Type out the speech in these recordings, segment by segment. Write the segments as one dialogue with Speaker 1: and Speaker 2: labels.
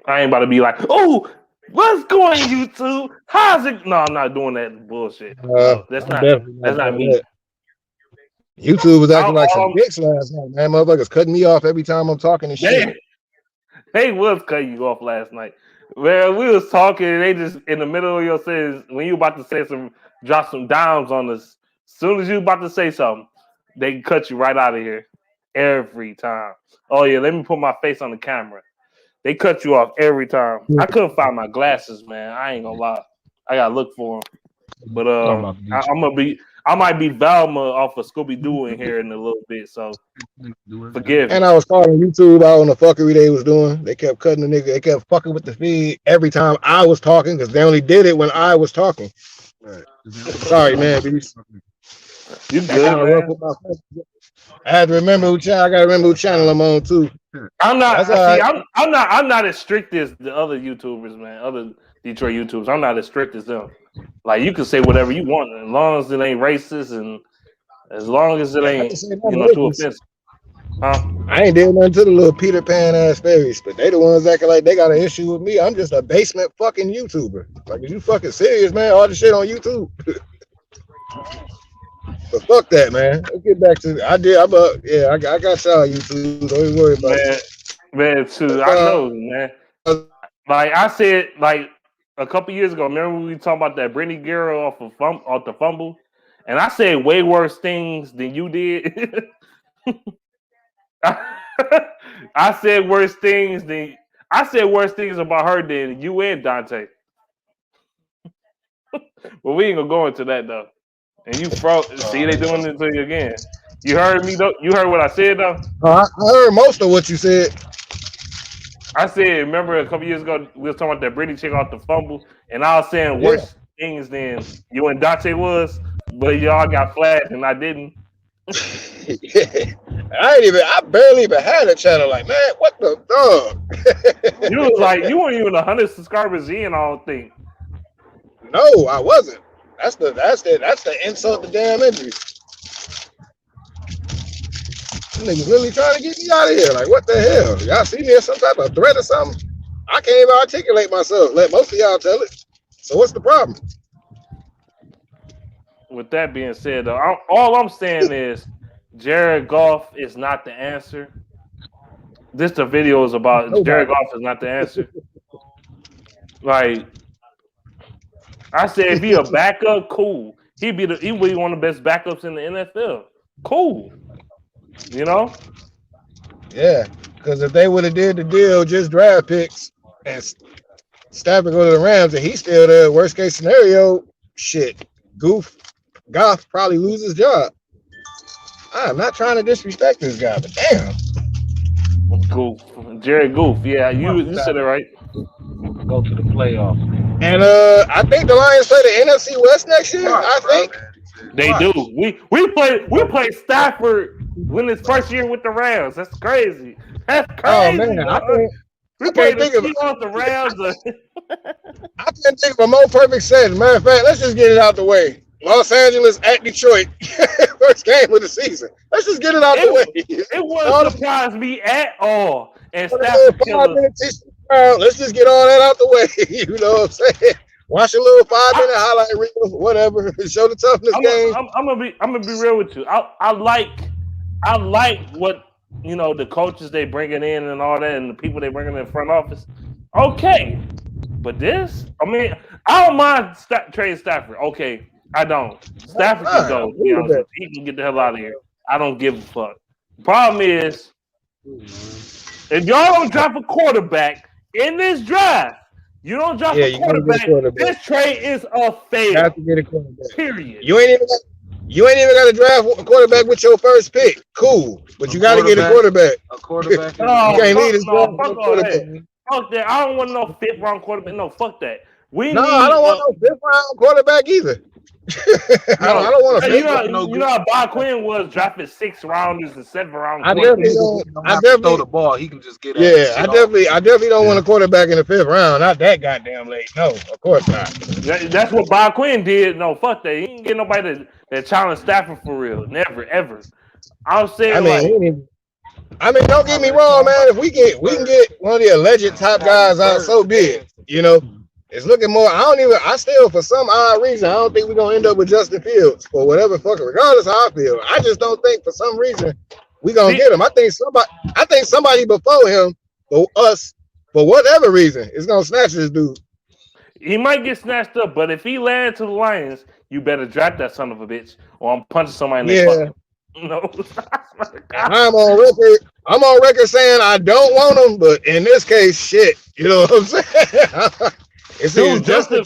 Speaker 1: I ain't about to be like, oh, what's going YouTube? How's it? No, I'm not doing that bullshit. No, that's
Speaker 2: I'm
Speaker 1: not.
Speaker 2: definitely
Speaker 1: That's
Speaker 2: not
Speaker 1: not
Speaker 2: doing
Speaker 1: me.
Speaker 2: that. YouTube was acting like some
Speaker 1: All,
Speaker 2: dicks last night, man. Motherfuckers cutting me off every time I'm talking and shit.
Speaker 1: they was cutting you off last night. Well, we was talking, and they just in the middle of your sentence when you about to say drop some dimes on us. As soon as you about to say something, they cut you right out of here every time. Oh yeah, let me put my face on the camera. They cut you off every time. I couldn't find my glasses, man. I ain't gonna lie. I gotta look for them. But I might be Velma off of Scooby Doo in here in a little bit. So forgive
Speaker 2: And
Speaker 1: me.
Speaker 2: I was calling YouTube out on the fuckery they was doing. They kept cutting the nigga. They kept fucking with the feed every time I was talking because they only did it when I was talking. Right. Sorry, man.
Speaker 1: You good, man?
Speaker 2: I had to remember who channel. I gotta remember who channel I'm on too.
Speaker 1: I'm not.
Speaker 2: That's
Speaker 1: See, I'm not as strict as the other YouTubers, man. Other Detroit YouTubers. I'm not as strict as them. Like you can say whatever you want as long as it ain't racist and as long as it ain't too offensive. Huh?
Speaker 2: I ain't did nothing to the little Peter Pan ass fairies, but they the ones acting like they got an issue with me. I'm just a basement fucking YouTuber. Like, are you fucking serious, man? All the shit on YouTube. But fuck that, man. Let's get back to I got y'all YouTube. Don't even worry about it.
Speaker 1: Man, too. I know, man. Like I said, like a couple years ago, remember when we talking about that Brittany girl off the fumble? And I said way worse things than you did. I said worse things about her than you and Dante. But we ain't gonna go into that though. And you see they doing it to you again. You heard me though? You heard what I said though?
Speaker 2: I heard most of what you said.
Speaker 1: I said, remember a couple years ago we was talking about that Brittany chick off the fumble, and I was saying worse things than you and Dante was, but y'all got flagged and I didn't.
Speaker 2: I barely even had a channel. Like, man, what the dog?
Speaker 1: You was like, you weren't even 100 subscribers in, I don't think.
Speaker 2: No, I wasn't. That's the insult to damn injury. Niggas really trying to get me out of here. Like, what the hell? Y'all see me as some type of threat or something? I can't even articulate myself. Let most of y'all tell it. So what's the problem?
Speaker 1: With that being said, though, all I'm saying is Jarad Goff is not the answer. The video is about Jarad Goff is not the answer. Like I said, if he a backup, cool. He'd be one of the best backups in the NFL. Cool. You know?
Speaker 2: Yeah, because if they would have did the deal, just draft picks and Stafford go to the Rams, and he's still the worst case scenario. Shit, Goff probably lose his job. I'm not trying to disrespect this guy, but damn.
Speaker 1: Goof. Jarad Goof. Yeah, you said it right.
Speaker 3: Go to the playoffs.
Speaker 2: And I think the Lions play the NFC West next year. I think
Speaker 1: they do. We play Stafford when his first year with the Rams. That's crazy. That's crazy.
Speaker 2: Oh man,
Speaker 1: we can't think of the Rams.
Speaker 2: I can't think of a more perfect setting. Matter of fact, let's just get it out the way. Los Angeles at Detroit, first game of the season. Let's just get it out the way.
Speaker 1: It wouldn't surprise me at all. And Stafford
Speaker 2: let's just get all that out the way. You know what I'm saying? Watch a little 5-minute highlight reel, whatever. Show the toughness game.
Speaker 1: I'm gonna be real with you. I like what the coaches they bringing in and all that, and the people they bringing in the front office. Okay, but this, I don't mind trading Stafford. Okay, I don't. Stafford can go. He can get the hell out of here. I don't give a fuck. Problem is, if y'all don't drop a quarterback in this draft, you don't drop a quarterback. This trade is a fail.
Speaker 2: You have to get a quarterback.
Speaker 1: Period.
Speaker 2: You ain't even got to draft a quarterback with your first pick. Cool, but you got to get a quarterback.
Speaker 3: A quarterback.
Speaker 2: You can't leave this
Speaker 1: fuck that. I don't want no 5th round quarterback. No, fuck that.
Speaker 2: I don't want no 5th round quarterback either. I don't want to.
Speaker 1: You know how Bob Quinn was drafting 6th rounders and 7th round.
Speaker 2: I definitely
Speaker 3: throw the ball. He can just get.
Speaker 2: I definitely don't want a quarterback in the 5th round. Not that goddamn late. No, of course not.
Speaker 1: That's what Bob Quinn did. No, fuck that. He didn't get nobody that challenged Stafford for real. Never, ever. I'm saying
Speaker 2: I mean, don't get me wrong, man. If we can get one of the alleged top guys out, so be it. You know, it's looking more. I still, for some odd reason, I don't think we're gonna end up with Justin Fields or whatever fucking. Regardless of how I feel, I just don't think for some reason we gonna get him. I think somebody before him, for us, for whatever reason, is gonna snatch this dude.
Speaker 1: He might get snatched up, but if he lands to the Lions, you better draft that son of a bitch, or I'm punching somebody in the fucking. No,
Speaker 2: I'm on record saying I don't want him, but in this case, shit. You know what I'm saying?
Speaker 1: Dude, Justin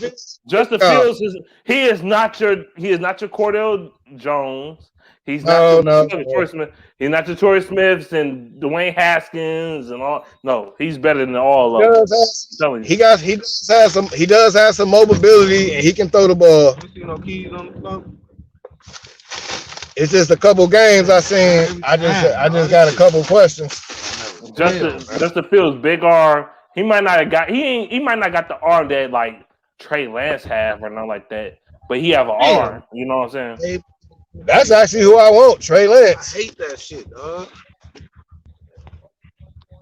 Speaker 1: Fields is not your Cordell Jones. He's not Torrey Smith. He's not your Torrey Smiths and Dwayne Haskins and all. No, he's better than all of them.
Speaker 2: He does have some mobility and he can throw the ball. It's just a couple games I seen. I just got a couple questions.
Speaker 1: Justin Fields, big arm. He might not have got the arm that like Trey Lance have or nothing like that, but he have an arm. You know what I'm saying?
Speaker 2: That's actually who I want, Trey Lance.
Speaker 3: I hate that shit, dog.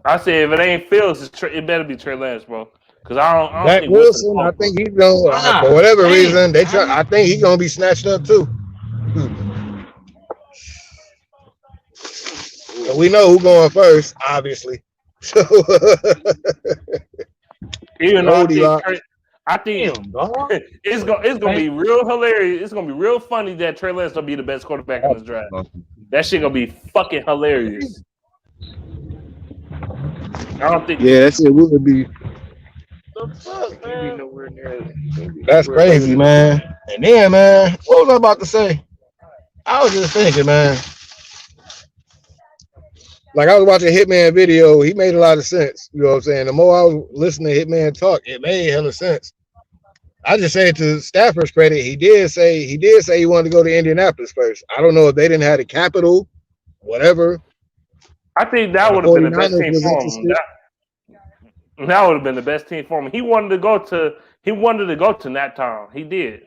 Speaker 1: I say if it ain't Fields, it better be Trey Lance, bro. Because I don't
Speaker 2: Zach
Speaker 1: think
Speaker 2: Wilson, I think he's gonna for whatever reason I think he's gonna be snatched up too. We know who's going first, obviously. So
Speaker 1: even though I think it's gonna be real hilarious. It's gonna be real funny that Trey Lance gonna be the best quarterback in this draft. That shit gonna be fucking hilarious. I don't think.
Speaker 2: Yeah, that shit would be.
Speaker 3: The fuck, man?
Speaker 2: That's crazy, man. And then, man, what was I about to say? I was just thinking, man. Like I was watching Hitman video, he made a lot of sense. You know what I'm saying? The more I was listening to Hitman talk, it made hella sense. I just say to Stafford's credit, he did say he wanted to go to Indianapolis first. I don't know if they didn't have the capital, whatever.
Speaker 1: I think that would have been the best team for him. That would have been the best team for him. He wanted to go to that town. He did.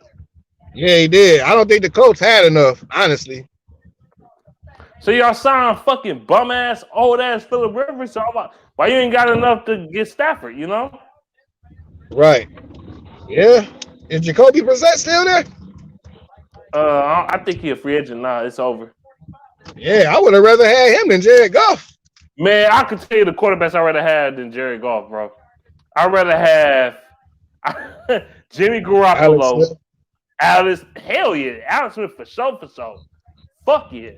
Speaker 2: Yeah, he did. I don't think the Colts had enough, honestly.
Speaker 1: So y'all signed fucking bum ass, old ass Phillip Rivers. So why you ain't got enough to get Stafford? You know?
Speaker 2: Right. Yeah. Is Jacoby Brissett still there?
Speaker 1: I think he's a free agent now. It's over.
Speaker 2: Yeah, I would have rather had him than Jared Goff.
Speaker 1: Man, I could tell you the quarterbacks I'd rather have than Jared Goff, bro. I'd rather have Jimmy Garoppolo. Alex Smith for sure. Fuck yeah.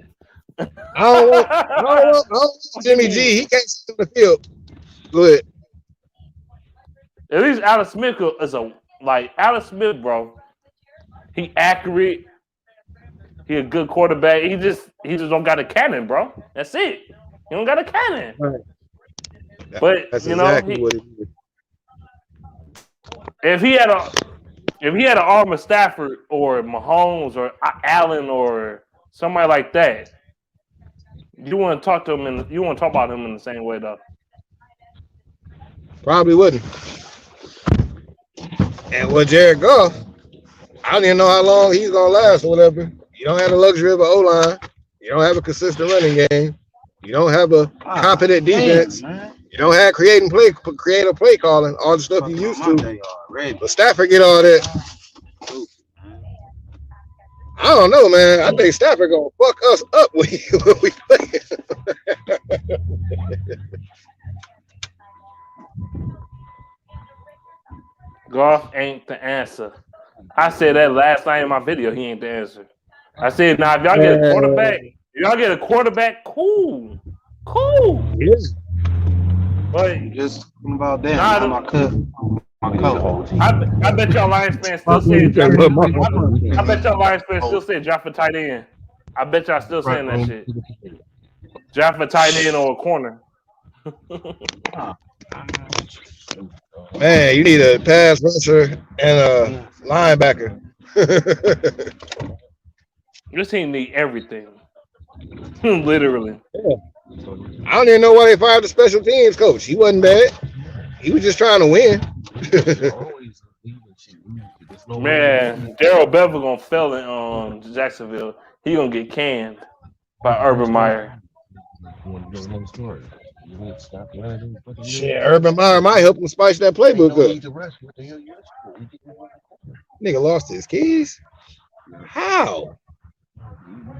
Speaker 2: I don't want Jimmy G. He can't sit on the field. Good.
Speaker 1: At least Alex Smith is Alex Smith, bro. He accurate. He a good quarterback. He just don't got a cannon, bro. That's it. He don't got a cannon. Right. But
Speaker 2: that's
Speaker 1: you know,
Speaker 2: exactly what it is.
Speaker 1: If he had an arm of Stafford or Mahomes or Allen or somebody like that, you want to talk to him you want to talk about him in the same way though.
Speaker 2: Probably wouldn't. And with Jared Goff, I don't even know how long he's gonna last or whatever. You don't have the luxury of an O-line. You don't have a consistent running game. You don't have a competent defense. You don't have creative play calling, all the stuff you used to. But Stafford get all that. I don't know, man. I think Stafford gonna fuck us up when we play.
Speaker 1: Goff ain't the answer. I said that last night in my video. He ain't the answer. I said, now if y'all get a quarterback, cool.
Speaker 2: Yes.
Speaker 1: But
Speaker 3: just about that. My coach.
Speaker 1: I bet y'all Lions fans still say I bet y'all Lions fans still say draft for tight end. I bet y'all still saying that shit. Draft for tight end or a corner.
Speaker 2: Man, you need a pass rusher and a linebacker.
Speaker 1: This team need everything. Literally.
Speaker 2: Yeah. I don't even know why they fired the special teams coach. He wasn't bad. He was just trying to win.
Speaker 1: Man, Darrell Bevel gonna fail in Jacksonville. He gonna get canned by Urban Meyer.
Speaker 2: Shit, Urban Meyer might help him spice that playbook up. Nigga lost his keys? How?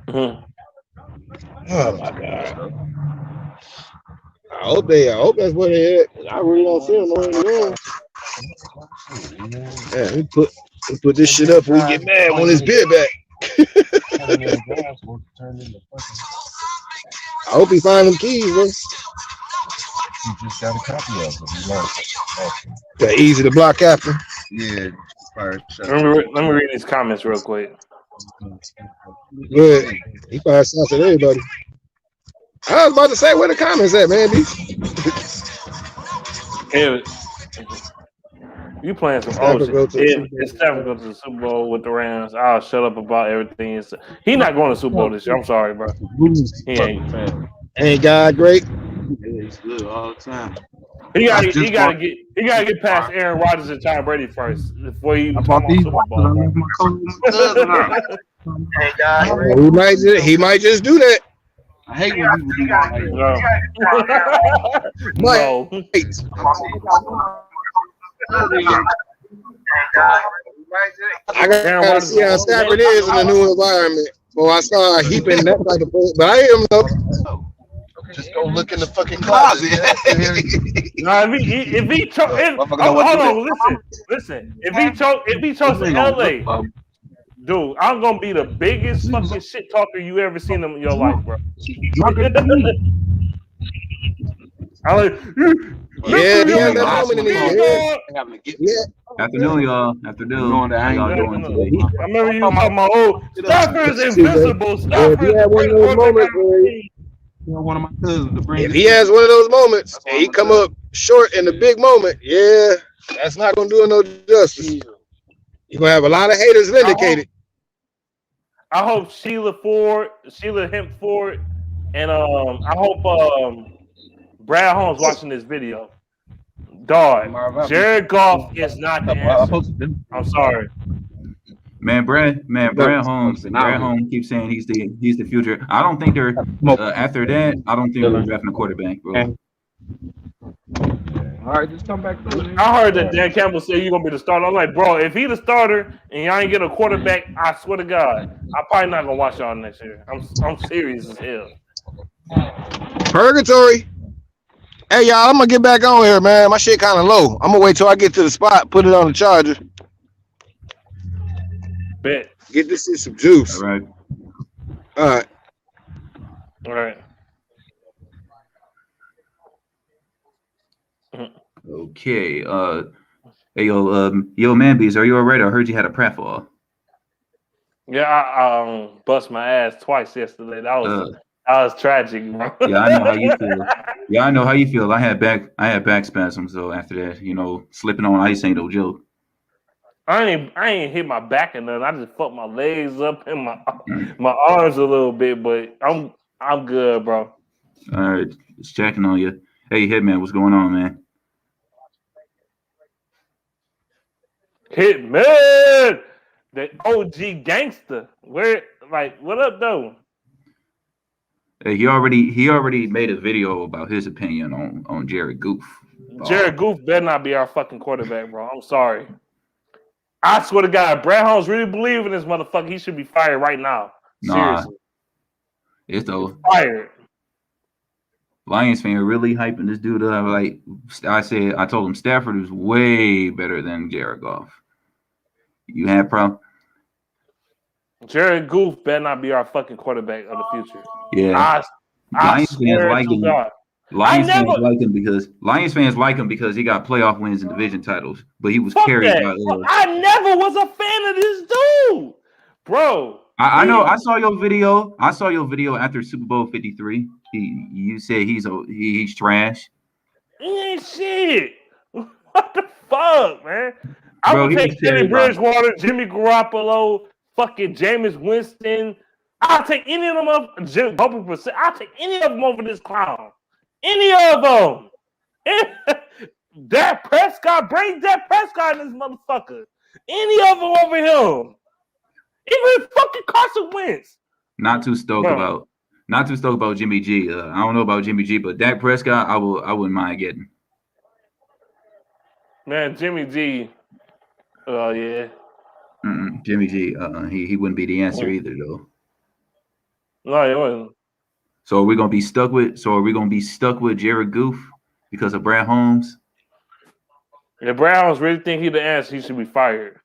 Speaker 1: Mhm.
Speaker 2: Oh my god. I hope that's what they had. I really don't see them in the room. Yeah, we put this shit up before we get mad when his bid back. I hope he find them keys, bro.
Speaker 4: You just got a copy of them.
Speaker 2: That easy to block after.
Speaker 4: Yeah.
Speaker 1: Let me read these comments real quick.
Speaker 2: Good. He probably sounds at everybody. I was about to say, where the comments at, man?
Speaker 1: You playing some old shit. It's time to go to the Super Bowl with the Rams. I'll shut up about everything. He not going to Super Bowl this year. I'm sorry, bro. He
Speaker 2: ain't God great.
Speaker 3: Yeah, he's good all the time.
Speaker 1: He gotta get past Aaron Rodgers and Tom Brady first before he even come on Super Bowl.
Speaker 2: He might just do that.
Speaker 3: I hate when people do that.
Speaker 1: No.
Speaker 2: I gotta see how Stafford is in the new environment. Well, I saw heaping that type of play, but I am though.
Speaker 4: Just go look in the fucking closet.
Speaker 1: No, if he chose, hold on, listen. If he chose LA, dude, I'm gonna be the biggest fucking shit talker you ever seen in your life, bro. I'm like,
Speaker 2: that moment in the
Speaker 5: year. Afternoon, y'all. Afternoon. How y'all doing today?
Speaker 1: I remember you talking about, Stafford's invisible. Stafford's
Speaker 2: if he has one of those moments and he come up short in the big moment, yeah, that's not gonna do him no justice. You're gonna have a lot of haters vindicated.
Speaker 1: I hope Sheila Hemp Ford, and I hope Brad Holmes watching this video. Dog, Jared Goff is not the answer. I'm sorry.
Speaker 5: Man, Brad Holmes keeps saying he's the future. I don't think they're after that. I don't think they're drafting a quarterback, bro.
Speaker 3: All right, just come back.
Speaker 1: I heard that Dan Campbell said you're gonna be the starter. I'm like, bro, if he the starter and y'all ain't get a quarterback, I swear to God, I'm probably not gonna watch y'all next year. I'm serious as hell.
Speaker 2: Purgatory. Hey y'all, I'm gonna get back on here, man. My shit kind of low. I'm gonna wait till I get to the spot, put it on the charger.
Speaker 1: Bet.
Speaker 2: Get this shit some juice.
Speaker 5: All right.
Speaker 2: All
Speaker 1: right.
Speaker 5: Okay. Hey, yo, man, bees, are you all right? I heard you had a pratfall.
Speaker 1: Yeah, I bust my ass twice yesterday. That was tragic, bro.
Speaker 5: Yeah, I know how you feel. Yeah, I know how you feel. I had back spasms, so after that, slipping on ice ain't no joke.
Speaker 1: I ain't hit my back or nothing. I just fucked my legs up and my arms a little bit, but I'm good, bro.
Speaker 5: All right, just checking on you. Hey, Hitman, what's going on, man?
Speaker 1: Hitman, the OG gangster. What up, though?
Speaker 5: Hey, he already made a video about his opinion on Jared Goff.
Speaker 1: Jared Goff better not be our fucking quarterback, bro. I'm sorry. I swear to God, Brad Holmes really believe in this motherfucker. He should be fired right now. Seriously.
Speaker 5: It's though
Speaker 1: fired.
Speaker 5: Lions fan really hyping this dude up. Like I told him Stafford is way better than Jared Goff. You have problem?
Speaker 1: Jared Goff better not be our fucking quarterback of the future.
Speaker 5: Yeah.
Speaker 1: Lions fans like him.
Speaker 5: Lions fans like him because he got playoff wins and division titles, but he was carried by
Speaker 1: I never was a fan of this dude, bro.
Speaker 5: I know. I saw your video. After Super Bowl 53. You said he's trash.
Speaker 1: He ain't shit. What the fuck, man? I would take Teddy Bridgewater, Jimmy Garoppolo, fucking Jameis Winston. I'll take any of them up. I'll take any of them over this clown. Any of them. Dak Prescott, bring Dak Prescott in this motherfucker. Any of them over him. Even fucking Carson Wentz.
Speaker 5: Not too stoked about Not too stoked about Jimmy G. I don't know about Jimmy G, but Dak Prescott, I wouldn't mind getting.
Speaker 1: Man, Jimmy G. Oh yeah.
Speaker 5: Jimmy G. He wouldn't be the answer either though.
Speaker 1: No, it wasn't.
Speaker 5: So are we gonna be stuck with Jared Goof because of Brad Holmes?
Speaker 1: If Browns really think he the answer, he should be fired.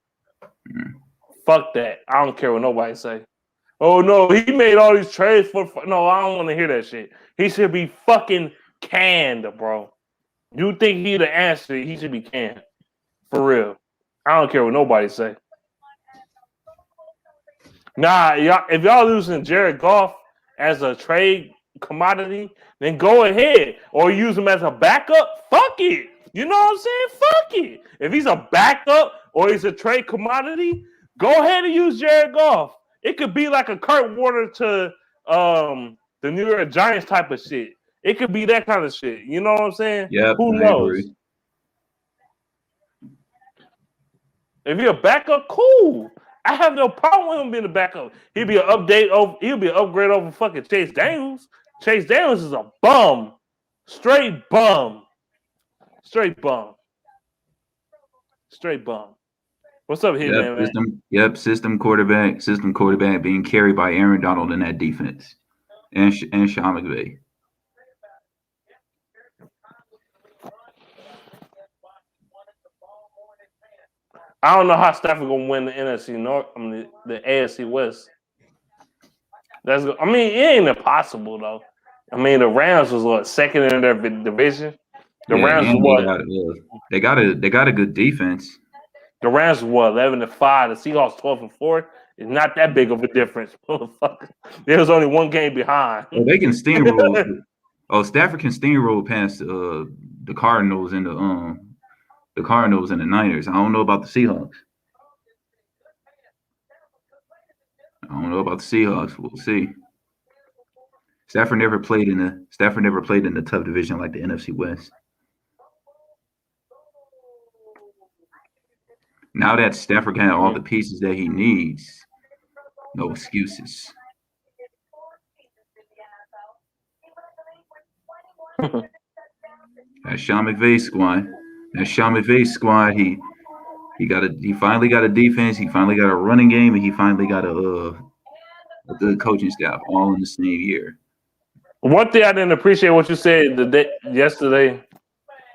Speaker 1: Fuck that. I don't care what nobody say. Oh no, he made all these trades for. No, I don't want to hear that shit. He should be fucking canned, bro. You think he the answer? He should be canned for real. I don't care what nobody say. Nah, y'all. If y'all losing Jared Goff as a trade commodity, then go ahead or use him as a backup. Fuck it. You know what I'm saying? Fuck it. If he's a backup or he's a trade commodity, go ahead and use Jared Goff. It could be like a Kurt Warner to the New York Giants type of shit. It could be that kind of shit. You know what I'm saying?
Speaker 5: Yep,
Speaker 1: Who
Speaker 5: I
Speaker 1: knows?
Speaker 5: agree.
Speaker 1: If you're a backup, cool. I have no problem with him being a backup. He'll be an update over. He'll be an upgrade over fucking Chase Daniels. Chase Daniels is a bum, straight bum, straight bum, straight bum. What's up, Hitman, man?
Speaker 5: System quarterback being carried by Aaron Donald in that defense, and Sean McVay.
Speaker 1: I don't know how Stafford gonna win the NFC North. I mean, the AFC West. I mean, it ain't impossible though. I mean, the Rams was what, second in their division. The Rams
Speaker 5: and
Speaker 1: was
Speaker 5: they got a good defense.
Speaker 1: The Rams were 11-5. The Seahawks 12-4. It's not that big of a difference, motherfucker. There was only one game behind.
Speaker 5: Well, they can steamroll. Stafford can steamroll past the Cardinals and the Cardinals and the Niners. I don't know about the Seahawks. We'll see. Stafford never played in the tough division like the NFC West. Now that Stafford got all the pieces that he needs, no excuses. That Sean McVay squad. He finally got a defense. He finally got a running game, and he finally got a good coaching staff all in the same year.
Speaker 1: One thing I didn't appreciate what you said yesterday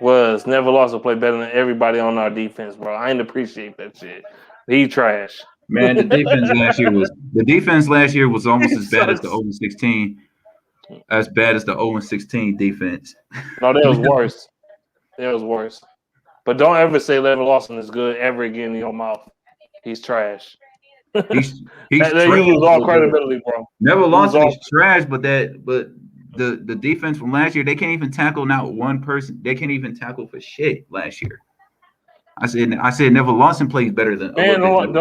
Speaker 1: was Never Lost to play better than everybody on our defense, bro. I didn't appreciate that shit. He trash.
Speaker 5: Man, the defense last year was almost as bad as the 0-16. As bad as the 0-16 defense.
Speaker 1: No, that was worse. That was worse. But don't ever say Lever Lawson is good ever again in your mouth. He's trash.
Speaker 5: He's
Speaker 1: you lose all credibility, bro.
Speaker 5: Never Lawson is trash, but the defense from last year, they can't even tackle not one person. They can't even tackle for shit last year. I said Never Lawson plays better than.
Speaker 1: Man, don't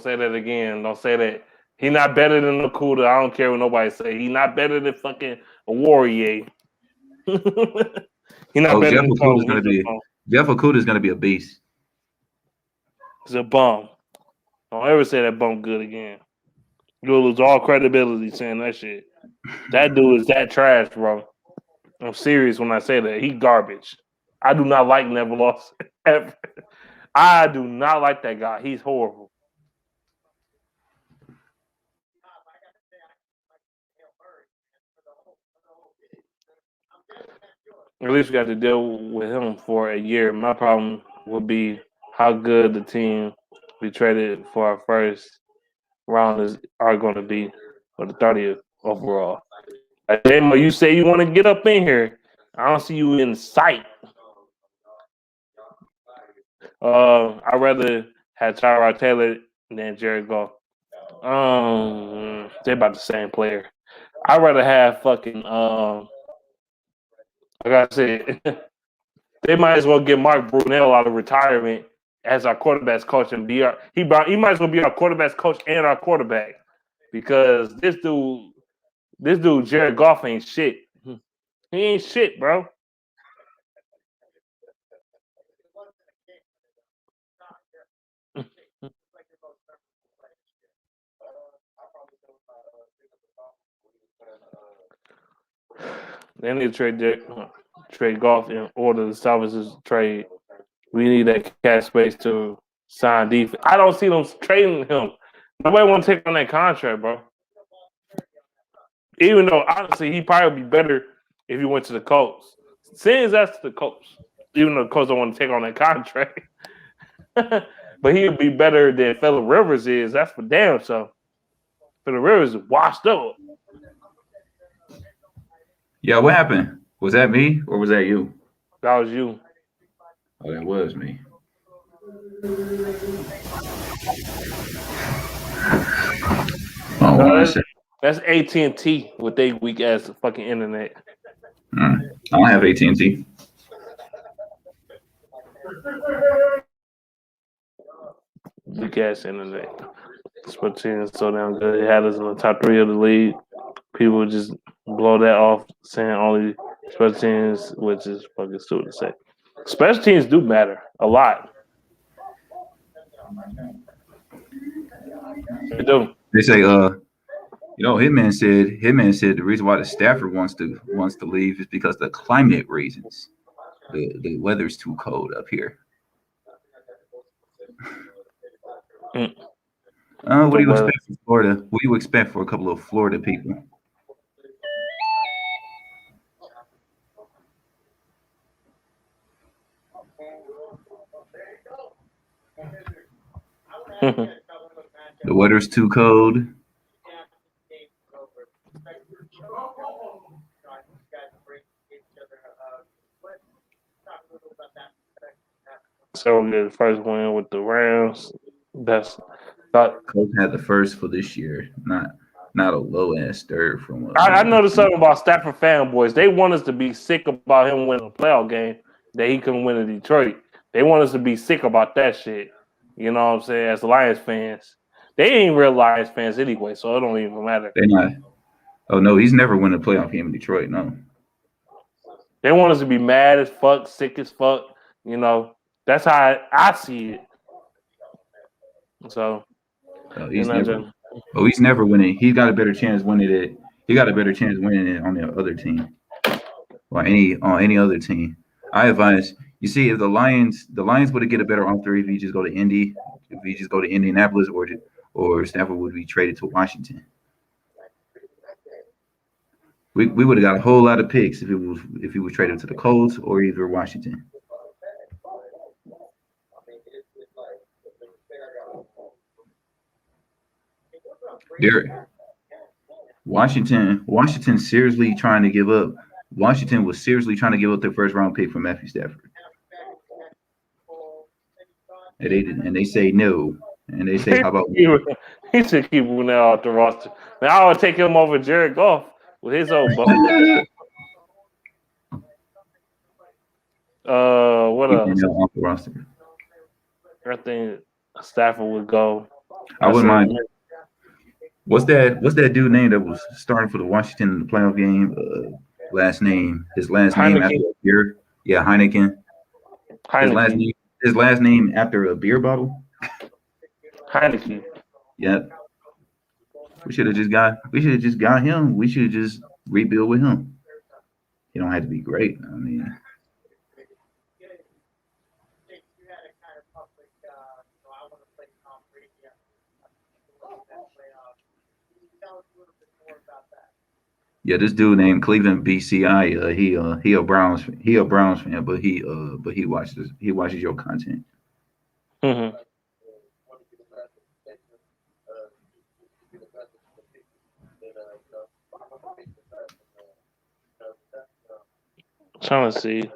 Speaker 1: say that again. Don't say that. He not better than Nakuda. I don't care what nobody say. He not better than fucking a Warrior. He not better than Tony.
Speaker 5: Jeff Okuda is gonna be a beast.
Speaker 1: He's a bum. Don't ever say that bum good again. You'll lose all credibility saying that shit. That dude is that trash, bro. I'm serious when I say that. He garbage. I do not like Never Lost ever. I do not like that guy. He's horrible. At least we got to deal with him for a year. My problem would be how good the team we traded for our first round are going to be for the 30th overall. Demo, you say you want to get up in here. I don't see you in sight. I'd rather have Tyrod Taylor than Jared Goff. They're about the same player. I'd rather have fucking like I said, they might as well get Mark Brunell out of retirement as our quarterback's coach and he might as well be our quarterback's coach and our quarterback because this dude Jared Goff ain't shit. He ain't shit, bro. They need to trade Goff in order to salvage this trade. We need that cap space to sign defense. I don't see them trading him. Nobody want to take on that contract, bro. Even though honestly, he probably would be better if he went to the Colts. Since that's the Colts, even though the Colts don't want to take on that contract. But he would be better than Phillip Rivers is. That's for damn sure. Phillip Rivers is washed up.
Speaker 5: Yeah, what happened? Was that me or was that you?
Speaker 1: That was you.
Speaker 5: Oh, that was me. Oh,
Speaker 1: that's AT&T with they weak ass fucking internet.
Speaker 5: I don't have AT&T.
Speaker 1: Weak ass internet. Splatoon is so damn good. It had us in the top 3 of the league. People just blow that off saying only special teams, which is fucking stupid to say. Special teams do matter a lot. They do.
Speaker 5: They say, Hitman said the reason why the Stafford wants to leave is because of the climate reasons. The weather's too cold up here. What do you expect from Florida? What do you expect for a couple of Florida people? The weather's too cold.
Speaker 1: So we get the first win with the Rams. That's not.
Speaker 5: Colts had the first for this year, not a low ass third from.
Speaker 1: I noticed something about Stafford fanboys. They want us to be sick about him winning a playoff game that he couldn't win in Detroit. They want us to be sick about that shit. You know what I'm saying? As Lions fans, they ain't real Lions fans anyway, so it don't even matter.
Speaker 5: They're not. Oh no, he's never won a playoff game in Detroit. No.
Speaker 1: They want us to be mad as fuck, sick as fuck. You know, that's how I see it. So,
Speaker 5: he's never winning. He's got a better chance winning it. He got a better chance winning it on the other team, or any other team. I advise. You see, if the Lions would get a better offer if he just go to Indy, if he just go to Indianapolis, or Stafford would be traded to Washington. We would have got a whole lot of picks if he was traded to the Colts or either Washington. Washington seriously trying to give up. Washington was seriously trying to give up their first round pick for Matthew Stafford. And they say no. And they say, how about
Speaker 1: he should keep Brunel off the roster. Man, I would take him over Jared Goff with his old butt. What else?
Speaker 5: Off the roster.
Speaker 1: I think Stafford would go.
Speaker 5: I wouldn't mind. What's that dude name that was starting for the Washington in the playoff game? His last name after a beer. Yeah, Heineken. His last name after a beer bottle.
Speaker 1: Heineken.
Speaker 5: Yep. We should have just got him. We should just rebuild with him. He don't have to be great. I mean. Yeah, this dude named Cleveland BCI. He a Browns fan, but he watches your content.
Speaker 1: Mm-hmm. Trying to see.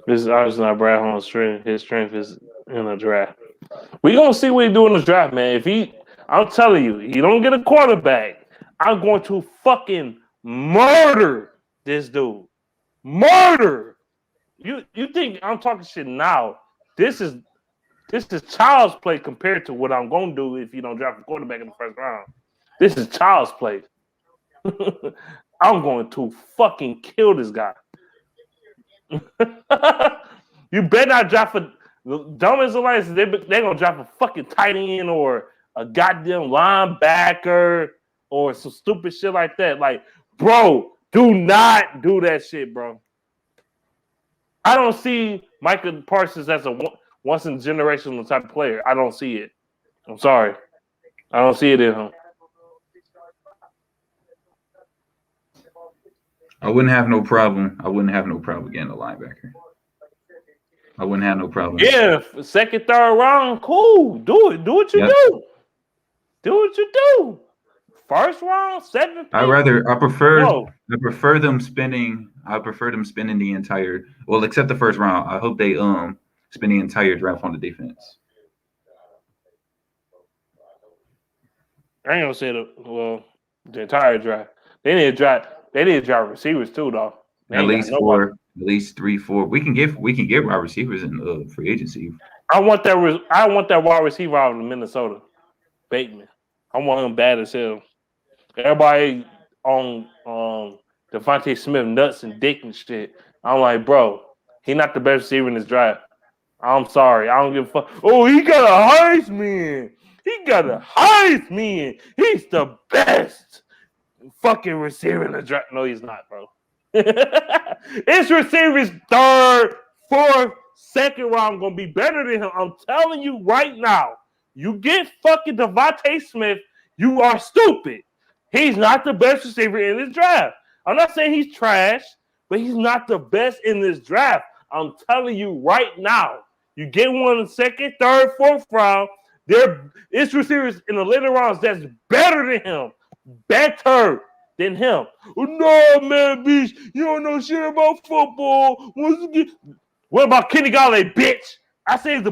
Speaker 1: This is obviously not Brad Holmes' strength. His strength is in the draft. We gonna see what he do in the draft, man. I'm telling you, he don't get a quarterback, I'm going to fucking murder this dude. Murder. You think I'm talking shit now? This is child's play compared to what I'm gonna do if you don't draft a quarterback in the first round. This is child's play. I'm going to fucking kill this guy. You better not draft a dumbest alliance. They're gonna draft a fucking tight end or a goddamn linebacker or some stupid shit like that. Like, bro, do not do that shit, bro. I don't see Michael Parsons as a once in a generational type of player. I don't see it. I'm sorry. I don't see it in him.
Speaker 5: I wouldn't have no problem. Getting a linebacker. I wouldn't have no problem.
Speaker 1: Yeah, second, third round, cool. Do it. Do what you do. Do what you do. First round, 7th.
Speaker 5: I prefer them spending the entire, well, except the first round. I hope they spend the entire draft on the defense.
Speaker 1: I ain't gonna say the entire draft. They need to draft receivers too, though.
Speaker 5: At least 3, 4. We can get wide receivers in free agency.
Speaker 1: I want that wide receiver out of Minnesota, Bateman. I want him bad as hell. Everybody on Devontae Smith nuts and dick and shit. I'm like, bro, he not the best receiver in this draft. I'm sorry, I don't give a fuck. Oh, he got a Heisman. He's the best fucking receiver in the draft. No, he's not, bro. His receivers 3rd, 4th, 2nd round gonna be better than him. I'm telling you right now. You get fucking Devontae Smith, you are stupid. He's not the best receiver in this draft. I'm not saying he's trash, but he's not the best in this draft. I'm telling you right now. You get one in the 2nd, 3rd, 4th round. It's receivers in the later rounds that's better than him. Better than him. Oh, no, man, bitch. You don't know shit about football. What about Kenny Galladay, bitch? I said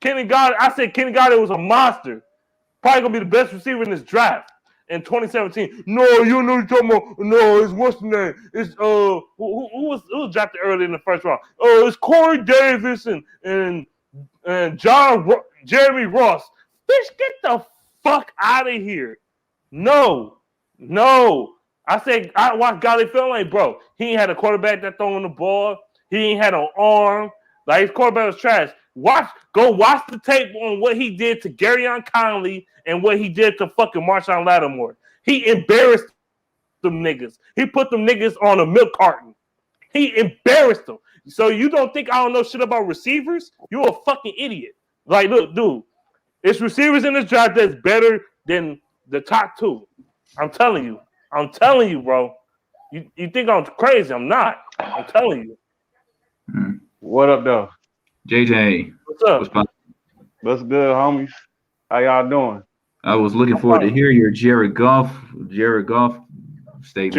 Speaker 1: Kenny Galladay was a monster. Probably gonna be the best receiver in this draft in 2017. No, you don't know what you're talking about. No, it's what's the name? It's who was drafted early in the first round? Oh, it's Corey Davis and Jeremy Ross. Bitch, get the fuck out of here. No. I watched Galladay film like, bro, he ain't had a quarterback that throwing the ball. He ain't had an arm. Like, his quarterback was trash. Go watch the tape on what he did to Garyon Conley and what he did to fucking Marshawn Lattimore. He embarrassed them niggas. He put them niggas on a milk carton. He embarrassed them. So you don't think I don't know shit about receivers? You're a fucking idiot. Like, look, dude, it's receivers in this draft that's better than the top 2. I'm telling you, bro. You think I'm crazy? I'm not. I'm telling you.
Speaker 6: What up, though?
Speaker 5: JJ.
Speaker 1: What's up?
Speaker 6: What's good, homies? How y'all doing?
Speaker 5: I was looking forward to hear your Jared Goff statement.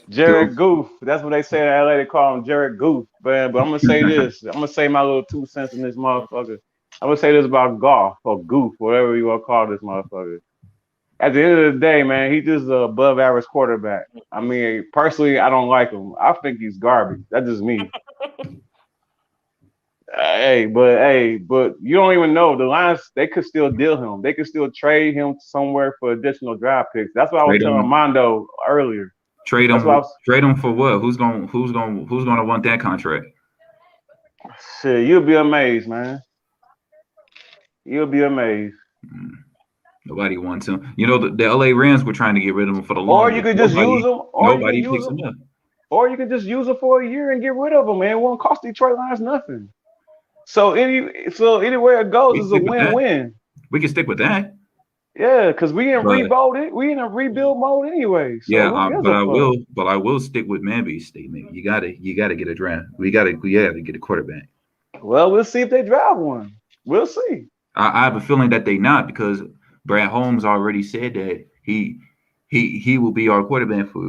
Speaker 6: Jared Goof. That's what they say in LA. They call him Jared Goof, man. But I'm gonna say this. I'm gonna say my little 2 cents in this motherfucker. I'm gonna say this about Goff or Goof, whatever you want to call this motherfucker. At the end of the day, man, he's just a above average quarterback. I mean, personally, I don't like him. I think he's garbage. That's just me. But you don't even know. The Lions, they could still deal him. They could still trade him somewhere for additional draft picks. That's what I was telling Mondo earlier.
Speaker 5: Trade him for what? Who's gonna want that contract?
Speaker 6: Shit, you'll be amazed, man. You'll be amazed.
Speaker 5: Nobody wants him. You know, the LA Rams were trying to get rid of him for the long.
Speaker 6: Or you could just use him.
Speaker 5: Nobody picks him up.
Speaker 6: Or you could just use him for a year and get rid of him, man. It won't cost Detroit Lions nothing. So anywhere it goes is a win-win.
Speaker 5: We can stick with that.
Speaker 6: Yeah, because we in rebuild it. We in a rebuild mode anyway. So
Speaker 5: but I will stick with Manby's statement. You gotta get a draft. We gotta get a quarterback.
Speaker 6: Well, we'll see if they draft one. We'll see.
Speaker 5: I have a feeling that they not, because Brad Holmes already said that he will be our quarterback for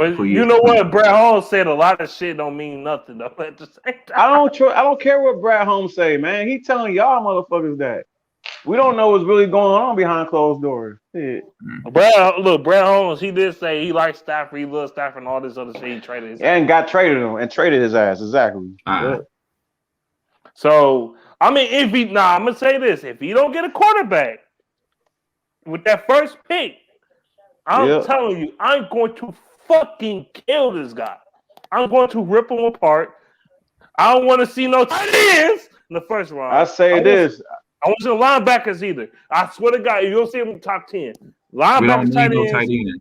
Speaker 1: years. You know what? Brad Holmes said a lot of shit don't mean nothing though. At the same time.
Speaker 6: I don't care what Brad Holmes say, man. He telling y'all motherfuckers that. We don't know what's really going on behind closed doors. Shit.
Speaker 1: Brad Holmes, he did say he likes Stafford, he loves Stafford, and all this other shit. He traded his
Speaker 6: and got traded him and traded his ass, exactly.
Speaker 1: So I mean, I'm gonna say this: if he don't get a quarterback with that first pick, I'm telling you, I'm going to fucking kill this guy. I'm going to rip him apart. I don't want to see no tight ends in the first round.
Speaker 6: I say this.
Speaker 1: I want some linebackers either. I swear to God, if you don't see him in the top 10, Linebacker, tight
Speaker 5: no
Speaker 1: ends.
Speaker 5: tight end.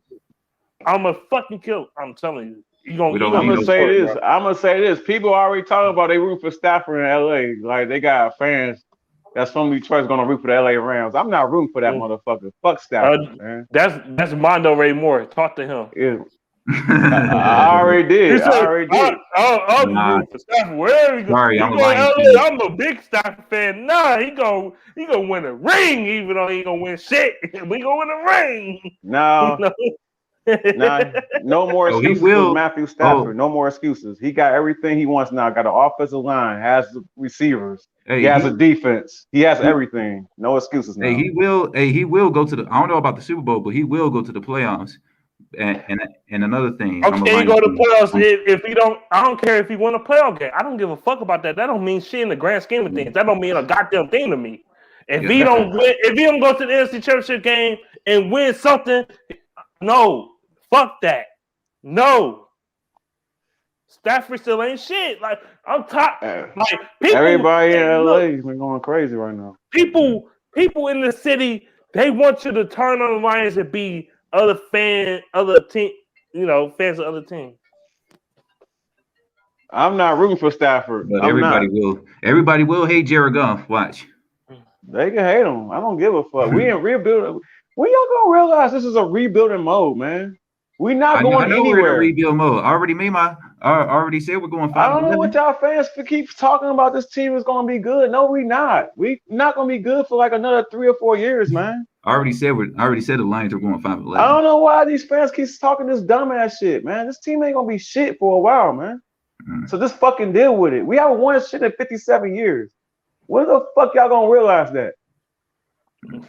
Speaker 1: I'm a fucking kill. I'm telling you.
Speaker 5: We don't
Speaker 6: I'm
Speaker 5: need
Speaker 6: gonna
Speaker 5: no
Speaker 6: say
Speaker 1: short,
Speaker 6: this.
Speaker 1: bro.
Speaker 6: I'm gonna say this. People already talking about they root for Stafford in LA. Like they got fans that's from Detroit's gonna root for the LA Rams. I'm not rooting for that motherfucker. Fuck Stafford, man.
Speaker 1: That's Mondo Ray Moore. Talk to him.
Speaker 6: Yeah. I already
Speaker 1: He
Speaker 6: did.
Speaker 1: said,
Speaker 6: I already did.
Speaker 1: I'll be
Speaker 5: Nah,
Speaker 1: rooting for Stafford. Wherever he goes.
Speaker 5: sorry,
Speaker 1: He
Speaker 5: I'm a
Speaker 1: go to
Speaker 5: Lions
Speaker 1: LA.
Speaker 5: fan.
Speaker 1: I'm a big Stafford fan. Nah, he gonna win a ring, even though he ain't gonna win shit. We gonna win a ring.
Speaker 6: No,
Speaker 1: You know?
Speaker 6: no more
Speaker 5: Oh, he
Speaker 6: excuses for
Speaker 5: will.
Speaker 6: Matthew Stafford.
Speaker 5: Oh,
Speaker 6: No more excuses. He got everything he wants now. Got an offensive line, has the receivers, he
Speaker 5: hey,
Speaker 6: has a defense, he has everything. No excuses
Speaker 5: hey,
Speaker 6: now.
Speaker 5: he will go to the. I don't know about the Super Bowl, but he will go to the playoffs. And another thing, I'm a
Speaker 1: Okay, you
Speaker 5: Lions
Speaker 1: go to
Speaker 5: fan.
Speaker 1: playoffs. If he don't, I don't care if he won a playoff game. I don't give a fuck about that. That don't mean shit in the grand scheme of things. That don't mean a goddamn thing to me. If
Speaker 5: Yeah,
Speaker 1: he don't win, if he don't go to the NFC Championship game and win something, no, fuck that. No, Stafford still ain't shit. Like I'm top. Like
Speaker 6: Everybody in LA
Speaker 1: look,
Speaker 6: has been going crazy right now.
Speaker 1: people in the city, they want you to turn on the Lions and be other team, fans of other teams.
Speaker 6: I'm not rooting for Stafford.
Speaker 5: but
Speaker 6: I'm not.
Speaker 5: everybody will hate Jared Goff. Watch.
Speaker 6: They can hate him. I don't give a fuck. We in rebuilding. When y'all gonna realize this is a rebuilding mode, man? We not
Speaker 5: I
Speaker 6: going
Speaker 5: know we're in a
Speaker 6: anywhere.
Speaker 5: rebuild mode. I already said we're going
Speaker 6: I
Speaker 5: 5
Speaker 6: don't know
Speaker 5: 11.
Speaker 6: what y'all fans keep talking about. This team is gonna be good. No, we not. We not gonna be good for like another 3 or 4 years, man.
Speaker 5: I already said the Lions are going 5
Speaker 6: I
Speaker 5: 11.
Speaker 6: don't know why these fans keep talking this dumbass shit, man. This team ain't gonna be shit for a while, man. So just fucking deal with it. We haven't won shit in 57 years. When the fuck y'all gonna realize that?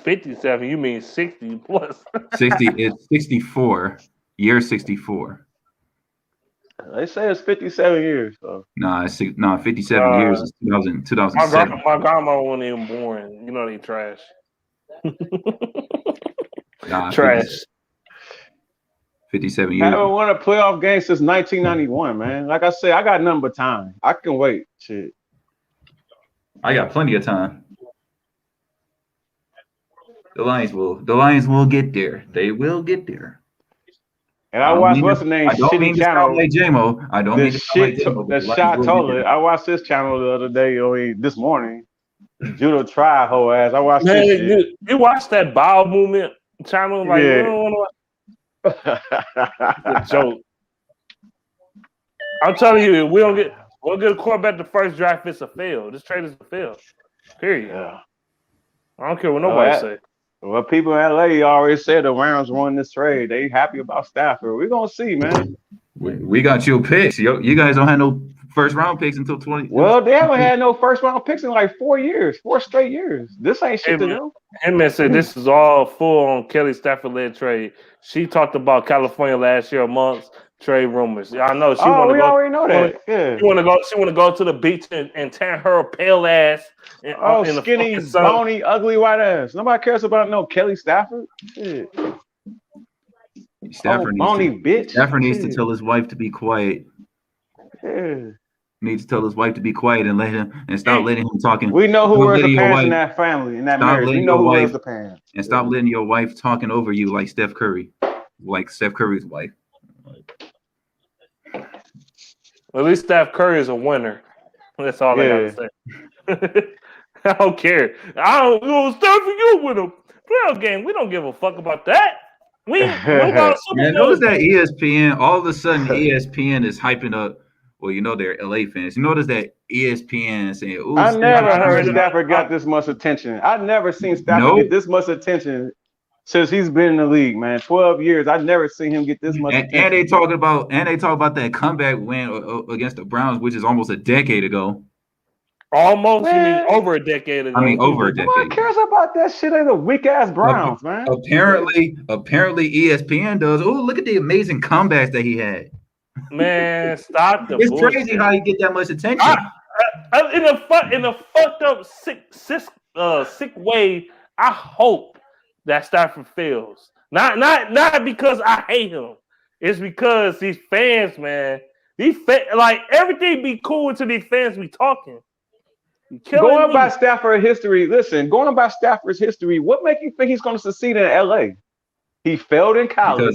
Speaker 1: 57, you mean 60 plus.
Speaker 5: It's 64. Year 64.
Speaker 6: They say it's 57 years. So.
Speaker 5: Nah, 57 years is 2007.
Speaker 1: My grandma wasn't even born. You know they trash.
Speaker 5: Nah,
Speaker 1: Trash.
Speaker 5: 57 years.
Speaker 6: Haven't won a playoff game since 1991, man. Like I said, I got nothing but time. I can wait. Shit.
Speaker 5: I got plenty of time. The Lions will get there. They will get there.
Speaker 6: And I watched what's the name?
Speaker 5: I don't
Speaker 6: Shitty
Speaker 5: mean to
Speaker 6: channel.
Speaker 5: sound like J-Mo. I don't mean to sound like J-Mo.
Speaker 6: The shot toilet. I watched this channel the other day, this morning. Judo try whole ass. I watched this shit.
Speaker 1: You watched that bowel movement channel? Like,
Speaker 6: yeah.
Speaker 1: We don't want to watch. Joke. I'm telling you, we'll get a quarterback the first draft. It's a fail. This trade is a fail. Period.
Speaker 6: Yeah.
Speaker 1: I don't care what nobody say.
Speaker 6: Well, people in LA already said the Rams won this trade. They happy about Stafford. We're gonna see, man.
Speaker 5: We got your picks. You guys don't have no first round picks until 20.
Speaker 6: Well, they haven't had no first round picks in like 4 straight years. This ain't shit to them.
Speaker 1: Him said this is all full on Kelly Stafford led trade. She talked about California last year amongst trade rumors. I know she want to go.
Speaker 6: Already know that. Yeah.
Speaker 1: She want to go to the beach and tan her pale ass.
Speaker 6: In skinny, bony, ugly white ass. Nobody cares about no Kelly Stafford. Shit.
Speaker 5: Stafford
Speaker 6: needs
Speaker 5: to tell his wife to be quiet.
Speaker 6: Yeah.
Speaker 5: Needs to tell his wife to be quiet and stop letting him talking.
Speaker 6: We know who wears the pants in that family, in that marriage. We know who wears the pants.
Speaker 5: And stop letting your wife talking over you like Steph Curry, like Steph Curry's wife.
Speaker 1: At least Steph Curry is a winner. That's all I gotta say. I don't care. Steph, you win a playoff game. We don't give a fuck about that. We got
Speaker 5: Man, notice that ESPN, all of a sudden ESPN is hyping up. Well, they're LA fans. You notice that ESPN saying, "Ooh,
Speaker 6: I never heard Stafford got this much attention. I've never seen Stafford get this much attention since he's been in the league, man. 12 years. I've never seen him get this much attention.
Speaker 5: And they talk about that comeback win against the Browns, which is almost a decade ago.
Speaker 1: Almost, you mean over a decade ago?
Speaker 5: I mean, over a decade.
Speaker 6: Nobody cares about that shit. They the weak ass Browns, man.
Speaker 5: Apparently, ESPN does. Oh, look at the amazing comebacks that he had.
Speaker 1: Man, stop the
Speaker 5: It's
Speaker 1: bullshit.
Speaker 5: crazy how you get that much attention.
Speaker 1: In a fucked up sick way. I hope that Stafford fails. Not because I hate him. It's because these fans, man. Like everything be cool until these fans be talking.
Speaker 6: Going by Stafford's history, what make you think he's going to succeed in LA? He failed in college.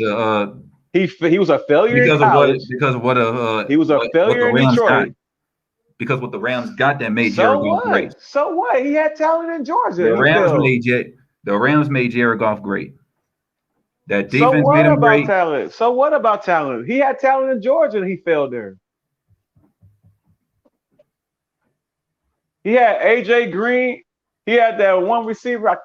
Speaker 6: He was a failure in college.
Speaker 5: Because of what
Speaker 6: he was a
Speaker 5: what
Speaker 6: failure
Speaker 5: the
Speaker 6: in
Speaker 5: Rams got.
Speaker 6: Detroit.
Speaker 5: Because what the Rams got that made
Speaker 6: So
Speaker 5: Jared Goff great.
Speaker 6: what? So what? He had talent in Georgia.
Speaker 5: The
Speaker 6: He
Speaker 5: Rams
Speaker 6: failed.
Speaker 5: made Jared Goff great. That
Speaker 6: So
Speaker 5: defense made
Speaker 6: what
Speaker 5: him
Speaker 6: about
Speaker 5: great.
Speaker 6: talent? So what about talent? He had talent in Georgia and he failed there. He had AJ Green. He had that one receiver. I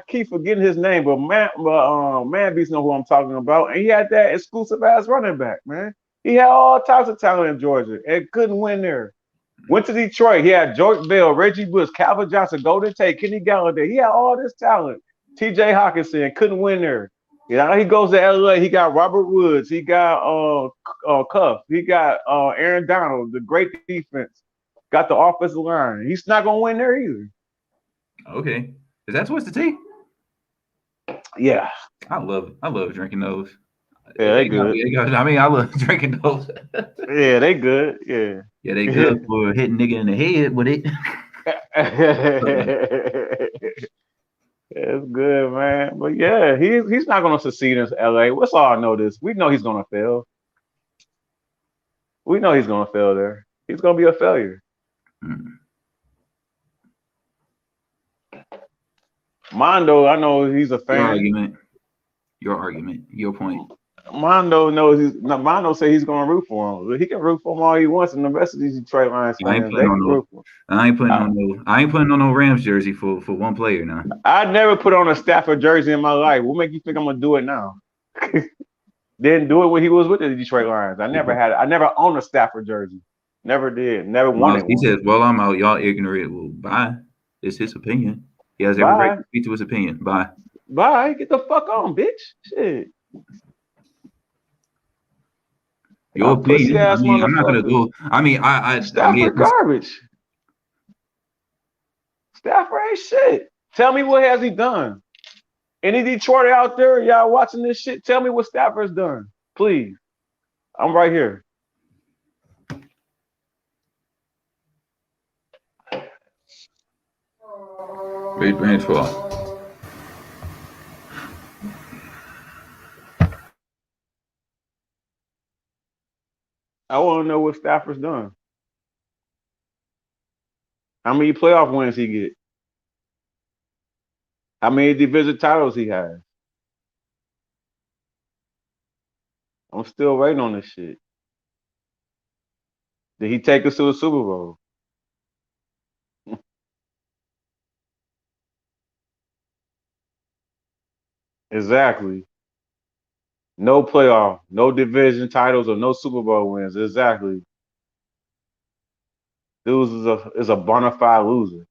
Speaker 6: keep forgetting his name, but man beats know who I'm talking about. And he had that exclusive ass running back, man. He had all types of talent in Georgia and couldn't win there. Went to Detroit. He had George Bell, Reggie Bush, Calvin Johnson, Golden Tate, Kenny Galladay. He had all this talent. T.J. Hawkinson couldn't win there. You know, he goes to L.A. He got Robert Woods. He got Cuff. He got Aaron Donald, the great defense. Got the offensive line. He's not gonna win there either.
Speaker 5: Okay, is that Twisted Tea?
Speaker 6: Yeah,
Speaker 5: I love drinking those.
Speaker 6: yeah, they good.
Speaker 5: I mean, I love drinking those.
Speaker 6: Yeah, they good. Yeah,
Speaker 5: yeah, they good for hitting nigga in the head with it.
Speaker 6: It's good, man. But yeah, he's not gonna succeed in LA. What's all I know this? We know he's gonna fail. We know he's gonna fail there. He's gonna be a failure. Mondo, I know he's a fan.
Speaker 5: Your argument. Your point.
Speaker 6: Mondo say he's gonna root for him. He can root for him all he wants, and the rest of these Detroit Lions fans, they can root for him.
Speaker 5: I ain't putting on no Rams jersey for one player now.
Speaker 6: I never put on a Stafford jersey in my life. What make you think I'm gonna do it now? Didn't do it when he was with the Detroit Lions. I never owned a Stafford jersey. Never did. Never wanted one.
Speaker 5: He says, "Well, I'm out. Y'all ignorant." Well, bye. It's his opinion. He has every right to speak to his opinion. Bye.
Speaker 6: Bye. Get the fuck on, bitch. Shit.
Speaker 5: Your opinion. I mean, I'm not gonna go. I mean,
Speaker 6: Stafford garbage. Stafford ain't shit. Tell me what has he done? Any Detroit out there, y'all watching this shit? Tell me what Stafford's done, please. I'm right here.
Speaker 5: Great rainfall.
Speaker 6: I want to know what Stafford's done. How many playoff wins he get? How many division titles he has? I'm still waiting on this shit. Did he take us to the Super Bowl? Exactly. No playoff, no division titles, or no Super Bowl wins. Exactly. Dude is a bona fide loser.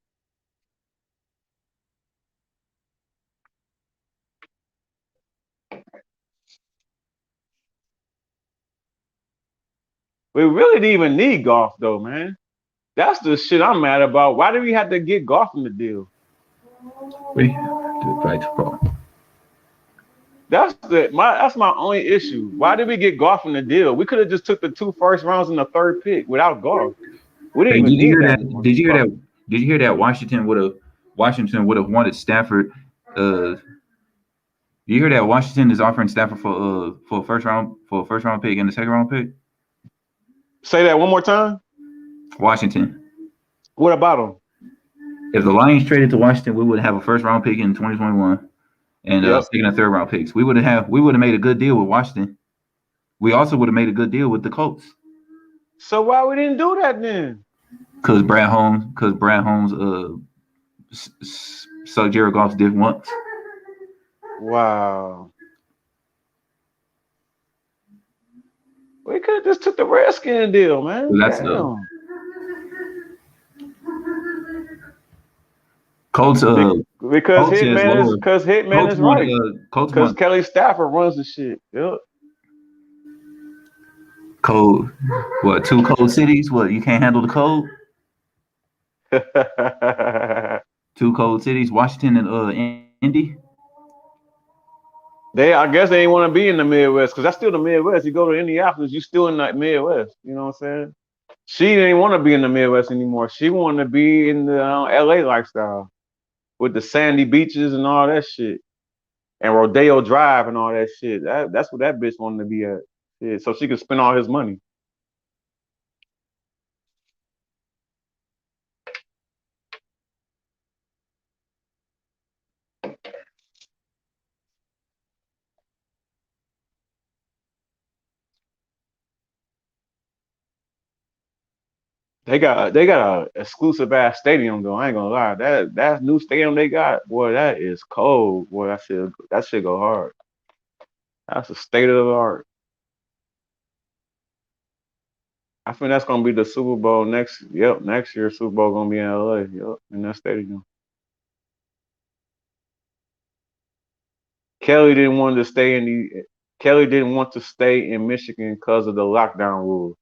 Speaker 6: We really didn't even need Goff, though, man. That's the shit I'm mad about. Why do we have to get Goff in the deal?
Speaker 5: We have to fight for.
Speaker 6: That's my only issue. Why did we get Goff in the deal? We could have just took the 2 first rounds and the 3rd pick without Goff. We didn't even need that.
Speaker 5: Did you hear that Washington would have wanted Stafford? You hear that Washington is offering Stafford for a first round pick and a 2nd round pick?
Speaker 6: Say that one more time.
Speaker 5: Washington.
Speaker 6: What about him?
Speaker 5: If the Lions traded to Washington, we would have a 1st round pick in 2021 and 2nd and 3rd round picks. We would have made a good deal with Washington. We also would have made a good deal with the Colts.
Speaker 6: So why we didn't do that then?
Speaker 5: Because Brad Holmes sucked Jared Goff's dick once.
Speaker 6: Wow. We could have just took the Redskin deal, man.
Speaker 5: That's the Colts.
Speaker 6: Because Hitman is right. Because Kelly Stafford runs the shit. Yep.
Speaker 5: Cold. What? 2 cold cities? What? You can't handle the cold? 2 cold cities, Washington and Indy.
Speaker 6: I guess they ain't want to be in the Midwest because that's still the Midwest. You go to Indianapolis, you still in that Midwest. You know what I'm saying? She didn't want to be in the Midwest anymore. She wanted to be in the LA lifestyle with the sandy beaches and all that shit. and Rodeo Drive and all that shit. That's what that bitch wanted to be at. Yeah, so she could spend all his money. They got a exclusive ass stadium though. I ain't gonna lie. That new stadium they got, boy, that is cold. Boy, that shit go hard. That's a state of the art. I think that's gonna be the Super Bowl next. Yep, next year Super Bowl gonna be in LA. Yep, in that stadium. Kelly didn't want to stay in the. Kelly didn't want to stay in Michigan because of the lockdown rules.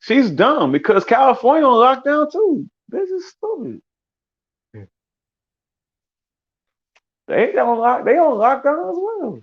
Speaker 6: She's dumb because California on lockdown too. This is stupid. They don't lock. They on lockdown as well.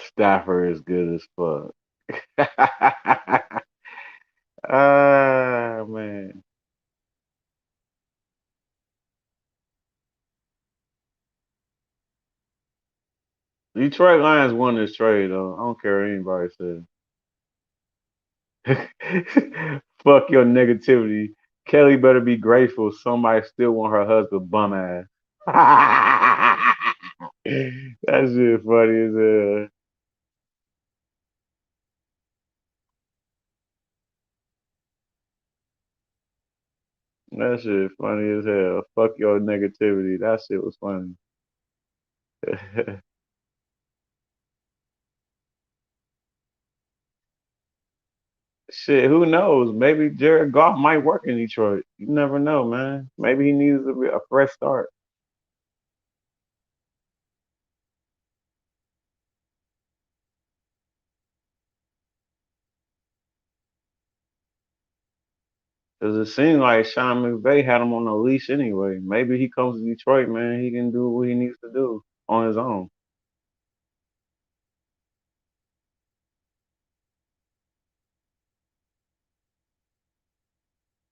Speaker 6: Stafford is good as fuck. Ah man. Detroit Lions won this trade though. I don't care what anybody says. Fuck your negativity. Kelly better be grateful somebody still want her husband bum ass. That shit funny as hell. That shit funny as hell. Fuck your negativity. That shit was funny. Shit, who knows? Maybe Jared Goff might work in Detroit. You never know, man. Maybe he needs a fresh start. Cause it seems like Sean McVay had him on a leash anyway. Maybe he comes to Detroit, man. He can do what he needs to do on his own.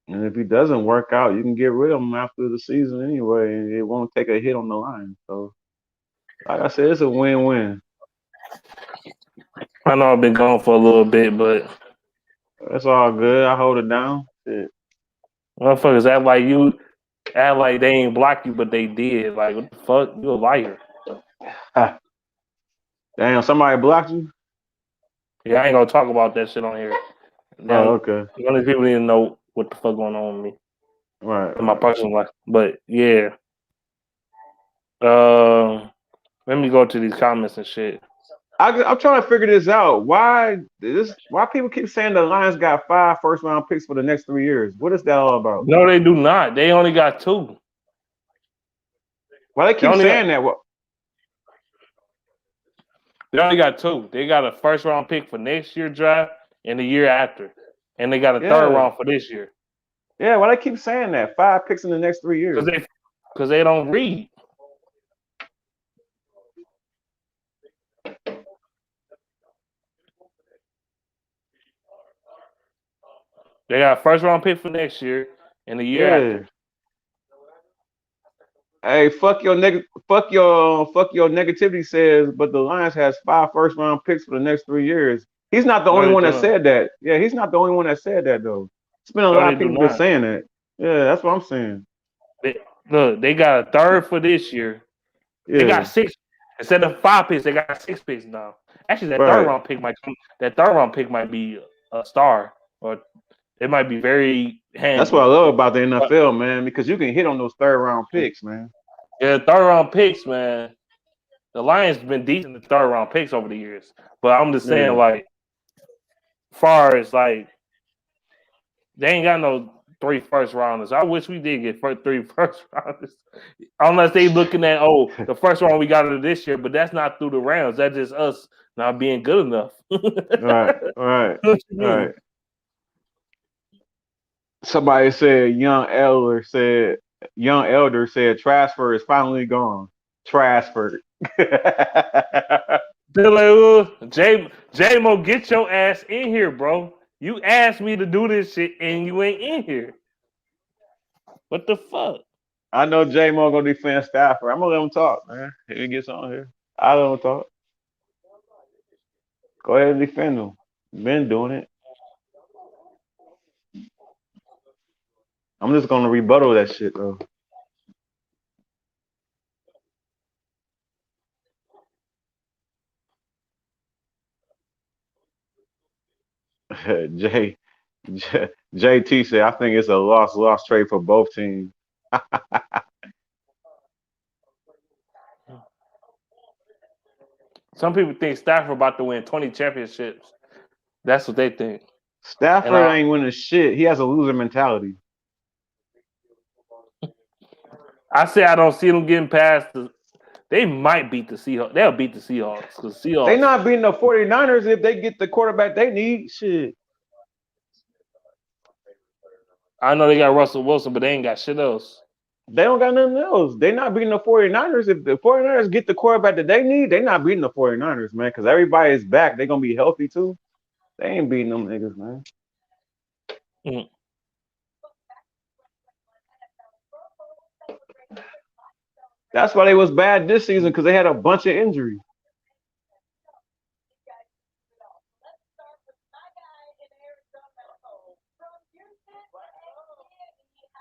Speaker 6: And if he doesn't work out, you can get rid of him after the season anyway, and it won't take a hit on the line. So, like I said, it's a win-win.
Speaker 1: I know I've been gone for a little bit, but
Speaker 6: That's all good. I hold it down. Shit.
Speaker 1: motherfuckers act like they ain't blocked you, but they did. Like, what the fuck? You a liar.
Speaker 6: Damn, somebody blocked you?
Speaker 1: Yeah, I ain't gonna talk about that shit on here. Now,
Speaker 6: Oh, okay.
Speaker 1: none of these people didn't know what the fuck going on with me
Speaker 6: Right.
Speaker 1: in my personal life. But yeah. Let me go to these comments and shit.
Speaker 6: I'm trying to figure this out. Why people keep saying the Lions got 5 first-round picks for the next 3 years? What is that all about?
Speaker 1: No, they do not. They only got 2.
Speaker 6: Why they keep saying that? What?
Speaker 1: They only got 2. They got a first round pick for next year draft and the year after, and they got a third round for this year.
Speaker 6: Yeah, why they keep saying that? 5 picks in the next 3 years?
Speaker 1: Because they don't read. They got a first round pick for next year and the year after.
Speaker 6: Hey, fuck your negativity says, but the Lions has 5 first round picks for the next 3 years. He's not the only one that said that. Yeah, he's not the only one that said that though. It's been a
Speaker 1: No,
Speaker 6: lot
Speaker 1: they
Speaker 6: of
Speaker 1: do
Speaker 6: people been
Speaker 1: not.
Speaker 6: saying that. Yeah, that's what I'm saying.
Speaker 1: Look, they got a third for this year. They
Speaker 6: Yeah,
Speaker 1: got 6 instead of 5 picks. They got 6 picks now. Actually,
Speaker 6: right.
Speaker 1: that third round pick might be a star, or it might be very
Speaker 6: That's what I
Speaker 1: handy.
Speaker 6: love about the
Speaker 1: But
Speaker 6: NFL, man, because you can hit on those third round picks, man.
Speaker 1: yeah, third round picks, man. The Lions been decent in third round picks over the years. But I'm just saying,
Speaker 6: Yeah.
Speaker 1: like, far as like they ain't got no 3 first rounders. I wish we did get 3 first rounders. Unless they looking at the first round we got it this year, but that's not through the rounds. That's just us not being good enough.
Speaker 6: Right, right,
Speaker 1: What you
Speaker 6: right.
Speaker 1: mean?
Speaker 6: Somebody said young elder said transfer is finally gone. Transferred.
Speaker 1: They're like, J Mo, get your ass in here, bro. You asked me to do this shit and you ain't in here. What the fuck?
Speaker 6: I know J Mo gonna defend Stafford. I'm gonna let him talk, man. He gets on here. I let him talk. Go ahead and defend him. Been doing it. I'm just gonna rebuttal that shit though. J, JT said I think it's a lost trade for both teams.
Speaker 1: Some people think Stafford about to win 20 championships. That's what they think. And
Speaker 6: Stafford ain't winning shit. He has a loser mentality.
Speaker 1: I say I don't see them getting past they might beat the Seahawks. They'll beat the Seahawks because
Speaker 6: They
Speaker 1: Seahawks.
Speaker 6: not beating the 49ers if they get the quarterback they need. Shit.
Speaker 1: I know they got Russell Wilson, but they ain't got shit else.
Speaker 6: They don't got nothing else. They not beating the 49ers. If the 49ers get the quarterback that they need, they not beating the 49ers, man, because everybody's back. They going to be healthy, too. They ain't beating them niggas, man.
Speaker 1: Mm.
Speaker 6: That's why they was bad this season, because they had a bunch of injuries.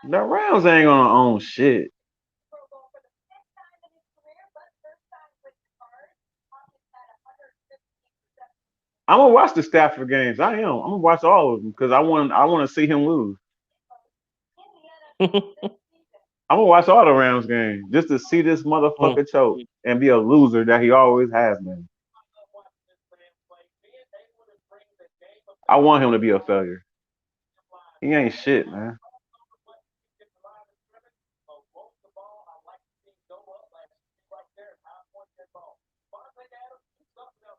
Speaker 6: The Rams ain't going to own shit. I'm gonna watch the Stafford games. I am. I'm gonna watch all of them because I want to see him lose. I'm gonna watch all the Rams games just to see this motherfucker choke and be a loser that he always has been. I want him to be a failure. He ain't shit, man.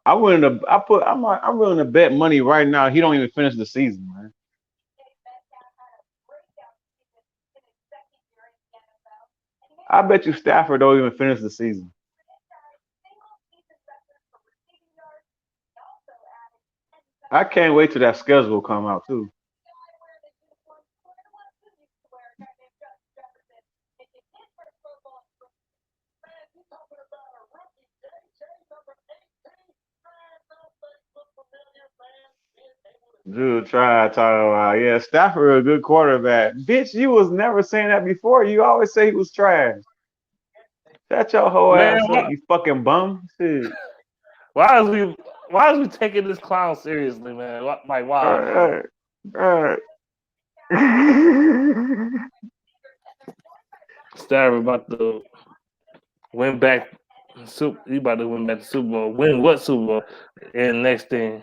Speaker 6: I'm willing to bet money right now he don't even finish the season, man. I bet you Stafford don't even finish the season. I can't wait till that schedule come out too. Dude, try talking about yeah, Stafford a good quarterback. Bitch, you was never saying that before. You always say he was trash. Shut your whole
Speaker 1: Man,
Speaker 6: ass up, you fucking bum. Shit.
Speaker 1: why is we taking this clown seriously, man? Like why, man?
Speaker 6: All right.
Speaker 1: Stafford about to win back. He about to win back the Super Bowl. Win what Super Bowl? And next thing,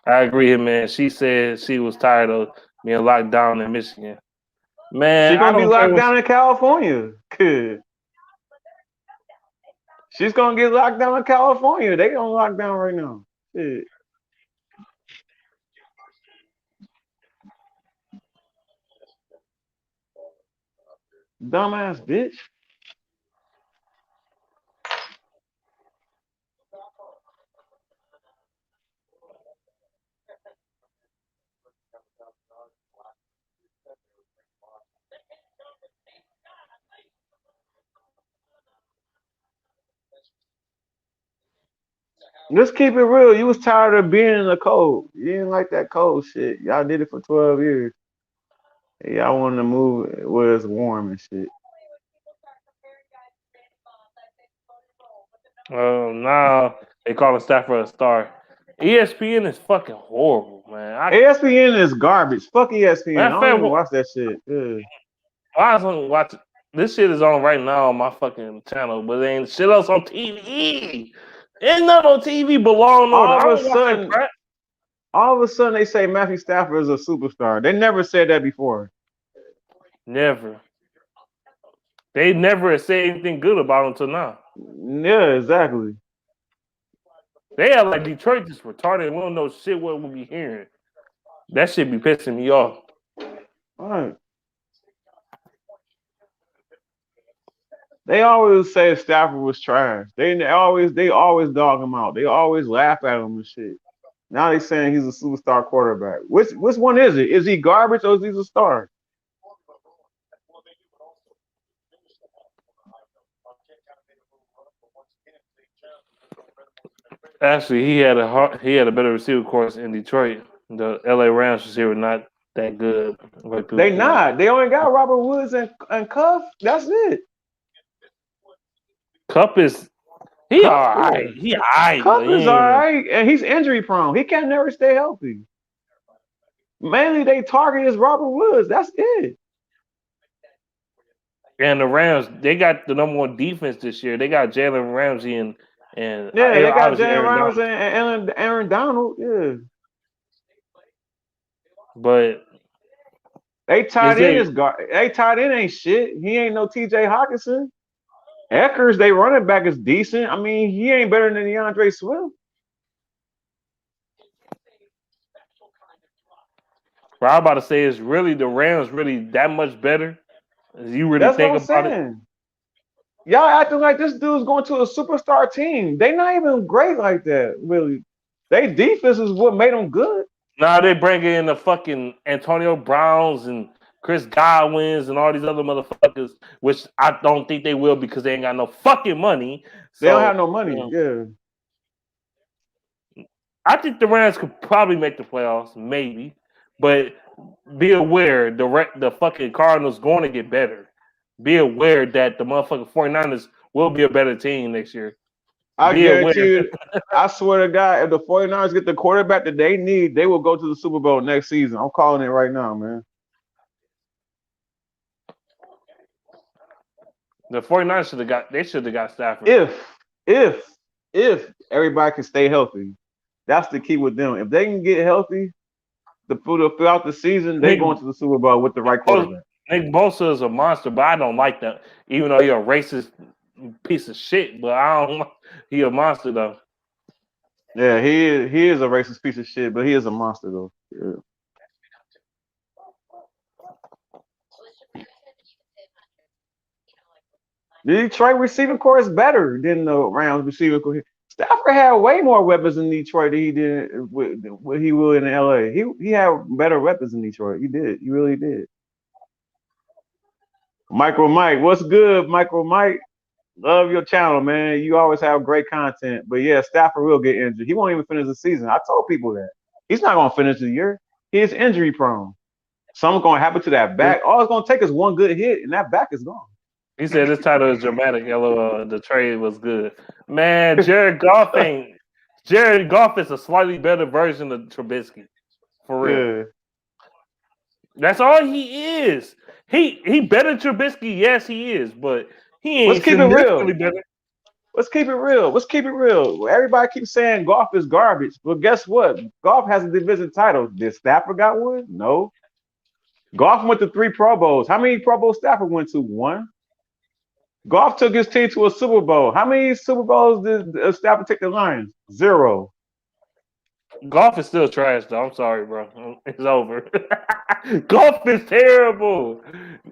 Speaker 1: I agree, man. She said she was tired of being locked down in Michigan. Man,
Speaker 6: She
Speaker 1: I
Speaker 6: gonna be
Speaker 1: don't care
Speaker 6: locked
Speaker 1: what.
Speaker 6: down in California. Good. She's gonna get locked down in California. They gonna lock down right now. Shit. Dumbass bitch. Let's keep it real. You was tired of being in the cold. You didn't like that cold shit. Y'all did it for 12 years. Yeah, I want to move where it's warm and shit.
Speaker 1: Now they calling Stafford a star. ESPN is fucking horrible, man.
Speaker 6: ESPN is garbage. Fuck ESPN. I
Speaker 1: Matter of
Speaker 6: don't
Speaker 1: fact,
Speaker 6: even watch that shit. Yeah.
Speaker 1: why is on watch this shit is on right now on my fucking channel, but there ain't shit else on TV. Ain't nothing on TV belong on. I
Speaker 6: All of
Speaker 1: don't
Speaker 6: a
Speaker 1: watch that
Speaker 6: sudden,
Speaker 1: crap.
Speaker 6: they say Matthew Stafford is a superstar. They never said that before.
Speaker 1: Never. They never said anything good about him until now.
Speaker 6: Yeah, exactly.
Speaker 1: They are like Detroit just retarded. We don't know shit what we'll be hearing. That shit be pissing me off.
Speaker 6: All right. They always say Stafford was trash. They always dog him out. They always laugh at him and shit. Now they saying he's a superstar quarterback. Which one is it? Is he garbage or is he a star?
Speaker 1: Actually, he had a better receiver course in Detroit. The LA Rams receiver not that good. Like
Speaker 6: They not. They only got Robert Woods and Cuff. That's it.
Speaker 1: Cup is he all right. He all right.
Speaker 6: Cuff is all right, and he's injury prone. He can never stay healthy. Mainly, they target is Robert Woods. That's it.
Speaker 1: And the Rams, they got the number one defense this year. They got Jalen Ramsey and
Speaker 6: Yeah, they got
Speaker 1: obviously
Speaker 6: Jalen
Speaker 1: Aaron
Speaker 6: Ramsey
Speaker 1: Donald.
Speaker 6: and Aaron Donald. Yeah,
Speaker 1: But
Speaker 6: they tied in they tied in ain't shit. He ain't no T.J. Hawkinson. Eckers, they running back is decent. I mean, he ain't better than DeAndre Swift.
Speaker 1: what I'm about to say is really the Rams really that much better. As you really
Speaker 6: That's
Speaker 1: think
Speaker 6: what I'm
Speaker 1: about
Speaker 6: saying. Y'all acting like this dude's going to a superstar team. They not even great like that, really. They defense is what made them good.
Speaker 1: Now they bringing in the fucking Antonio Browns and Chris Godwins and all these other motherfuckers, which I don't think they will because they ain't got no fucking money. So,
Speaker 6: they don't have no money. Yeah.
Speaker 1: I think the Rams could probably make the playoffs, maybe, but be aware the fucking Cardinals going to get better. Be aware that the motherfucking 49ers will be a better team next year.
Speaker 6: I guarantee you, I swear to God, if the 49ers get the quarterback that they need, they will go to the Super Bowl next season. I'm calling it right now, man.
Speaker 1: The 49ers should have got Stafford.
Speaker 6: If everybody can stay healthy. That's the key with them. If they can get healthy throughout the season, they going to the Super Bowl with the right quarterback.
Speaker 1: Nick Bosa is a monster, but I don't like that. Even though he's a racist piece of shit, but I don't. He a monster though.
Speaker 6: Yeah, he is a racist piece of shit, but he is a monster though. Yeah. The Detroit receiving core is better than the Rams receiving core. Stafford had way more weapons in Detroit than he did what he will in LA. He had better weapons in Detroit. He did. He really did. Micro Mike, what's good, Micro Mike? Love your channel, man. You always have great content. But yeah, Stafford will get injured. He won't even finish the season. I told people that. He's not going to finish the year. He is injury prone. Something's going to happen to that back. All it's going to take is one good hit, and that back is gone.
Speaker 1: He said this title is dramatic. The trade was good. Man, Jared Goff is a slightly better version of Trubisky. For real. Yeah. That's all he is. He better than Trubisky, yes, he is, but he ain't significantly better.
Speaker 6: Let's keep it real. Everybody keeps saying Goff is garbage. Well, guess what? Goff has a division title. Did Stafford got one? No. Goff went to 3 Pro Bowls. How many Pro Bowls Stafford went to? 1. Goff took his team to a Super Bowl. How many Super Bowls did Stafford take the Lions? 0.
Speaker 1: Goff is still trash, though. I'm sorry, bro. It's over. Goff is terrible.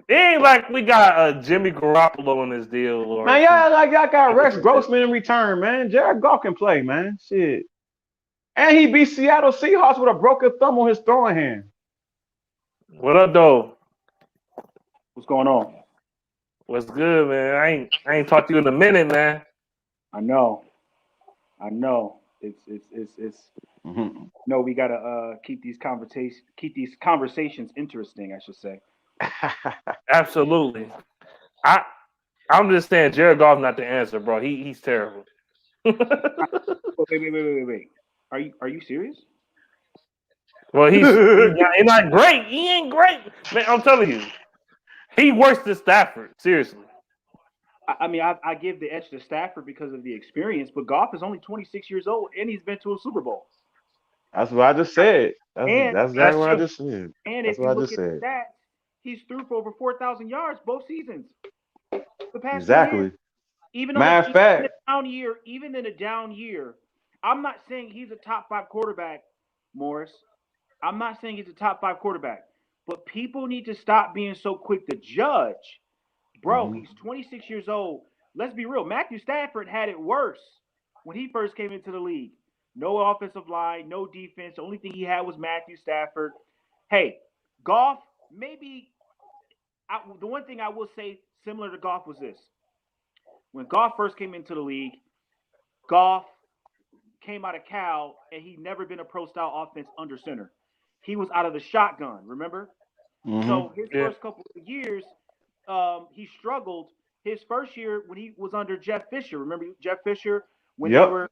Speaker 1: It ain't like we got Jimmy Garoppolo in this deal.
Speaker 6: Man, y'all got Rex Grossman in return, man. Jared Goff can play, man. Shit. And he beat Seattle Seahawks with a broken thumb on his throwing hand.
Speaker 1: What up, though?
Speaker 7: What's going on?
Speaker 1: What's good, man? I ain't talked to you in a minute, man.
Speaker 7: I know. It's No, we gotta keep these conversations interesting, I should say.
Speaker 1: Absolutely. I I'm just saying Jared Goff not the answer, bro. He's terrible.
Speaker 7: Wait. Are you serious?
Speaker 1: Well, he's not great. He ain't great, man. I'm telling you, he worse than Stafford. Seriously.
Speaker 7: I mean, I give the edge to Stafford because of the experience, but Goff is only 26 years old and he's been to a Super Bowl.
Speaker 6: That's what I just said.
Speaker 7: And
Speaker 6: That's
Speaker 1: That's
Speaker 6: exactly what I
Speaker 1: true.
Speaker 6: just said.
Speaker 7: and
Speaker 6: That's
Speaker 7: if
Speaker 6: what
Speaker 7: you
Speaker 6: I
Speaker 7: look
Speaker 6: just
Speaker 7: at
Speaker 6: said.
Speaker 7: the stats, he's threw for over 4,000 yards both seasons. The past 2 years,
Speaker 6: Exactly.
Speaker 7: even
Speaker 6: Matter of
Speaker 7: in a
Speaker 6: fact.
Speaker 7: down year, I'm not saying he's a top 5 quarterback, Morris. I'm not saying he's a top 5 quarterback, but people need to stop being so quick to judge. Bro,
Speaker 6: Mhm.
Speaker 7: he's 26 years old. Let's be real. Matthew Stafford had it worse when he first came into the league. No offensive line, no defense. The only thing he had was Matthew Stafford. Hey, Goff, maybe the one thing I will say similar to Goff was this. When Goff first came into the league, Goff came out of Cal and he never been a pro style offense under center. He was out of the shotgun, remember?
Speaker 6: Mhm.
Speaker 7: So his
Speaker 1: Yeah.
Speaker 7: first couple of years, he struggled. His first year when he was under Jeff Fisher, remember Jeff Fisher
Speaker 6: Yep.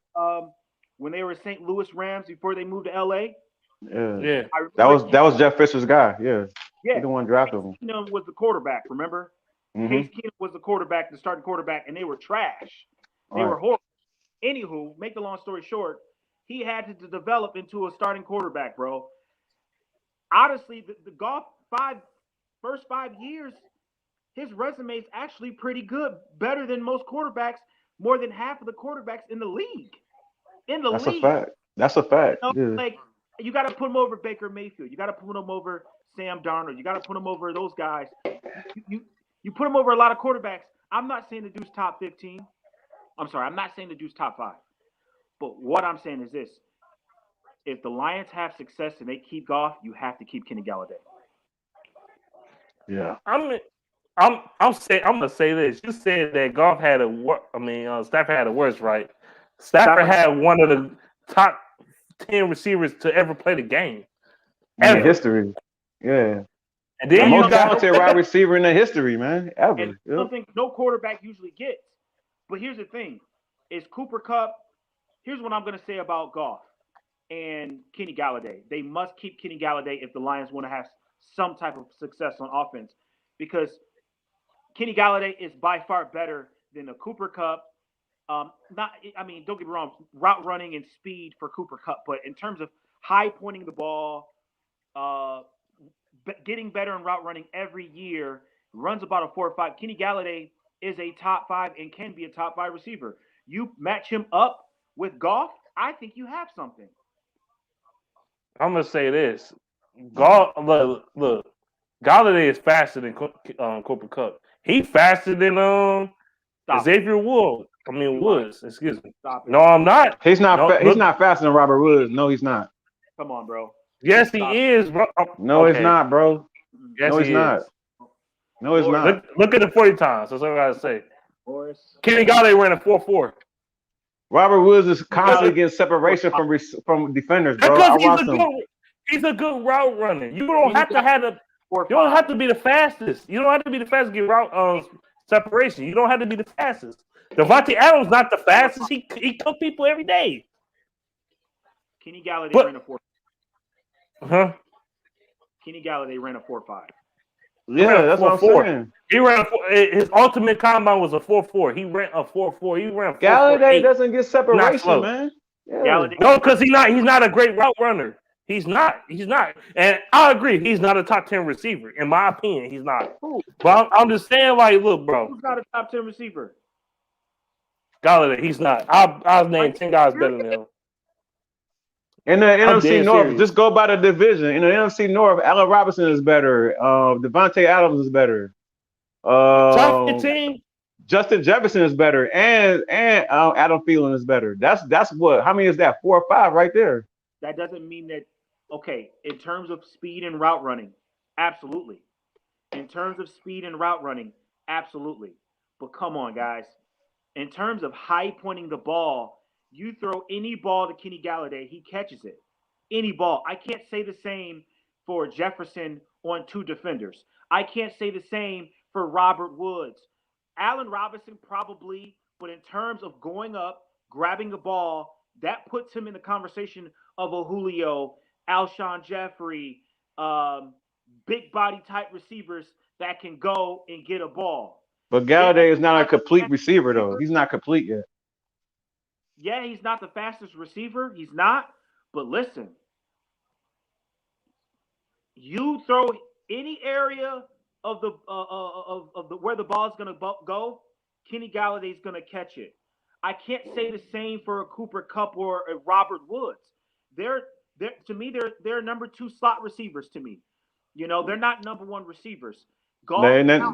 Speaker 7: when they were St. Louis Rams before they moved to LA?
Speaker 6: Yeah.
Speaker 1: Yeah.
Speaker 7: I
Speaker 6: That
Speaker 7: remember
Speaker 6: was that was Jeff Fisher's guy. Yeah. He
Speaker 7: yeah,
Speaker 6: the one drafted
Speaker 7: Case
Speaker 6: him.
Speaker 7: Keenum was the quarterback, remember? Case
Speaker 6: Mhm.
Speaker 7: Keenum was the quarterback, the starting quarterback, and they were trash.
Speaker 6: All
Speaker 7: They were
Speaker 6: right.
Speaker 7: horrible. Anywho, make the long story short, he had to develop into a starting quarterback, bro. Honestly, the Goff first 5 years, his resume is actually pretty good, better than most quarterbacks, more than half of the quarterbacks in the league. In the
Speaker 6: That's a
Speaker 7: league,
Speaker 6: fact. That's a fact. Yeah.
Speaker 7: like you got to put him over Baker Mayfield. You got to put him over Sam Darnold. You got to put him over those guys. You put him over a lot of quarterbacks. I'm not saying the dude's top 15. I'm sorry, I'm not saying the dude's top 5. But what I'm saying is this: if the Lions have success and they keep Goff, you have to keep Kenny Galladay.
Speaker 6: Yeah.
Speaker 1: I'm gonna say this. You said that Goff had Stafford had a worse, right? Stafford had one of the top 10 receivers to ever play the game,
Speaker 6: In the
Speaker 1: ever.
Speaker 6: history. Yeah.
Speaker 1: And
Speaker 6: The
Speaker 1: then you
Speaker 6: most
Speaker 1: got
Speaker 6: talented wide receiver in the history, man.
Speaker 7: And
Speaker 6: Ever. Yep.
Speaker 7: something no quarterback usually gets. But here's the thing: is Cooper Kupp. Here's what I'm going to say about Goff and Kenny Galladay. They must keep Kenny Galladay if the Lions want to have some type of success on offense, because Kenny Galladay is by far better than a Cooper Kupp. Don't get me wrong, route running and speed for Cooper Kupp, but in terms of high pointing the ball, uh, getting better in route running every year, runs about a 4.5. Kenny Galladay is a top 5 and can be a top 5 receiver. You match him up with Goff, I think you have something.
Speaker 1: I'm gonna say this. Look, Galladay is faster than Cooper Kupp. He faster than Xavier Woods. Excuse me.
Speaker 7: Stop it.
Speaker 1: No, I'm not.
Speaker 6: He's not
Speaker 1: No,
Speaker 6: he's
Speaker 1: look.
Speaker 6: not faster than Robert Woods. No, he's not.
Speaker 7: Come on, bro.
Speaker 1: Yes, he
Speaker 7: Stop.
Speaker 1: is, bro.
Speaker 6: No, he's
Speaker 1: Okay.
Speaker 6: not, bro.
Speaker 1: Yes,
Speaker 6: No, he's
Speaker 1: he
Speaker 6: not.
Speaker 1: is.
Speaker 6: No, he's not.
Speaker 1: Look at the 40 times. That's what I gotta say.
Speaker 7: Morris.
Speaker 1: Kenny Galladay ran a 4.4.
Speaker 6: Robert Woods is constantly getting separation from defenders, bro. I
Speaker 1: Because
Speaker 6: watched him.
Speaker 1: he's a good route runner. You don't have to have you don't have to be the fastest. You don't have to be the fastest to get route separation. You don't have to be the fastest. Devontae Adams not the fastest. He cook people every day.
Speaker 7: Kenny Galladay ran a 4.
Speaker 1: Huh?
Speaker 7: Kenny Galladay ran a 4.5.
Speaker 6: Yeah, that's what I'm saying.
Speaker 1: He ran his ultimate combine was a 4.4. He ran a 4.4. He ran a 4.48.
Speaker 6: Galladay doesn't get separation, man. Yeah.
Speaker 7: Galladay,
Speaker 1: No, because he's not a great route runner. He's not. And I agree, he's not a top 10 receiver. In my opinion, he's not. But I'm just saying, like, look, bro.
Speaker 7: who's not a top 10 receiver?
Speaker 1: Galladay, he's not. I'll name 10 guys better than him.
Speaker 6: In the NFC
Speaker 1: dead
Speaker 6: North,
Speaker 1: serious.
Speaker 6: just go by the division. In the NFC North, Allen Robinson is better. Devontae Adams is better.
Speaker 1: Top 15?
Speaker 6: Justin Jefferson is better, and Adam Thielen is better. That's what. How many is that? 4 or 5 right there.
Speaker 7: That doesn't mean that. Okay, in terms of speed and route running, absolutely. In terms of speed and route running, absolutely. But come on, guys. In terms of high pointing the ball, you throw any ball to Kenny Galladay, he catches it. Any ball. I can't say the same for Jefferson on 2 defenders. I can't say the same for Robert Woods. Allen Robinson probably, but in terms of going up, grabbing the ball, that puts him in the conversation of a Julio, Alshon Jeffrey, big body type receivers that can go and get a ball.
Speaker 6: But Galladay is not a complete receiver, though. He's not complete yet.
Speaker 7: Yeah, he's not the fastest receiver. He's not. But listen, you throw any area of the where the ball's gonna go, Kenny Galladay's gonna catch it. I can't say the same for a Cooper Kupp or a Robert Woods. They're to me they're number 2 slot receivers to me. You know, they're not number 1 receivers.
Speaker 6: Goff,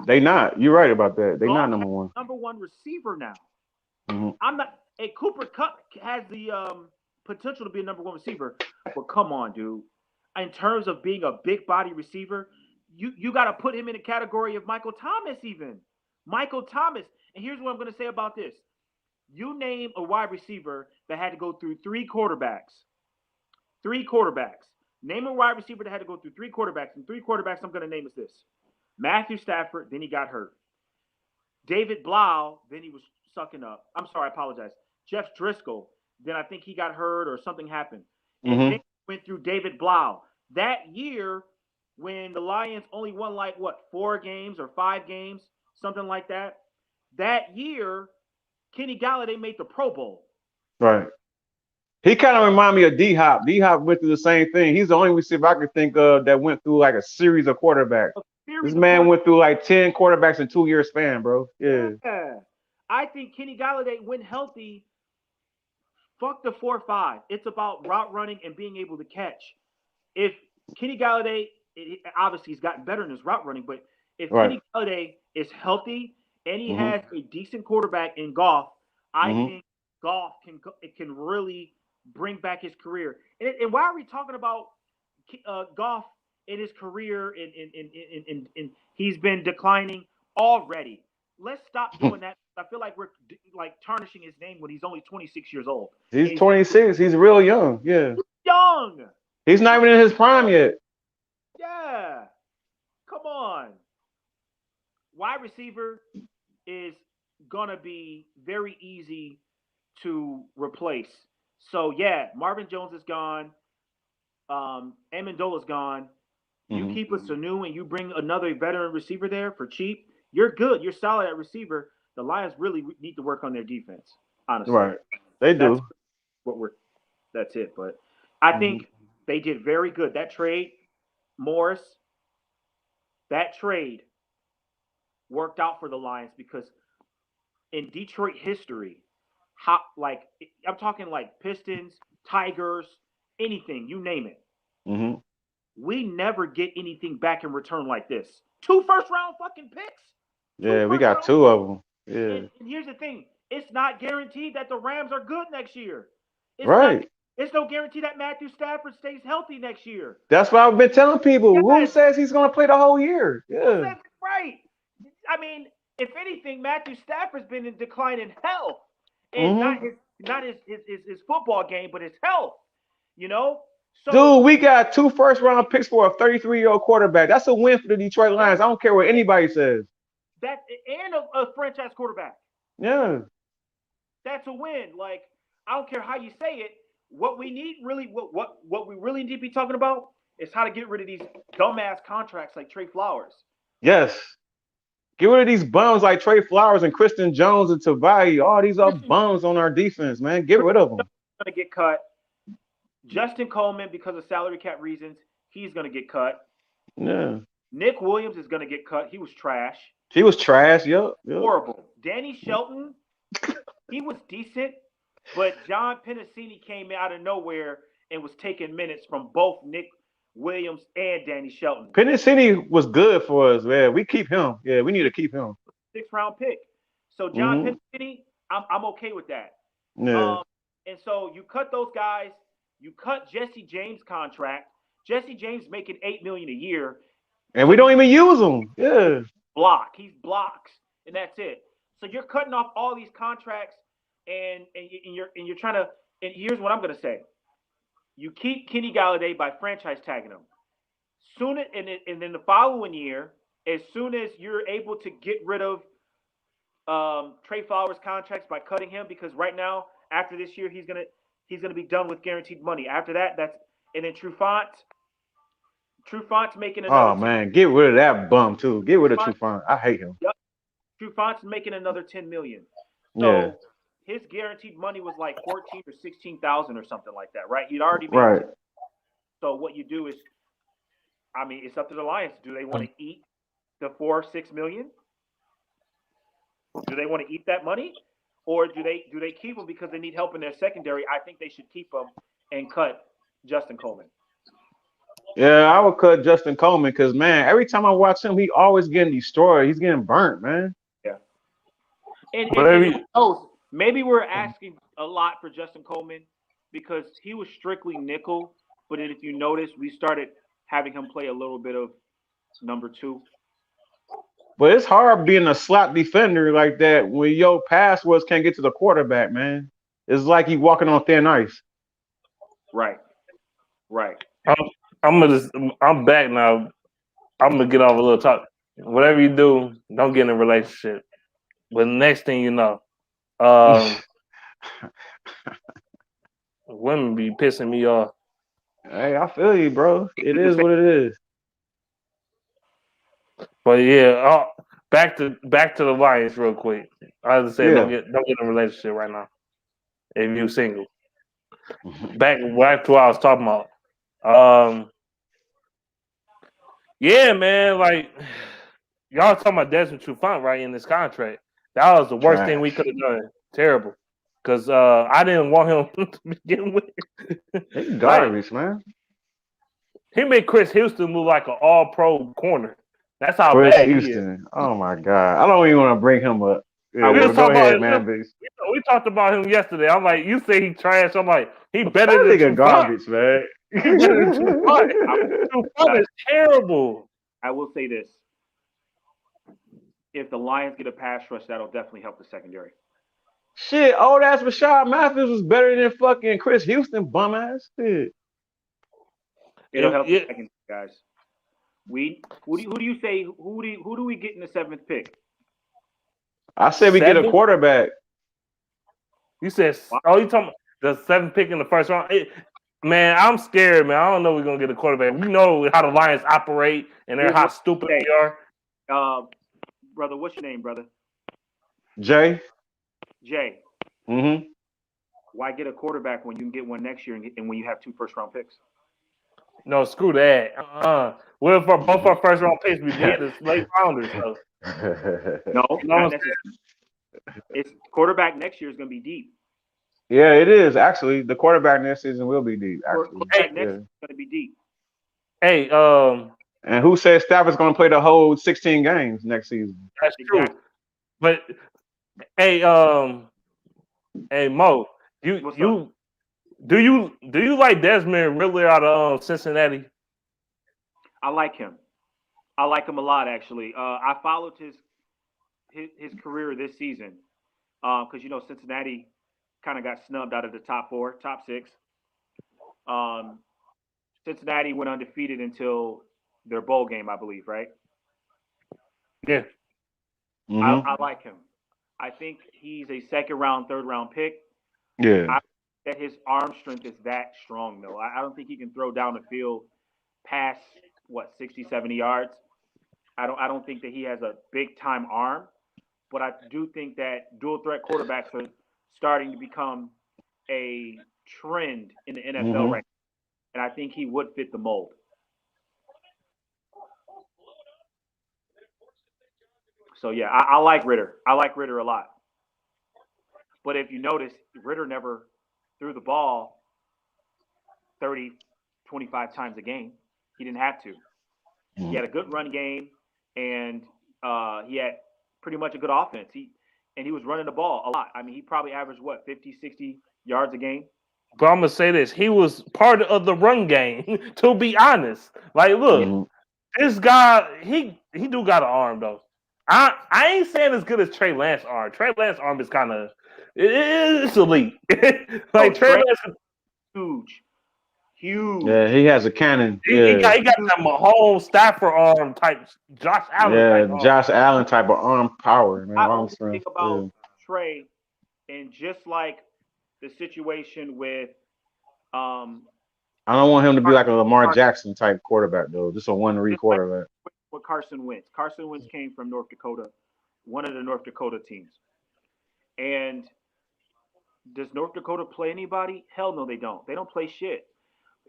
Speaker 6: they not. You're right about that. They're not number 1.
Speaker 7: Number 1 receiver now.
Speaker 6: Mm-hmm.
Speaker 7: I'm not. A Cooper Kupp has the potential to be a number 1 receiver, but come on, dude. In terms of being a big body receiver, you got to put him in a category of Michael Thomas even. Michael Thomas. And here's what I'm going to say about this. You name a wide receiver that had to go through 3 quarterbacks. 3 quarterbacks. Name a wide receiver that had to go through 3 quarterbacks. And 3 quarterbacks I'm going to name is this. Matthew Stafford, then he got hurt. David Blau, then he was sucking up. I'm sorry, I apologize. Jeff Driscoll, then I think he got hurt or something happened. And then went through David Blau. That year, when the Lions only won 4 games or 5 games, something like that. That year, Kenny Galladay made the Pro Bowl.
Speaker 6: Right. He kind of remind me of D-Hop. D-Hop went through the same thing. He's the only receiver I can think of that went through a series of quarterbacks. This man went through 10 quarterbacks in 2-year span, bro. Yeah.
Speaker 7: I think Kenny Galladay, when healthy, fuck the 4-5. It's about route running and being able to catch. If Kenny Galladay, obviously he's gotten better in his route running, but if Kenny Galladay is healthy and he has a decent quarterback in Goff, I think Goff can really bring back his career. And why are we talking about Goff in his career and he's been declining already? Let's stop doing that. I feel like we're tarnishing his name when he's only 26 years old.
Speaker 6: He's 26. He's real young. Yeah.
Speaker 7: Young.
Speaker 6: He's not even in his prime yet.
Speaker 7: Yeah. Come on. Wide receiver is gonna be very easy to replace. So yeah, Marvin Jones is gone. Amendola's gone. You keep a Sanu and you bring another veteran receiver there for cheap. You're good. You're solid at receiver. The Lions really need to work on their defense. Honestly,
Speaker 6: right? They do.
Speaker 7: That's it. But I think they did very good. That trade, Morris. That trade worked out for the Lions because in Detroit history, I'm talking Pistons, Tigers, anything, you name it. We never get anything back in return like this. 2 first-round fucking picks.
Speaker 6: Yeah, we got 2 of them. Yeah.
Speaker 7: And here's the thing. It's not guaranteed that the Rams are good next year. It's no guarantee that Matthew Stafford stays healthy next year.
Speaker 6: That's what I've been telling people. Who says he's going to play the whole year? Yeah.
Speaker 7: Right. I mean, if anything, Matthew Stafford's been in decline in health. And not his football game, but his health. You know? So,
Speaker 6: dude, we got 2 first-round picks for a 33-year-old quarterback. That's a win for the Detroit Lions. I don't care what anybody says.
Speaker 7: And a franchise quarterback.
Speaker 6: Yeah.
Speaker 7: That's a win. I don't care how you say it. What we need really, what we really need to be talking about is how to get rid of these dumbass contracts like Trey Flowers.
Speaker 6: Yes. Get rid of these bums like Trey Flowers and Kristen Jones and Tavai. All these are bums on our defense, man. Get rid of them.
Speaker 7: Going to get cut. Justin Coleman, because of salary cap reasons, he's going to get cut.
Speaker 6: Yeah.
Speaker 7: Nick Williams is going to get cut. He was trash.
Speaker 6: He was trash. Yep.
Speaker 7: Horrible. Danny Shelton, he was decent, but John Pennicini came out of nowhere and was taking minutes from both Nick Williams and Danny Shelton.
Speaker 6: Pennicini was good for us, man. We keep him. Yeah, we need to keep him.
Speaker 7: 6th-round pick. So John Pennicini, I'm okay with that.
Speaker 6: Yeah.
Speaker 7: And so you cut those guys. You cut Jesse James' contract. Jesse James making $8 million a year,
Speaker 6: and we don't even use him. Yeah.
Speaker 7: He's blocks, and that's it. So you're cutting off all these contracts, and you're trying to. And here's what I'm gonna say: you keep Kenny Galladay by franchise tagging him. And then the following year, as soon as you're able to get rid of Trey Flowers' contracts by cutting him, because right now after this year he's gonna be done with guaranteed money. After that, and then Trufant's making another.
Speaker 6: Oh man, get rid of that bum too. Get rid of Trufant. I hate him.
Speaker 7: Yep. Trufant's making another $10 million. So
Speaker 6: Yeah.
Speaker 7: his guaranteed money was like 14 or 16,000 or something like that, right? He'd already made
Speaker 6: Right.
Speaker 7: it. So what you do is, I mean, it's up to the Lions. Do they want to eat the $4 or $6 million? Do they want to eat that money, or do they keep him because they need help in their secondary? I think they should keep him and cut Justin Coleman.
Speaker 6: Yeah, I would cut Justin Coleman because, man, every time I watch him, he always getting destroyed. He's getting burnt, man.
Speaker 7: Yeah. And who knows, maybe we're asking a lot for Justin Coleman because he was strictly nickel. But then if you notice, we started having him play a little bit of number 2.
Speaker 6: But it's hard being a slot defender like that when your pass rush can't get to the quarterback, man. It's like he walking on thin ice.
Speaker 7: Right.
Speaker 1: I'm back now. I'm gonna get off a little talk. Whatever you do, don't get in a relationship. But next thing you know, women be pissing me off.
Speaker 6: Hey, I feel you, bro. It is what it is.
Speaker 1: But yeah, back to the Lions real quick. I was say don't get in a relationship right now if you're single. Back to what I was talking about. Yeah, man, like y'all talking about Desmond Trufant right in this contract. That was the worst thing we could have done. Terrible. Because I didn't want him to begin with.
Speaker 6: He's garbage, man.
Speaker 1: He made Chris Houston look like an all-pro corner. That's how
Speaker 6: Chris
Speaker 1: bad
Speaker 6: Houston.
Speaker 1: he is.
Speaker 6: Oh my God. I don't even want to bring him up. Yeah, go ahead, man.
Speaker 1: We talked about him yesterday. I'm like, you say he trash. I'm like, he better
Speaker 6: that
Speaker 1: than
Speaker 6: nigga garbage, man.
Speaker 1: He better than Trufant. Trufant is terrible.
Speaker 7: I will say this. If the Lions get a pass rush, that'll definitely help the secondary.
Speaker 6: Shit, old ass Rashad Matthews was better than fucking Chris Houston, bum ass. Shit.
Speaker 7: It'll help the secondary, guys. Who do you say? Who do we get in the 7th pick?
Speaker 6: I said we get a quarterback.
Speaker 1: You said, you talking about the 7th pick in the first round? Man, I'm scared, man. I don't know we're gonna get a quarterback. We know how the Lions operate and how stupid they are.
Speaker 7: Brother, what's your name, brother?
Speaker 6: Jay.
Speaker 7: Mm-hmm. Why get a quarterback when you can get one next year and when you have 2 first-round picks?
Speaker 1: No, screw that. What if both our first-round picks we get as late rounders? So.
Speaker 7: No, not necessarily. It's quarterback next year is going to be deep.
Speaker 6: Yeah, it is actually. The quarterback next season will be deep. Actually,
Speaker 7: quarterback next season is going to be deep.
Speaker 1: Hey,
Speaker 6: and who says Stafford's going to play the whole 16 games next season?
Speaker 1: That's true. But hey, Mo, do you like Desmond Ridley out of Cincinnati?
Speaker 7: I like him. I like him a lot, actually. I followed his career this season because Cincinnati kind of got snubbed out of the top 6. Cincinnati went undefeated until their bowl game, I believe, right?
Speaker 1: Yeah.
Speaker 7: Mm-hmm. I like him. I think he's a 2nd round, 3rd round pick.
Speaker 6: Yeah.
Speaker 7: I think that his arm strength is that strong, though. I don't think he can throw down the field past 60, 70 yards. I don't think that he has a big time arm, but I do think that dual threat quarterbacks are starting to become a trend in the NFL right now, and I think he would fit the mold. So yeah, I like Ritter. I like Ritter a lot. But if you notice, Ritter never threw the ball 30, 25 times a game. He didn't have to. He had a good run game, and he had pretty much a good offense. He was running the ball a lot. I mean, he probably averaged 50, 60 yards a game.
Speaker 1: But I'm gonna say this: he was part of the run game. To be honest, like, look, this guy, he do got an arm though. I ain't saying as good as Trey Lance's arm. Trey Lance's arm is kind of it's elite. Like Trey Lance,
Speaker 7: Huge.
Speaker 6: Yeah, he has a cannon.
Speaker 1: He
Speaker 6: Yeah,
Speaker 1: got that Mahomes Stafford arm type, Josh Allen type
Speaker 6: yeah,
Speaker 1: arm.
Speaker 6: Josh Allen type of arm power, man.
Speaker 7: I
Speaker 6: Arm
Speaker 7: only think
Speaker 6: strength.
Speaker 7: about
Speaker 6: Yeah.
Speaker 7: Trey, and just like the situation with um
Speaker 6: I don't want him to be like a Lamar Jackson type quarterback though. Just a one read
Speaker 7: just like
Speaker 6: quarterback.
Speaker 7: with Carson Wentz. Carson Wentz came from North Dakota, one of the North Dakota teams. And does North Dakota play anybody? Hell no, they don't. They don't play shit.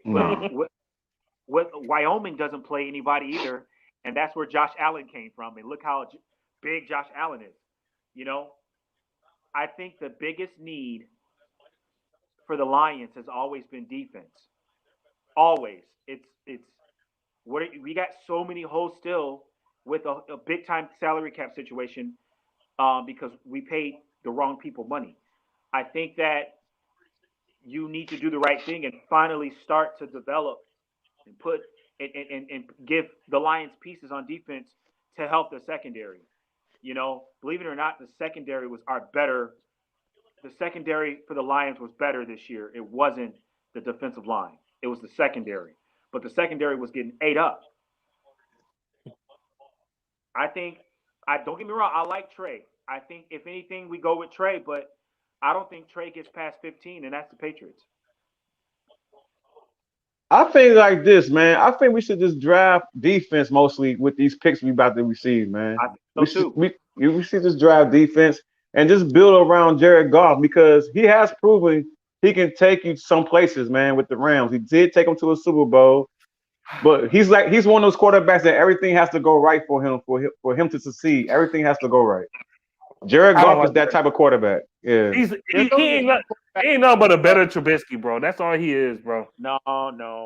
Speaker 6: No.
Speaker 7: What Wyoming doesn't play anybody either, and that's where Josh Allen came from. And look how big Josh Allen is. You know, I think the biggest need for the Lions has always been defense. Always. It's what we got so many holes still with a big time salary cap situation because we paid the wrong people money. I think that you need to do the right thing and finally start to develop and put and give the Lions pieces on defense to help the secondary. You know, believe it or not, the secondary was our better. The secondary for the Lions was better this year. It wasn't the defensive line. It was the secondary. But the secondary was getting ate up. I think I don't get me wrong, I like Trey. I think if anything we go with Trey, but I don't think Trey gets past 15, and that's the Patriots.
Speaker 6: I think like this, man. I think we should just draft defense mostly with these picks we about to receive, man.
Speaker 7: I think
Speaker 6: We
Speaker 7: so
Speaker 6: should
Speaker 7: too.
Speaker 6: we should just draft defense and just build around Jared Goff because he has proven he can take you some places, man, with the Rams. He did take them to a Super Bowl, but he's one of those quarterbacks that everything has to go right for him to succeed. Everything has to go right. Jared
Speaker 1: I don't
Speaker 6: Goff is
Speaker 1: like
Speaker 6: that
Speaker 1: that.
Speaker 6: type of quarterback. Yeah.
Speaker 7: There's only
Speaker 1: He ain't nothing but a better Trubisky, bro. That's all he is, bro.
Speaker 7: no.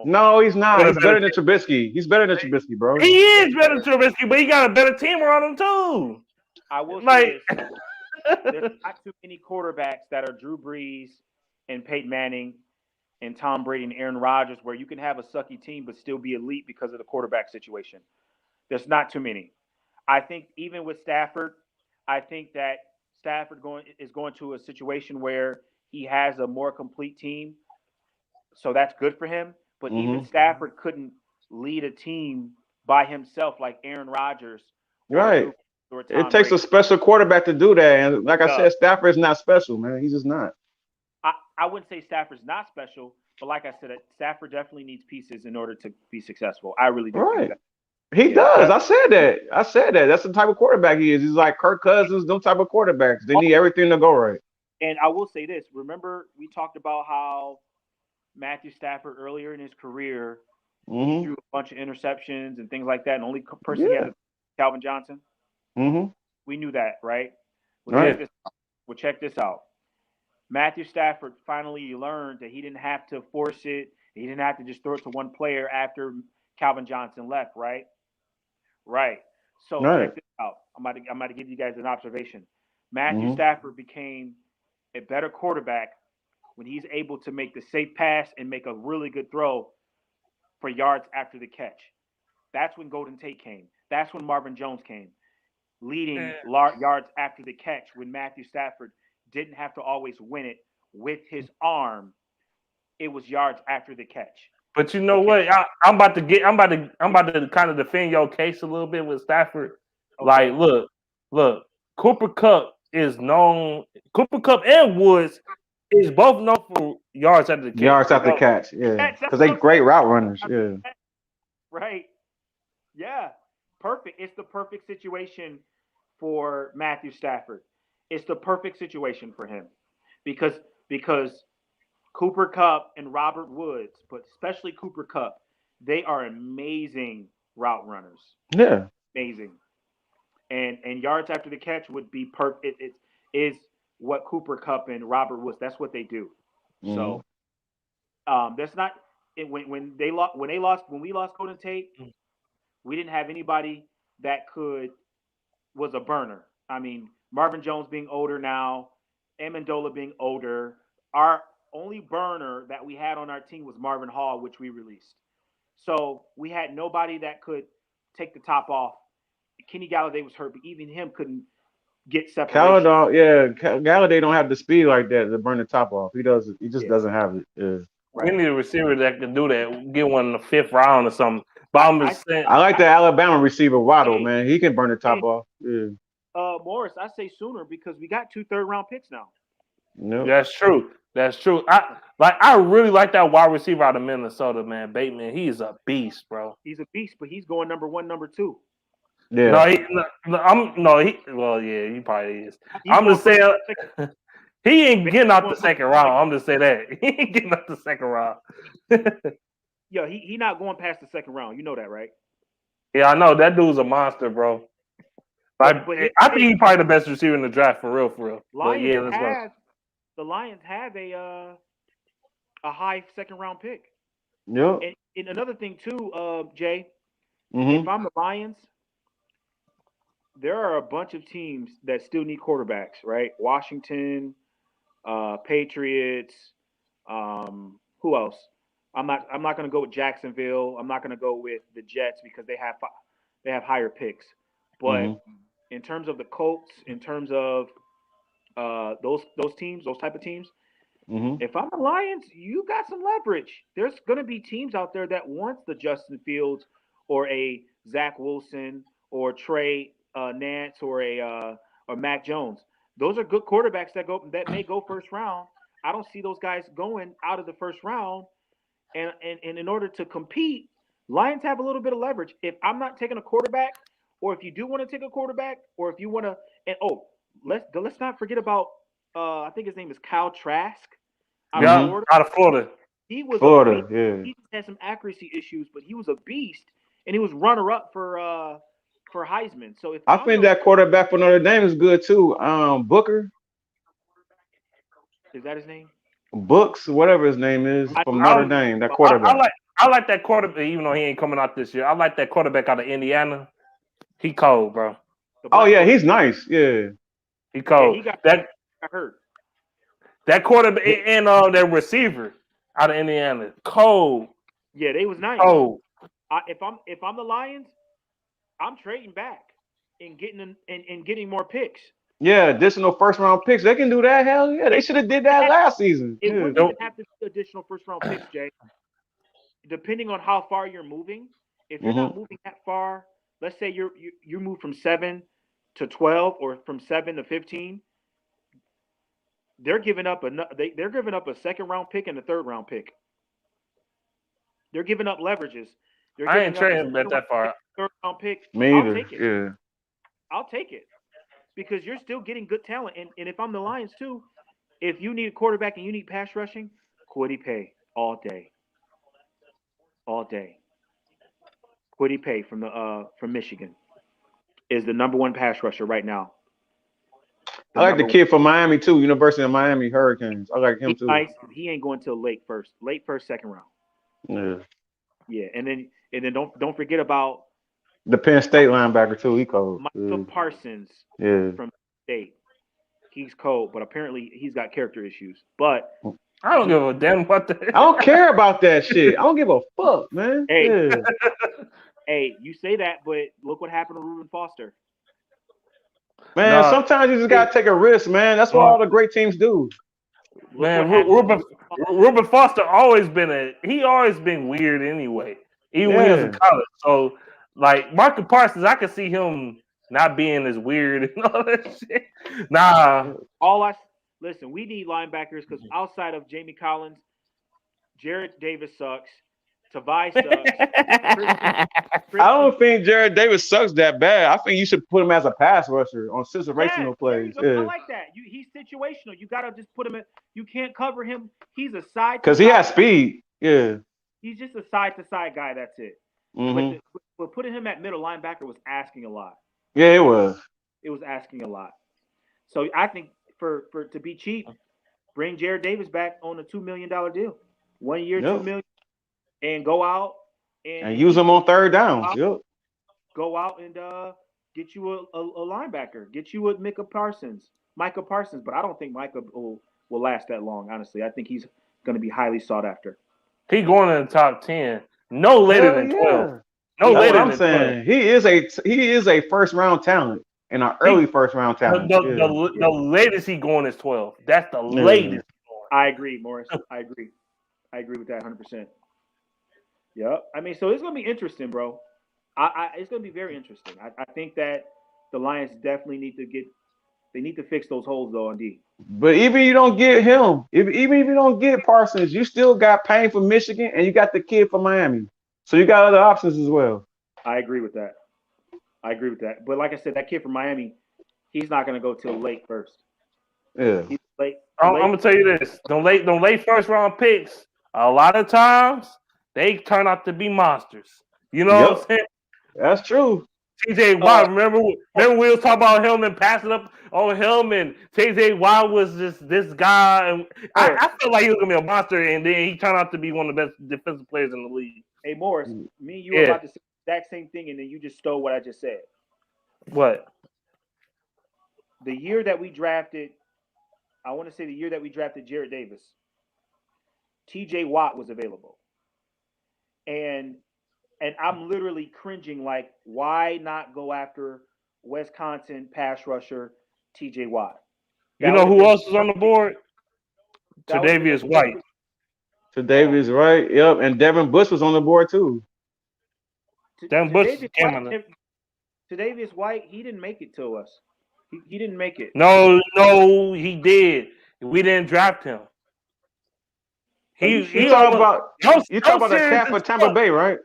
Speaker 6: No, he's not.
Speaker 1: What a
Speaker 6: He's better than
Speaker 1: better
Speaker 6: Trubisky. He's better than Trubisky, bro.
Speaker 1: He is better than Trubisky, but he got a better team around him too.
Speaker 7: I will
Speaker 1: Like,
Speaker 7: say this. There's not too many quarterbacks that are Drew Brees and Peyton Manning and Tom Brady and Aaron Rodgers where you can have a sucky team but still be elite because of the quarterback situation. There's not too many. I think even with Stafford, I think that Stafford is going to a situation where he has a more complete team. So that's good for him. But even Stafford couldn't lead a team by himself like Aaron Rodgers or
Speaker 6: Right.
Speaker 7: Drew or Tom
Speaker 6: It takes
Speaker 7: Brady.
Speaker 6: a special quarterback to do that. And like I said, Stafford's not special, man. He's just not.
Speaker 7: I wouldn't say Stafford's not special, but like I said, Stafford definitely needs pieces in order to be successful. I really do think that.
Speaker 6: He does. I said that. That's the type of quarterback he is. He's like Kirk Cousins, them type of quarterbacks. They need everything to go right.
Speaker 7: And I will say this. Remember, we talked about how Matthew Stafford earlier in his career he threw a bunch of interceptions and things like that. And the only person he had was Calvin Johnson. We knew that, right? Well, check this out. Matthew Stafford finally learned that he didn't have to force it. He didn't have to just throw it to one player after Calvin Johnson left, right? Right. So check this out. I'm about to give you guys an observation. Matthew Stafford became a better quarterback when he's able to make the safe pass and make a really good throw for yards after the catch. That's when Golden Tate came. That's when Marvin Jones came, leading yards after the catch when Matthew Stafford didn't have to always win it with his arm. It was yards after the catch.
Speaker 1: But you know what? I'm about to kind of defend your case a little bit with Stafford. Okay. Like, look, Cooper Kupp is known. Cooper Kupp and Woods is both known for yards after the catch.
Speaker 6: Yards after the catch, yeah. Because they great route runners, yeah.
Speaker 7: Right. Yeah. Perfect. It's the perfect situation for Matthew Stafford. It's the perfect situation for him because Cooper Kupp and Robert Woods, but especially Cooper Kupp, they are amazing route runners.
Speaker 6: Yeah.
Speaker 7: Amazing. And yards after the catch would be perfect. It is what Cooper Kupp and Robert Woods, that's what they do. So that's not when we lost Golden Tate, we didn't have anybody that was a burner. I mean, Marvin Jones being older now, Amendola being older, our only burner that we had on our team was Marvin Hall, which we released. So we had nobody that could take the top off. Kenny Galladay was hurt, but even him couldn't get separation.
Speaker 6: Galladay don't have the speed like that to burn the top off. He just doesn't have it. Yeah.
Speaker 1: We need a receiver that can do that. Get one in the 5th round or something. But I'm just saying.
Speaker 6: I like the Alabama receiver Waddle, man. He can burn the top off. Yeah.
Speaker 7: Morris, I say sooner because we got 2 third-round picks now.
Speaker 6: No.
Speaker 1: That's true. That's true. I really like that wide receiver out of Minnesota, man. Bateman, he is a beast, bro.
Speaker 7: He's a beast, but he's going number 1, number 2.
Speaker 6: Yeah.
Speaker 1: He probably is. I'm just saying he ain't getting out the 2nd round. I'm just saying that. He ain't getting out the 2nd round.
Speaker 7: Yeah, he not going past the 2nd round. You know that, right?
Speaker 1: Yeah, I know. That dude's a monster, bro. Like, I think he's probably the best receiver in the draft, for real, for real.
Speaker 7: The Lions have a high 2nd round pick.
Speaker 6: Yep.
Speaker 7: And another thing too, Jay,
Speaker 6: Mm-hmm.
Speaker 7: if I'm the Lions, there are a bunch of teams that still need quarterbacks, right? Washington, Patriots, who else? I'm not going to go with Jacksonville. I'm not going to go with the Jets because they have higher picks. But in terms of the Colts, in terms of those teams, those type of teams, if I'm the Lions, you got some leverage. There's going to be teams out there that wants the Justin Fields or a Zach Wilson or Trey Nance or Mac Jones. Those are good quarterbacks that may go 1st round. I don't see those guys going out of the 1st round. And in order to compete, Lions have a little bit of leverage. If I'm not taking a quarterback, or if you do want to take a quarterback, or if you want to, let's not forget about I think his name is Kyle Trask out
Speaker 1: of Florida.
Speaker 7: He was he had some accuracy issues, but he was a beast, and he was runner-up for Heisman. So if
Speaker 6: I think that quarterback for Notre Dame is good too. Booker.
Speaker 7: Is that his name?
Speaker 6: Books, whatever his name is, from Notre Dame. That quarterback.
Speaker 1: I like that quarterback, even though he ain't coming out this year. I like that quarterback out of Indiana. He cold, bro.
Speaker 6: Oh yeah, he's nice. Yeah,
Speaker 1: he cold.
Speaker 7: Yeah, he got hurt.
Speaker 1: That quarterback and that receiver out of Indiana, cold.
Speaker 7: Yeah, they was nice.
Speaker 1: Cold.
Speaker 7: If I'm the Lions, I'm trading back and getting more picks.
Speaker 6: Yeah, additional 1st round picks. They can do that. Hell yeah, they should have did that last season.
Speaker 7: It wouldn't even have to be additional 1st round picks, Jay. Depending on how far you're moving, if you're not moving that far, let's say you move from 7 to 12 or from 7 to 15, they're giving up a 2nd round pick and a 3rd round pick. They're giving up leverages.
Speaker 1: I ain't trading that far.
Speaker 7: 3rd round pick.
Speaker 6: Me either. I'll take it. Yeah.
Speaker 7: I'll take it because you're still getting good talent. And if I'm the Lions too, if you need a quarterback and you need pass rushing, Kwity Paye all day. All day. Kwity Paye from Michigan is the number 1 pass rusher right now.
Speaker 6: I like the kid from Miami too, University of Miami Hurricanes. I like him too.
Speaker 7: Nice. He ain't going till late first, 2nd round.
Speaker 6: Yeah.
Speaker 7: Yeah, and then don't forget about
Speaker 6: the Penn State linebacker too. He cold.
Speaker 7: Michael Parsons.
Speaker 6: Yeah.
Speaker 7: From State. He's cold, but apparently he's got character issues. But
Speaker 1: I don't give a damn about that.
Speaker 6: I don't care about that shit. I don't give a fuck, man.
Speaker 7: Hey, hey, you say that, but look what happened to Reuben Foster.
Speaker 6: Man, sometimes you just gotta take a risk, man. That's what all the great teams do.
Speaker 1: Man, Reuben Foster always been weird anyway, even when he was in college. So, like Michael Parsons, I could see him not being as weird and all that shit. Nah.
Speaker 7: Listen, we need linebackers because outside of Jamie Collins, Jarrad Davis sucks. Tavai sucks.
Speaker 6: I don't think Jarrad Davis sucks that bad. I think you should put him as a pass rusher on situational plays.
Speaker 7: I like that. He's situational. You gotta just put him in. You can't cover him. He's a side
Speaker 6: because he has speed. Yeah.
Speaker 7: He's just a side-to-side guy. That's it.
Speaker 6: Mm-hmm.
Speaker 7: But putting him at middle linebacker was asking a lot.
Speaker 6: Yeah, it was.
Speaker 7: It was asking a lot. So I think for to be cheap, bring Jarrad Davis back on a $2 million deal. 1 year, $2 million. And go out and
Speaker 6: use them on 3rd downs. Yep.
Speaker 7: Go out and get you a linebacker. Get you a Micah Parsons. But I don't think Micah will last that long, honestly. I think he's going to be highly sought after.
Speaker 1: He going in the top 10. No later than 12. No later than 12.
Speaker 6: He is a 1st round talent and an early 1st round talent.
Speaker 1: The latest he going is 12. That's the latest.
Speaker 7: I agree, Morris. I agree. I agree with that 100%. Yep. I mean, so it's gonna be interesting, bro. It's gonna be very interesting. I think that the Lions definitely need to fix those holes though on D.
Speaker 6: But even if you don't get him, even if you don't get Parsons, you still got Payne from Michigan and you got the kid from Miami. So you got other options as well.
Speaker 7: I agree with that. But like I said, that kid from Miami, he's not gonna go till late first.
Speaker 6: Yeah.
Speaker 7: He's late.
Speaker 1: I'm gonna tell you this: don't late first round picks. A lot of times they turn out to be monsters. You know what I'm saying?
Speaker 6: That's true.
Speaker 1: TJ Watt, remember we was talking about him and passing up on him, and TJ Watt was just this guy. And I felt like he was gonna be a monster, and then he turned out to be one of the best defensive players in the league.
Speaker 7: Hey Morris, me and you were about to say the exact same thing, and then you just stole what I just said.
Speaker 1: What?
Speaker 7: The year that we drafted, I want to say the year that we drafted Jarad Davis, TJ Watt was available. And I'm literally cringing like, why not go after Wisconsin pass rusher TJ Watt?
Speaker 1: You know who else is on the board? Tre'Davious White.
Speaker 6: Tre'Davious White, yep. And Devin Bush was on the board too.
Speaker 1: Devin Bush came on it.
Speaker 7: Tre'Davious White, he didn't make it to us. He didn't make it.
Speaker 1: No, he did. We didn't draft him.
Speaker 6: You talking about the cat for Tampa Bay, right?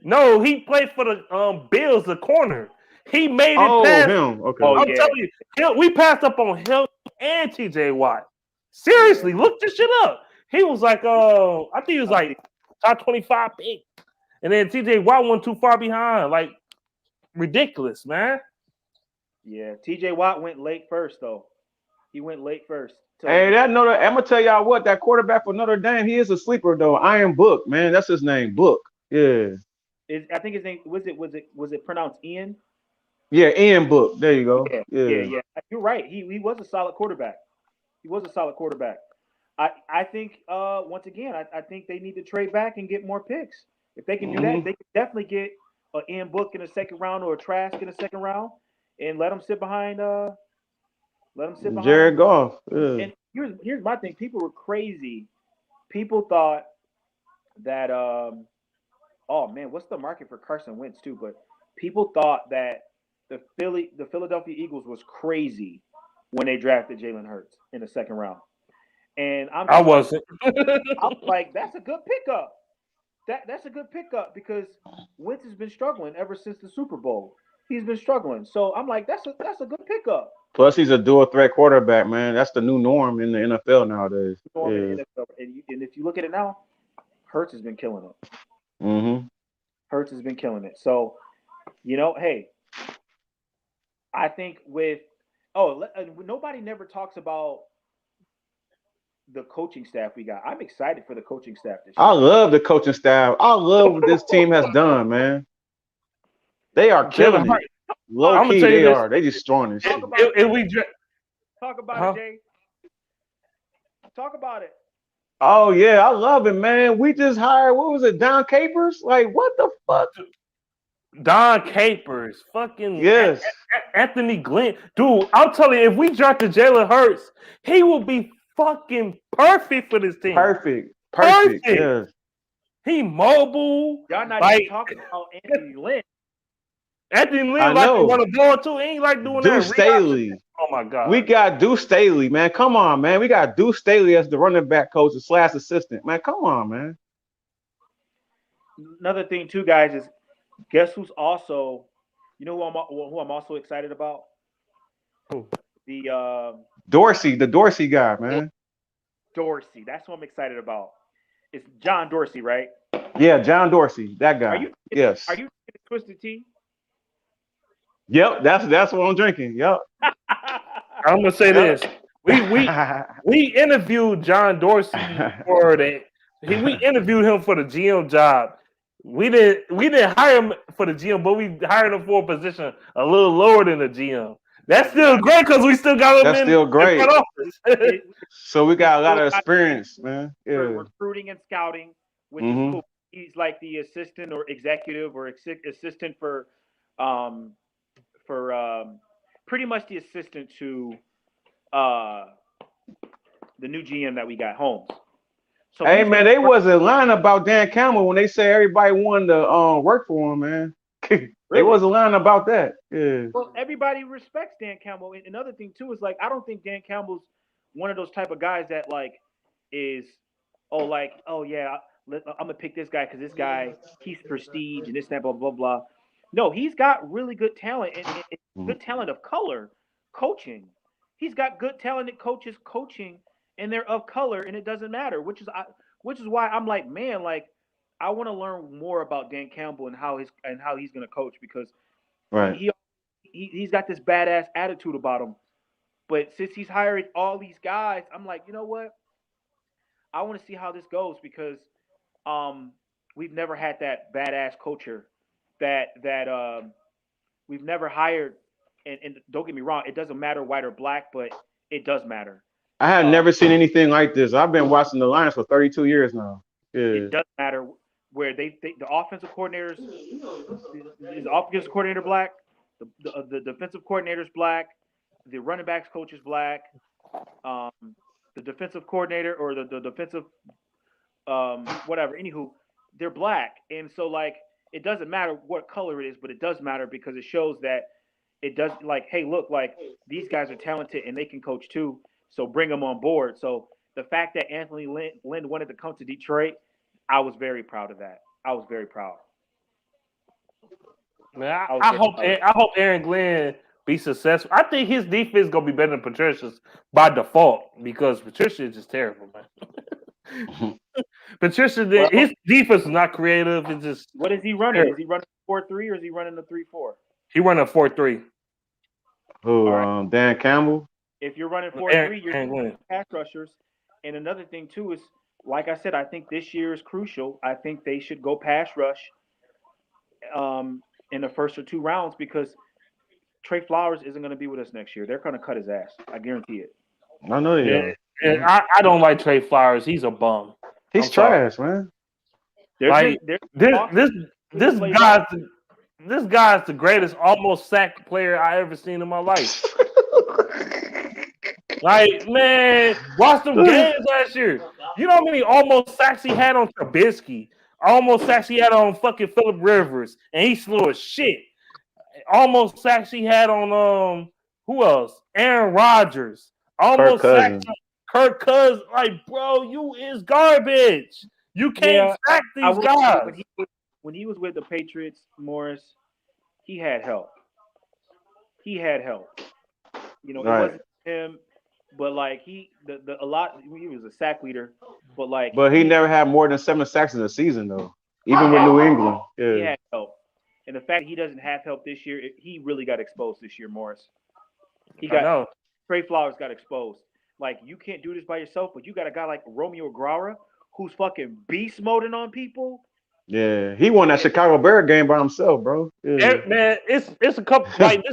Speaker 1: No, he played for the Bills, the corner. He made it past
Speaker 6: him. Okay.
Speaker 1: I'm telling you, we passed up on him and TJ Watt. Seriously, look this shit up. He was like, I think he was like top 25 pick. And then TJ Watt went too far behind. Like, ridiculous, man.
Speaker 7: Yeah, TJ Watt went late first, though. He went late first.
Speaker 6: Hey, I'm gonna tell y'all what, that quarterback for Notre Dame, he is a sleeper though. Iron Book, man, that's his name, Book. Yeah.
Speaker 7: I think his name was it pronounced Ian?
Speaker 6: Yeah, Ian Book. There you go.
Speaker 7: Yeah. You're right. He was a solid quarterback. I think once again, I think they need to trade back and get more picks. If they can do that, they can definitely get an Ian Book in the second round or a Trask in the second round, and let them sit behind.
Speaker 6: Jared Goff. Yeah.
Speaker 7: And here's my thing. People were crazy. People thought that oh man, what's the market for Carson Wentz too? But people thought that the Philadelphia Eagles was crazy when they drafted Jalen Hurts in the second round. And
Speaker 1: I wasn't.
Speaker 7: I was like, that's a good pickup. That's a good pickup because Wentz has been struggling ever since the Super Bowl. He's been struggling. So I'm like, that's a good pickup.
Speaker 6: Plus, he's a dual threat quarterback, man. That's the new norm in the NFL nowadays.
Speaker 7: And if you look at it now, Hurts has been killing it.
Speaker 6: Mm-hmm.
Speaker 7: Hurts has been killing it. So, hey, I think nobody never talks about the coaching staff we got. I'm excited for the coaching staff this year.
Speaker 6: I love the coaching staff. I love what this team has done, man. They are killing it. Low key, they are. They just destroying this shit.
Speaker 7: Talk about it, Jay. Talk about it.
Speaker 6: Oh yeah, I love it, man. We just hired, what was it, Don Capers? Like, what the fuck?
Speaker 1: Don Capers, fucking
Speaker 6: yes.
Speaker 1: Anthony Glenn, dude. I'm telling you, if we drafted Jalen Hurts, he will be fucking perfect for this team.
Speaker 6: Perfect. Yes.
Speaker 1: He mobile.
Speaker 7: Y'all not even talking about Anthony Lynn.
Speaker 1: Anthony Lynn like to run a ball too. He ain't like doing that.
Speaker 6: Deuce Staley.
Speaker 1: Oh my god.
Speaker 6: We got Deuce Staley, man. Come on, man. We got Deuce Staley as the running back coach / assistant. Man, come on, man.
Speaker 7: Another thing too, guys, is guess who's also, who I'm also excited about?
Speaker 1: Who?
Speaker 7: The
Speaker 6: Dorsey guy, man.
Speaker 7: Dorsey. That's what I'm excited about. It's John Dorsey, right?
Speaker 6: Yeah, John Dorsey, that guy. Yes.
Speaker 7: Are you Twisted Tea?
Speaker 6: Yep, that's what I'm drinking. Yep.
Speaker 1: I'm gonna say this. We interviewed John Dorsey for that. We interviewed him for the GM job. We didn't hire him for the GM, but we hired him for a position a little lower than the GM. That's still great because we still got him.
Speaker 6: That's still great. So we got a lot of experience, man. Yeah.
Speaker 7: Recruiting and scouting, which is cool. He's like the assistant or executive or assistant for pretty much the assistant to the new GM that we got, Holmes. So
Speaker 6: hey man, they wasn't lying about Dan Campbell when they say everybody wanted to work for him, man. They
Speaker 7: Really?
Speaker 6: wasn't lying about that. Yeah.
Speaker 7: Well, everybody respects Dan Campbell. And another thing too is like I don't think Dan Campbell's one of those type of guys that like is oh yeah, I'm gonna pick this guy because this guy he's prestige and this that blah blah blah. No, he's got really good talent and good talent of color coaching. He's got good talented coaches coaching, and they're of color, and it doesn't matter. Which is why I'm like, man, like I want to learn more about Dan Campbell and how he's gonna coach because
Speaker 6: Right.
Speaker 7: he's got this badass attitude about him. But since he's hiring all these guys, I'm like, you know what? I want to see how this goes because we've never had that badass culture that we've never hired. And don't get me wrong, it doesn't matter white or black, but it does matter.
Speaker 6: I have never seen anything like this. I've been watching the Lions for 32 years now. Yeah.
Speaker 7: It does matter where the offensive coordinators is the offensive coordinator black, the defensive coordinator's black, the running backs coach is black, the defensive coordinator or the defensive whatever. Anywho, they're black, and so like it doesn't matter what color it is, but it does matter because it shows that it does like, hey, look, like these guys are talented and they can coach too, so bring them on board. So the fact that Anthony Lynn wanted to come to Detroit, I was very proud of that. I was very proud.
Speaker 1: Man, I hope Aaron Glenn be successful. I think his defense is gonna be better than Patricia's by default because Patricia is just terrible, man. Patricia, his defense is not creative. It's just
Speaker 7: what is he running? Terrible. Is he running 4-3 or is he running the 3-4?
Speaker 1: He running a 4-3.
Speaker 6: Who? Right. Dan Campbell.
Speaker 7: If you're running 4-3, you're running pass rushers. And another thing too is, like I said, I think this year is crucial. I think they should go pass rush in the first or two rounds because Trey Flowers isn't going to be with us next year. They're going to cut his ass. I guarantee it.
Speaker 6: I know they are.
Speaker 1: And I don't like Trey Flowers. He's a bum.
Speaker 6: He's trash, man.
Speaker 1: Like this guy's the greatest almost sack player I ever seen in my life. Like, man, watch them games last year. You know how many almost sacks he had on Trubisky? Almost sacks he had on fucking Phillip Rivers, and he slow as shit. Almost sacks he had on who else? Aaron Rodgers. Almost sacks Kirk Cousins. Like, bro, you is garbage. You can't sack these guys.
Speaker 7: When he was with the Patriots, Morris, he had help. He know, it wasn't him, but like he was a sack leader, but
Speaker 6: he never had more than 7 sacks in a season though. Even with New England. Yeah.
Speaker 7: He had help. And the fact he doesn't have help this year, he really got exposed this year, Morris. Trey Flowers got exposed. Like, you can't do this by yourself, but you got a guy like Romeo Aguara who's fucking beast moding on people.
Speaker 6: Yeah, he won that Chicago Bear game by himself, bro. Yeah.
Speaker 1: Man, it's a couple like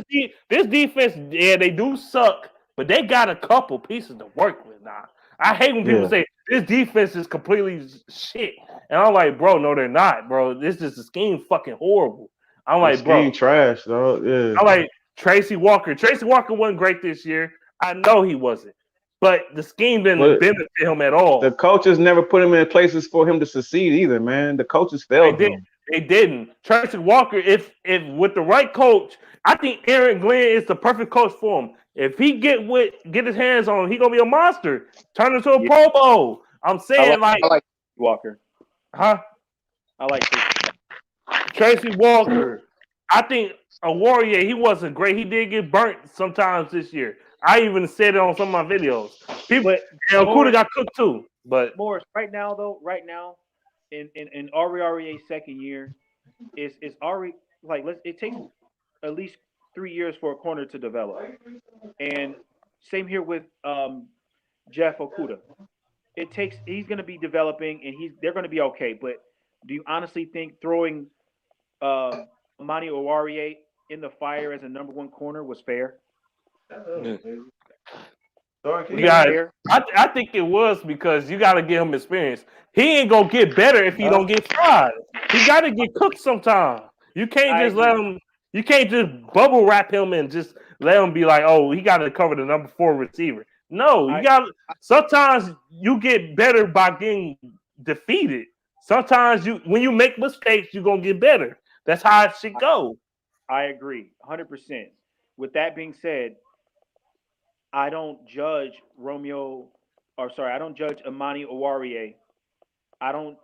Speaker 1: this defense. Yeah, they do suck, but they got a couple pieces to work with now. I hate when people say this defense is completely shit, and I'm like, bro, no, they're not, bro. This is the scheme fucking horrible. I'm like, bro,
Speaker 6: trash, though. Yeah.
Speaker 1: I'm like Tracy Walker. Tracy Walker wasn't great this year. I know he wasn't. But the scheme didn't benefit him at all.
Speaker 6: The coaches never put him in places for him to succeed either, man. The coaches failed him.
Speaker 1: They didn't. Tracy Walker, if with the right coach, I think Aaron Glenn is the perfect coach for him. If he get his hands on him, he gonna be a monster. Turn into a Pro Bowl. I'm saying
Speaker 7: I like Walker.
Speaker 1: Huh?
Speaker 7: I like
Speaker 1: Tracy Walker. I think a Warrior, he wasn't great. He did get burnt sometimes this year. I even said it on some of my videos. People, Okuda got cooked too. But
Speaker 7: Morris, right now, in Ari's second year, is Ari like it takes at least 3 years for a corner to develop. And same here with Jeff Okuda. He's gonna be developing and they're gonna be okay. But do you honestly think throwing Amani Oruwariye in the fire as a number one corner was fair?
Speaker 1: Yeah, I think it was because you got to give him experience. He ain't gonna get better if he don't get fried. He got to get cooked sometime. You can't just let him. You can't just bubble wrap him and just let him be like, oh, he got to cover the number 4 receiver. No, you got. Sometimes you get better by getting defeated. Sometimes when you make mistakes, you're gonna get better. That's how it should go.
Speaker 7: I agree, 100%. With that being said, I don't judge I don't judge Amani Owarie. I don't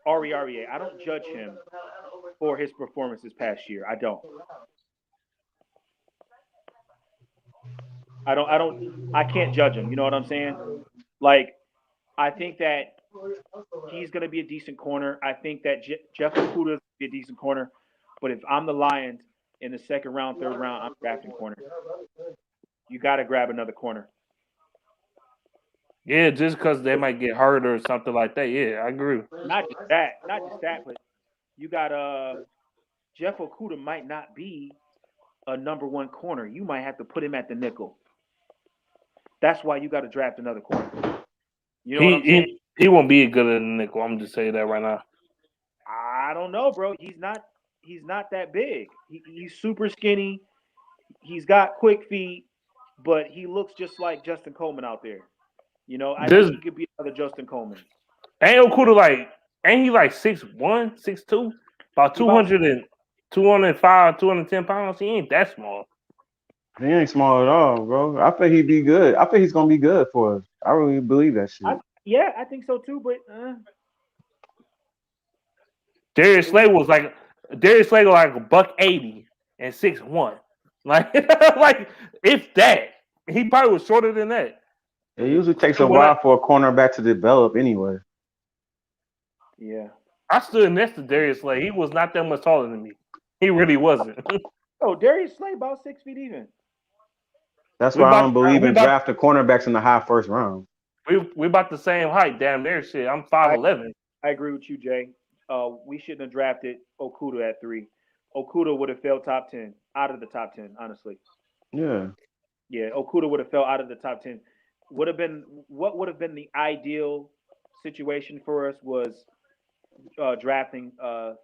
Speaker 7: Aurier. I don't judge him for his performance this past year. I don't. I can't judge him. You know what I'm saying? Like, I think that he's going to be a decent corner. I think that Jeff Okuda is be a decent corner. But if I'm the Lions in the second round, third round, I'm drafting corner. You got to grab another corner.
Speaker 1: Yeah, just because they might get hurt or something like that. Yeah, I agree.
Speaker 7: Not just that, but you got Jeff Okuda might not be a number one corner. You might have to put him at the nickel. That's why you got to draft another corner. You know what I'm saying?
Speaker 1: He won't be good at the nickel. I'm just saying that right now.
Speaker 7: I don't know, bro. He's not that big. He's super skinny. He's got quick feet, but he looks just like Justin Coleman out there. You know, I think he could be another Justin Coleman.
Speaker 1: Ain't Okuda ain't he like 6'1", 6'2", about 205, 210 pounds? He ain't that small.
Speaker 6: He ain't small at all, bro. I think he'd be good. I think he's gonna be good for us. I really believe that shit.
Speaker 7: I think so too. But
Speaker 1: Darius Slay was like $180 and 6'1". Like if that, he probably was shorter than that.
Speaker 6: It usually takes a while for a cornerback to develop anyway.
Speaker 7: Yeah.
Speaker 1: I stood next to Darius Slay. He was not that much taller than me. He really wasn't.
Speaker 7: Oh, Darius Slay about 6 feet even.
Speaker 6: That's why I don't believe in drafting cornerbacks in the high first round.
Speaker 1: We about the same height, damn near shit. I'm 5'11".
Speaker 7: I agree with you, Jay. We shouldn't have drafted Okuda at 3. Okuda would have fell top 10, out of the top 10, honestly.
Speaker 6: Yeah.
Speaker 7: Yeah, Okuda would have fell out of the top 10. What would have been the ideal situation for us was drafting the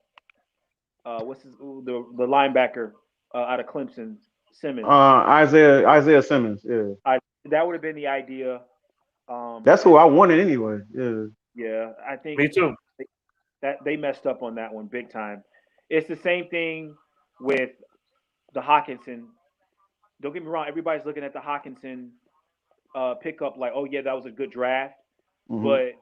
Speaker 7: linebacker out of Clemson, Simmons.
Speaker 6: Isaiah Simmons. Yeah.
Speaker 7: That would have been the idea.
Speaker 6: That's who I wanted anyway. Yeah.
Speaker 7: Yeah, I think
Speaker 1: me too.
Speaker 7: That they messed up on that one big time. It's the same thing with the Hawkinson. Don't get me wrong. Everybody's looking at the Hawkinson pickup like, oh yeah, that was a good draft. Mm-hmm. But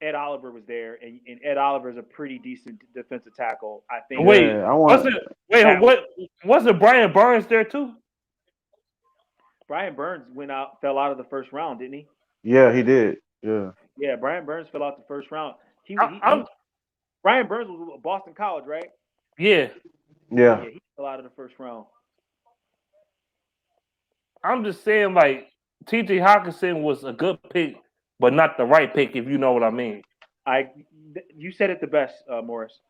Speaker 7: Ed Oliver was there, and Ed Oliver is a pretty decent defensive tackle. I think.
Speaker 1: Wasn't Brian Burns there too?
Speaker 7: Brian Burns fell out of the first round, didn't he?
Speaker 6: Yeah, he did. Yeah.
Speaker 7: Yeah, Brian Burns fell out the first round. Brian Burns was at Boston College, right?
Speaker 1: Yeah.
Speaker 6: Yeah.
Speaker 7: He fell out of the first round.
Speaker 1: I'm just saying, like, T.J. Hawkinson was a good pick, but not the right pick, if you know what I mean.
Speaker 7: You said it the best, Morris.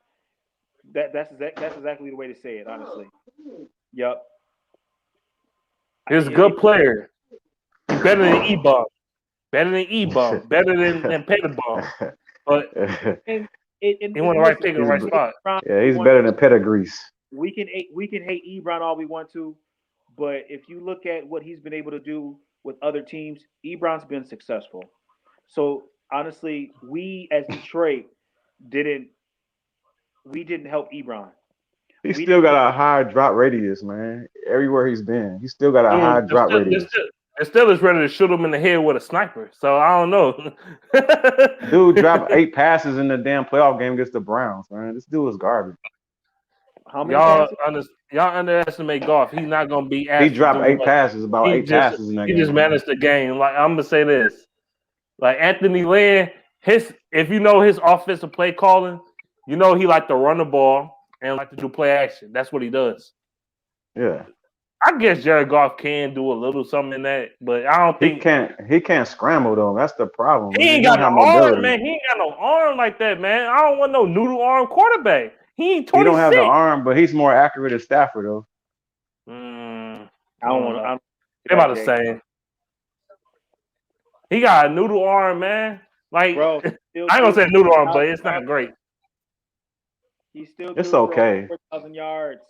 Speaker 7: That's exactly the way to say it, honestly. Yep.
Speaker 1: He's a good player. He's better than E-Bomb. Better than E-Bomb. Better than Petitbomb. But he won the right pick in the right spot.
Speaker 6: Yeah, he's better than Pettigrees.
Speaker 7: We can hate Ebron all we want to, but if you look at what he's been able to do with other teams, Ebron's been successful. So honestly, we as Detroit didn't help Ebron.
Speaker 6: He's still got a high drop radius, man. Everywhere he's been, he's still got a high drop radius.
Speaker 1: And still is ready to shoot him in the head with a sniper. So I don't know.
Speaker 6: Dude dropped 8 passes in the damn playoff game against the Browns, man. This dude is garbage.
Speaker 7: How many
Speaker 1: y'all underestimate Goff. He's not gonna be.
Speaker 6: He dropped 8 passes, about 8 passes in that game.
Speaker 1: He just managed the game. Like, I'm gonna say this, like Anthony Lynn, if you know his offensive play calling, you know he like to run the ball and like to do play action. That's what he does.
Speaker 6: Yeah.
Speaker 1: I guess Jared Goff can do a little something in that, but I don't think
Speaker 6: he can't scramble though. That's the problem.
Speaker 1: He ain't got no arm, man. He ain't got no arm like that, man. I don't want no noodle arm quarterback. He ain't 26.
Speaker 6: He don't have the arm, but he's more accurate than Stafford though.
Speaker 1: I don't want. They're about the same. He got a noodle arm, man. Like, bro, I ain't gonna say noodle arm, but it's not great.
Speaker 7: He's still.
Speaker 6: It's okay.
Speaker 7: 4,000 yards.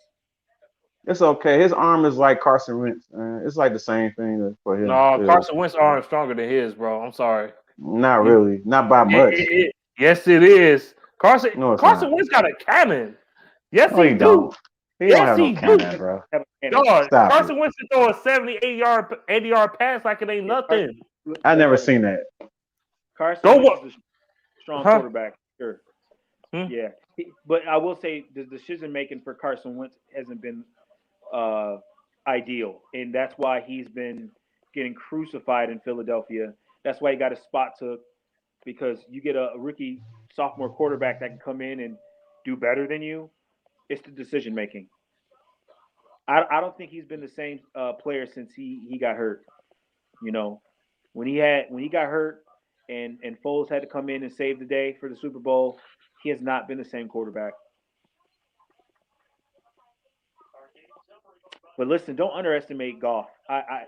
Speaker 6: It's okay. His arm is like Carson Wentz. It's like the same thing for him.
Speaker 1: No,
Speaker 6: Yeah.
Speaker 1: Carson Wentz arm stronger than his, bro. I'm sorry.
Speaker 6: Not really. Not by much.
Speaker 1: Yes, it is. Carson
Speaker 6: No, it's
Speaker 1: Carson
Speaker 6: not.
Speaker 1: Wentz got a cannon. Yes,
Speaker 6: No,
Speaker 1: he
Speaker 6: he
Speaker 1: do.
Speaker 6: don't. He don't
Speaker 1: Yes,
Speaker 6: have no
Speaker 1: he do.
Speaker 6: cannon, bro.
Speaker 1: Dog,
Speaker 6: Stop
Speaker 1: Carson
Speaker 6: it.
Speaker 1: Wentz is throwing 78-yard, 80-yard pass like it ain't nothing.
Speaker 6: I never seen that.
Speaker 7: Carson
Speaker 1: Go
Speaker 7: Wentz
Speaker 1: what?
Speaker 7: is a strong
Speaker 1: Huh?
Speaker 7: quarterback. Sure.
Speaker 1: Hmm?
Speaker 7: Yeah. But I will say the decision making for Carson Wentz hasn't been ideal. And that's why he's been getting crucified in Philadelphia. That's why he got his spot took, because you get a rookie sophomore quarterback that can come in and do better than you. It's the decision making. I don't think he's been the same player since he got hurt. You know, when he got hurt and Foles had to come in and save the day for the Super Bowl, he has not been the same quarterback. But listen, don't underestimate Goff. I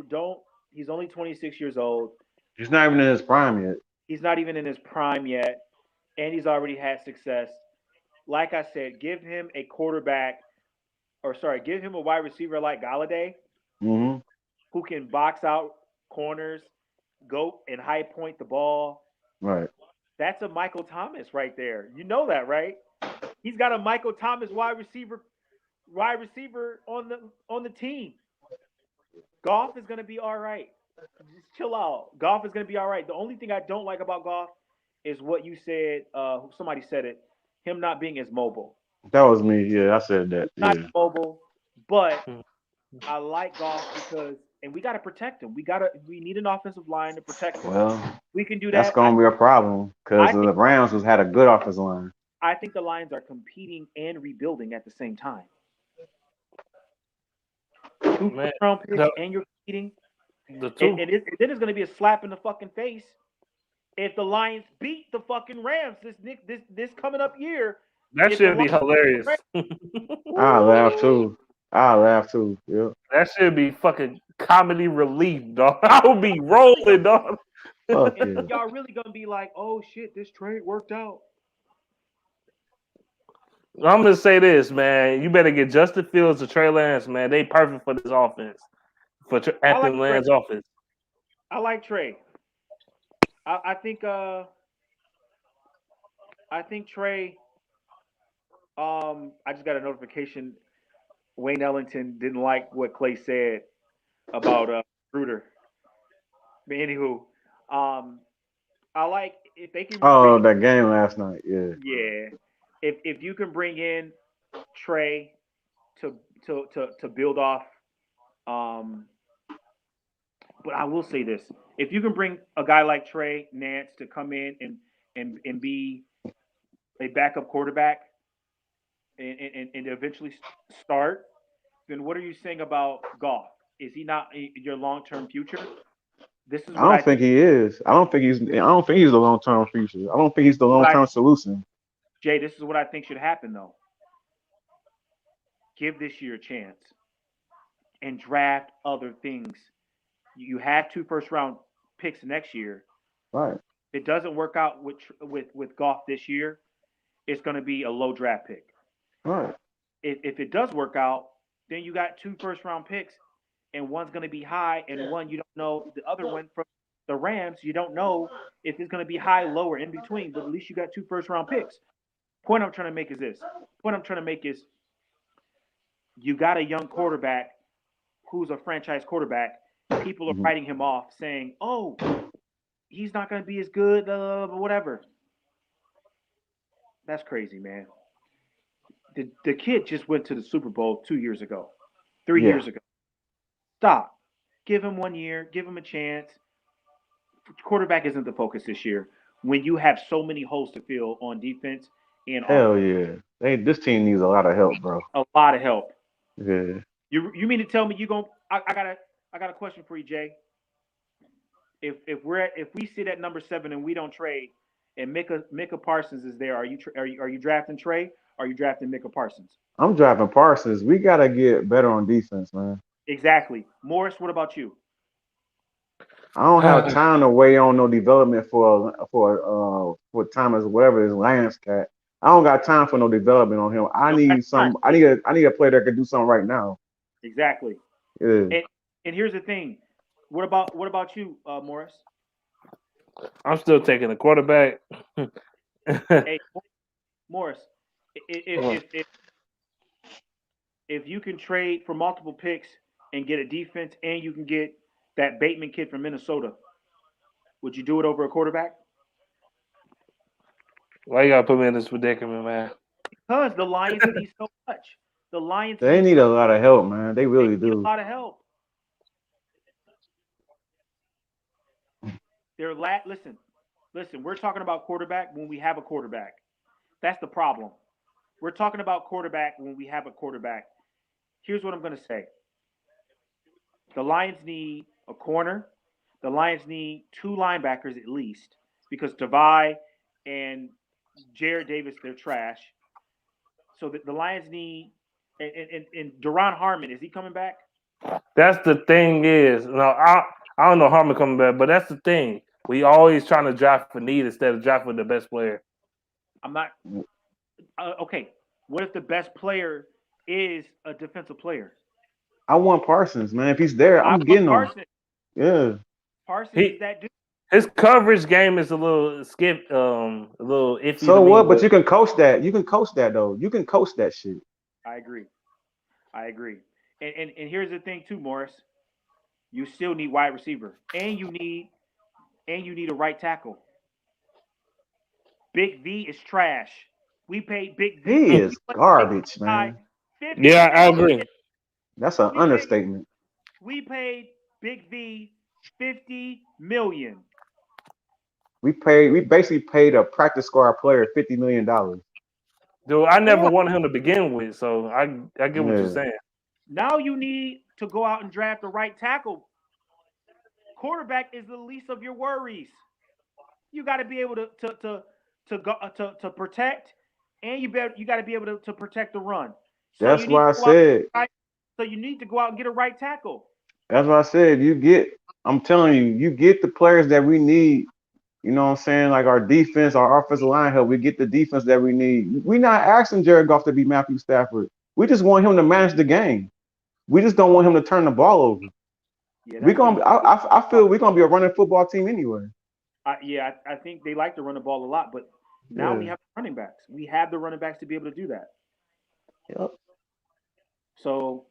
Speaker 7: don't. He's only 26 years old.
Speaker 6: He's not even in his prime yet.
Speaker 7: He's not even in his prime yet, and he's already had success. Like I said, give him a quarterback, or sorry, give him a wide receiver like Galladay,
Speaker 6: Mm-hmm.
Speaker 7: who can box out corners, go and high point the ball.
Speaker 6: Right.
Speaker 7: That's a Michael Thomas right there. You know that, right? He's got a Michael Thomas wide receiver on the team. Goff is going to be all right. Just chill out. Goff is going to be all right. The only thing I don't like about Goff is what you said. Somebody said it. Him not being as mobile.
Speaker 6: That was me. Yeah, I said that.
Speaker 7: Not
Speaker 6: Yeah.
Speaker 7: mobile, but I like Goff because, and we got to protect him. We need an offensive line to protect him.
Speaker 6: Well,
Speaker 7: We can do
Speaker 6: that's
Speaker 7: that.
Speaker 6: gonna be a problem because the Rams had a good offensive line.
Speaker 7: I think the Lions are competing and rebuilding at the same time. 2 first-round picks and you're competing. And then it's going to be a slap in the fucking face if the Lions beat the fucking Rams this coming up year.
Speaker 1: That should be hilarious.
Speaker 6: I'll laugh too. Yeah.
Speaker 1: That should be fucking comedy relief, dog. I would be rolling, dog.
Speaker 6: Fuck yeah.
Speaker 7: Y'all really gonna be like, oh shit, this trade worked out.
Speaker 1: I'm gonna say this, man. You better get Justin Fields or Trey Lance, man. They perfect for this offense, for Anthony Lynn's offense.
Speaker 7: I like Trey. I think Trey. I just got a notification. Wayne Ellington didn't like what Clay said about Bruder. But anywho, I like if they can.
Speaker 6: Oh, that game last night. Yeah.
Speaker 7: Yeah. If you can bring in Trey to build off, but I will say this: if you can bring a guy like Trey Nance to come in and be a backup quarterback and eventually start, then what are you saying about Goff? Is he not your long-term future? This is.
Speaker 6: I don't think he is. I don't think he's the long-term future. I don't think he's the long-term solution.
Speaker 7: Jay, this is what I think should happen, though. Give this year a chance and draft other things. You have 2 first-round picks next year.
Speaker 6: Right.
Speaker 7: If it doesn't work out with Goff this year, it's going to be a low draft pick.
Speaker 6: Right.
Speaker 7: If it does work out, then you got 2 first-round picks, and one's going to be high, and one you don't know. The other one from the Rams, you don't know if it's going to be high, low, or in between. But at least you got 2 first-round picks. Point I'm trying to make is this. Point I'm trying to make is you got a young quarterback who's a franchise quarterback. People are writing him off saying, oh, he's not going to be as good, whatever. That's crazy, man. The kid just went to the Super Bowl 2 years ago, 3 years ago. Stop. Give him 1 year. Give him a chance. Quarterback isn't the focus this year when you have so many holes to fill on defense. And
Speaker 6: hell yeah, this team needs a lot of help, bro.
Speaker 7: A lot of help.
Speaker 6: Yeah.
Speaker 7: You mean to tell me you going? I got a question for you, Jay. If we sit at number 7 and we don't trade, and Micah Parsons is there, are you drafting Trey? Or are you drafting Micah Parsons?
Speaker 6: I'm drafting Parsons. We gotta get better on defense, man.
Speaker 7: Exactly. Morris, what about you?
Speaker 6: I don't have time to weigh on no development for Thomas, whatever his Lions cat. I don't got time for no development on him. I need some. I need a player that can do something right now.
Speaker 7: Exactly.
Speaker 6: Yeah.
Speaker 7: And here's the thing. What about you, Morris?
Speaker 1: I'm still taking the quarterback.
Speaker 7: Hey, Morris, if you can trade for multiple picks and get a defense, and you can get that Bateman kid from Minnesota, would you do it over a quarterback?
Speaker 1: Why you gotta put me in this predicament, man?
Speaker 7: Because the Lions need so much. The Lions
Speaker 6: They need a lot of help, man. They really
Speaker 7: need
Speaker 6: do.
Speaker 7: a lot of help. Listen. We're talking about quarterback when we have a quarterback. That's the problem. We're talking about quarterback when we have a quarterback. Here's what I'm going to say. The Lions need a corner. The Lions need 2 linebackers at least because Tavai and Jared Davis, they're trash. So the Lions need and Duron Harmon, is he coming back?
Speaker 1: That's the thing is, I don't know Harmon coming back, but that's the thing. We always trying to draft for need instead of draft for the best player.
Speaker 7: I'm not okay. What if the best player is a defensive player?
Speaker 6: I want Parsons, man. If he's there, I'm getting him. Yeah.
Speaker 7: Parsons is that dude.
Speaker 1: His coverage game is a little a little iffy.
Speaker 6: So what? But you can coach that. You can coach that though. You can coach that shit.
Speaker 7: I agree. And here's the thing too, Morris. You still need wide receiver, and you need a right tackle. Big V is trash. We paid Big V.
Speaker 6: He is garbage, man.
Speaker 1: Yeah, I agree.
Speaker 6: That's an understatement.
Speaker 7: We paid Big V $50 million.
Speaker 6: We basically paid a practice squad player $50 million.
Speaker 1: Dude, I never wanted him to begin with, so I get what you're saying.
Speaker 7: Now you need to go out and draft the right tackle. Quarterback is the least of your worries. You got to be able to protect, and you got to be able to protect the run. So
Speaker 6: that's why I said.
Speaker 7: So you need to go out and get a right tackle.
Speaker 6: That's what I said. I'm telling you, you get the players that we need. You know what I'm saying? Like our defense, our offensive line help. We get the defense that we need. We're not asking Jared Goff to be Matthew Stafford. We just want him to manage the game. We just don't want him to turn the ball over. Yeah, I feel we're gonna be a running football team anyway.
Speaker 7: I think they like to run the ball a lot, but now we have running backs. We have the running backs to be able to do that.
Speaker 6: Yep.
Speaker 7: So,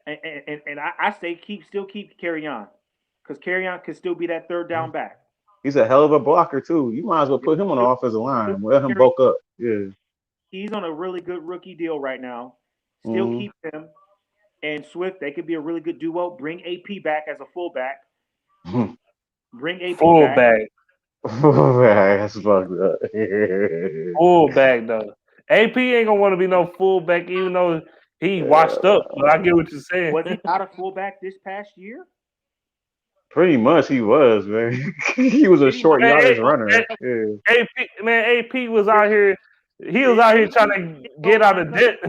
Speaker 7: and I say keep Kerryon, because Kerryon can still be that third down back.
Speaker 6: He's a hell of a blocker too. You might as well put him on the offensive line. Let him bulk up. Yeah.
Speaker 7: He's on a really good rookie deal right now. Still keep him. And Swift, they could be a really good duo. Bring AP back as a fullback. Bring AP
Speaker 1: fullback.
Speaker 6: That's fucked up.
Speaker 1: Fullback though. AP ain't gonna want to be no fullback, even though he washed up. But I get what you're saying.
Speaker 7: Was he not a fullback this past year?
Speaker 6: Pretty much he was, man. He was a short yardage runner.
Speaker 1: AP was out here. He was out here trying to get out of debt.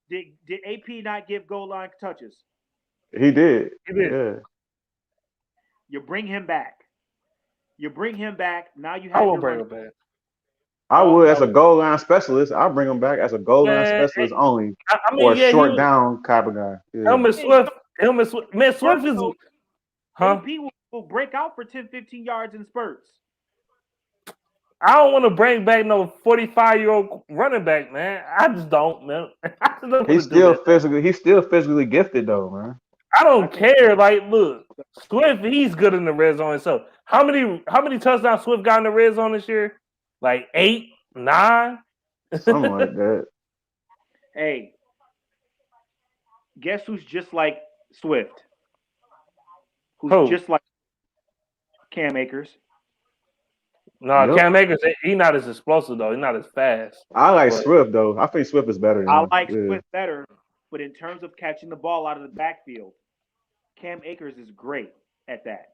Speaker 7: Did AP not give goal line touches?
Speaker 6: He did.
Speaker 1: Yeah.
Speaker 7: You bring him back. Now you have.
Speaker 1: I won't bring him back.
Speaker 6: I would as a goal line specialist. I'll bring him back as a goal line specialist only, or a short down type of guy. Yeah.
Speaker 1: Helmet Swift. Man, Swift is.
Speaker 7: AP will break out for 10, 15 yards in spurts.
Speaker 1: I don't want to bring back no 45-year-old running back, man. I just don't, man.
Speaker 6: He's still physically gifted, though, man.
Speaker 1: I don't care. Like, look, Swift, he's good in the red zone. So, how many touchdowns Swift got in the red zone this year? Like 8, 9,
Speaker 6: something like that.
Speaker 7: Hey, guess who's just like Swift? Who's just like Cam Akers?
Speaker 1: No, Cam Akers, he's not as explosive though. He's not as fast.
Speaker 6: I like Swift though. I think Swift is better.
Speaker 7: I like Swift better, but in terms of catching the ball out of the backfield, Cam Akers is great at that.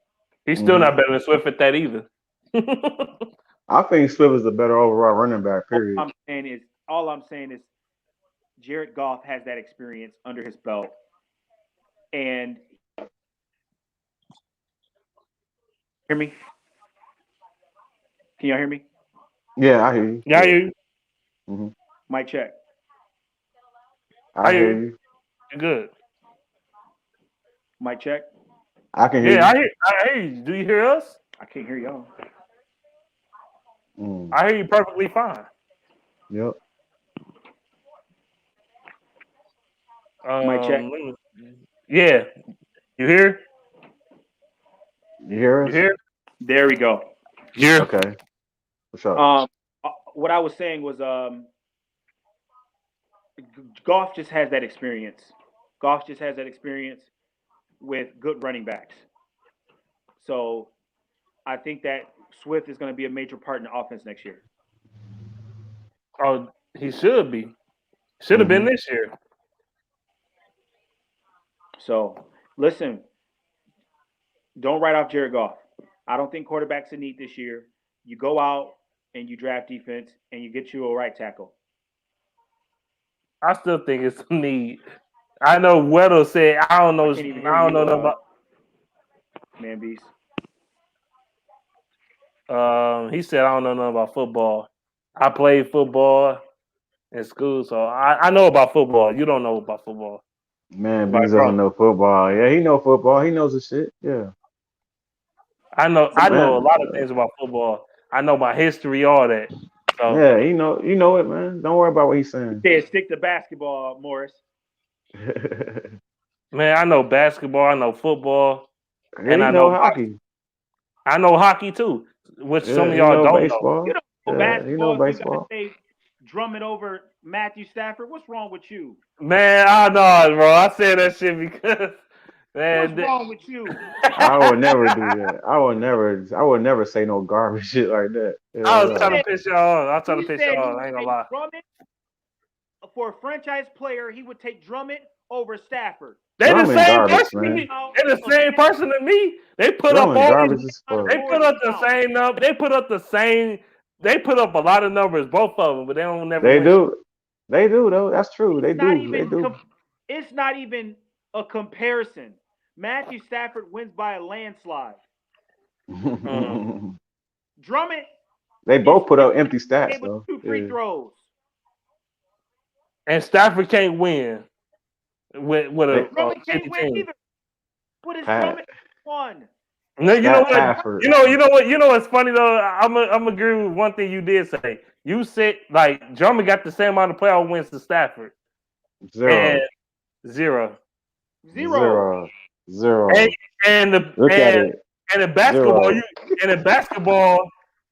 Speaker 1: He's still not better than Swift at that either.
Speaker 6: I think Swift is the better overall running back. Period.
Speaker 7: All I'm saying is, Jared Goff has that experience under his belt, and hear me. Can y'all hear me?
Speaker 6: Yeah, I hear you.
Speaker 1: Yeah, I hear you.
Speaker 6: Mm-hmm.
Speaker 7: Mic check.
Speaker 6: I hear you.
Speaker 1: You're good.
Speaker 7: Mic check.
Speaker 6: I can hear
Speaker 1: Yeah,
Speaker 6: you.
Speaker 1: I hear you. Do you hear us?
Speaker 7: I can't hear y'all.
Speaker 1: I hear you perfectly fine.
Speaker 6: Yep.
Speaker 7: Mic check.
Speaker 1: Yeah. You hear?
Speaker 6: You hear
Speaker 1: You
Speaker 6: us?
Speaker 1: hear?
Speaker 7: There we go.
Speaker 1: Yeah.
Speaker 6: Okay. What's up?
Speaker 7: What I was saying was Goff just has that experience. Goff just has that experience with good running backs. So I think that Swift is going to be a major part in the offense next year.
Speaker 1: Oh, he should be. Should have been this year.
Speaker 7: So listen, don't write off Jared Goff. I don't think quarterback's a need this year. You go out and you draft defense and you get you a right tackle.
Speaker 1: I still think it's a need. I know Weddle said I don't know.
Speaker 7: I can't even hear
Speaker 1: I don't
Speaker 7: you,
Speaker 1: know nothing about.
Speaker 7: Man Beast.
Speaker 1: He said I don't know nothing about football. I played football in school, so I know about football. You don't know about football.
Speaker 6: Man,
Speaker 1: Like,
Speaker 6: Beans
Speaker 1: bro,
Speaker 6: doesn't know football. Yeah, he know football. He knows the shit. Yeah.
Speaker 1: I know a
Speaker 6: Man,
Speaker 1: lot of things about football. I know my history, all that. So
Speaker 6: yeah, you know it, man. Don't worry about what he's saying.
Speaker 7: Yeah, stick to basketball, Morris.
Speaker 1: man, I know basketball, I know football,
Speaker 6: Yeah,
Speaker 1: and
Speaker 6: he
Speaker 1: I
Speaker 6: know
Speaker 1: know
Speaker 6: hockey.
Speaker 1: I know hockey too, which some
Speaker 6: Yeah,
Speaker 1: of
Speaker 6: he
Speaker 1: y'all
Speaker 6: know
Speaker 1: don't know.
Speaker 7: You
Speaker 6: baseball.
Speaker 7: don't know
Speaker 6: Yeah, he know
Speaker 7: basketball, so you got to
Speaker 6: baseball.
Speaker 7: say Drummond over Matthew Stafford. What's wrong with you?
Speaker 1: Man, I know, bro. I said that shit because
Speaker 7: What's
Speaker 1: man,
Speaker 7: wrong with you?
Speaker 6: I would never do that. I would never say no garbage shit like that.
Speaker 1: I
Speaker 6: Hell
Speaker 1: was trying
Speaker 6: no.
Speaker 1: to piss y'all off. I was trying to
Speaker 7: He
Speaker 1: piss
Speaker 7: said
Speaker 1: y'all
Speaker 7: he
Speaker 1: off.
Speaker 7: would
Speaker 1: I ain't gonna
Speaker 7: take
Speaker 1: lie.
Speaker 7: Drummond for a franchise player. He would take Drummond over Stafford.
Speaker 1: They the
Speaker 6: Drummond
Speaker 1: same
Speaker 6: garbage,
Speaker 1: person to
Speaker 6: man.
Speaker 1: me. They the same person to me. They put up
Speaker 6: Drummond
Speaker 1: all
Speaker 6: garbage
Speaker 1: these.
Speaker 6: as fuck.
Speaker 1: They put up the same number. They put up the same. They put up a lot of numbers, both of them, but they don't never
Speaker 6: They
Speaker 1: win. Shit.
Speaker 6: do. They do though. That's true. They
Speaker 7: It's not
Speaker 6: do. They
Speaker 7: even.
Speaker 6: do.
Speaker 7: It's not even a comparison. Matthew Stafford wins by a landslide. Drummond
Speaker 6: They
Speaker 7: is
Speaker 6: both put up empty stats
Speaker 7: able to
Speaker 6: though.
Speaker 7: shoot free
Speaker 6: Yeah.
Speaker 7: throws.
Speaker 1: And Stafford can't win with a
Speaker 7: Drummond can't
Speaker 1: shitty
Speaker 7: win
Speaker 1: team.
Speaker 7: either. What is
Speaker 6: Pat.
Speaker 7: Drummond won?
Speaker 1: No, you know what?
Speaker 6: Pafford.
Speaker 1: You know what? You know what's funny though. I'm agree with one thing you did say. You said like Drummond got the same amount of playoff wins to Stafford.
Speaker 6: Zero.
Speaker 1: And zero.
Speaker 6: Zero. Zero.
Speaker 1: And
Speaker 6: Look at it.
Speaker 1: and in basketball
Speaker 6: Zero.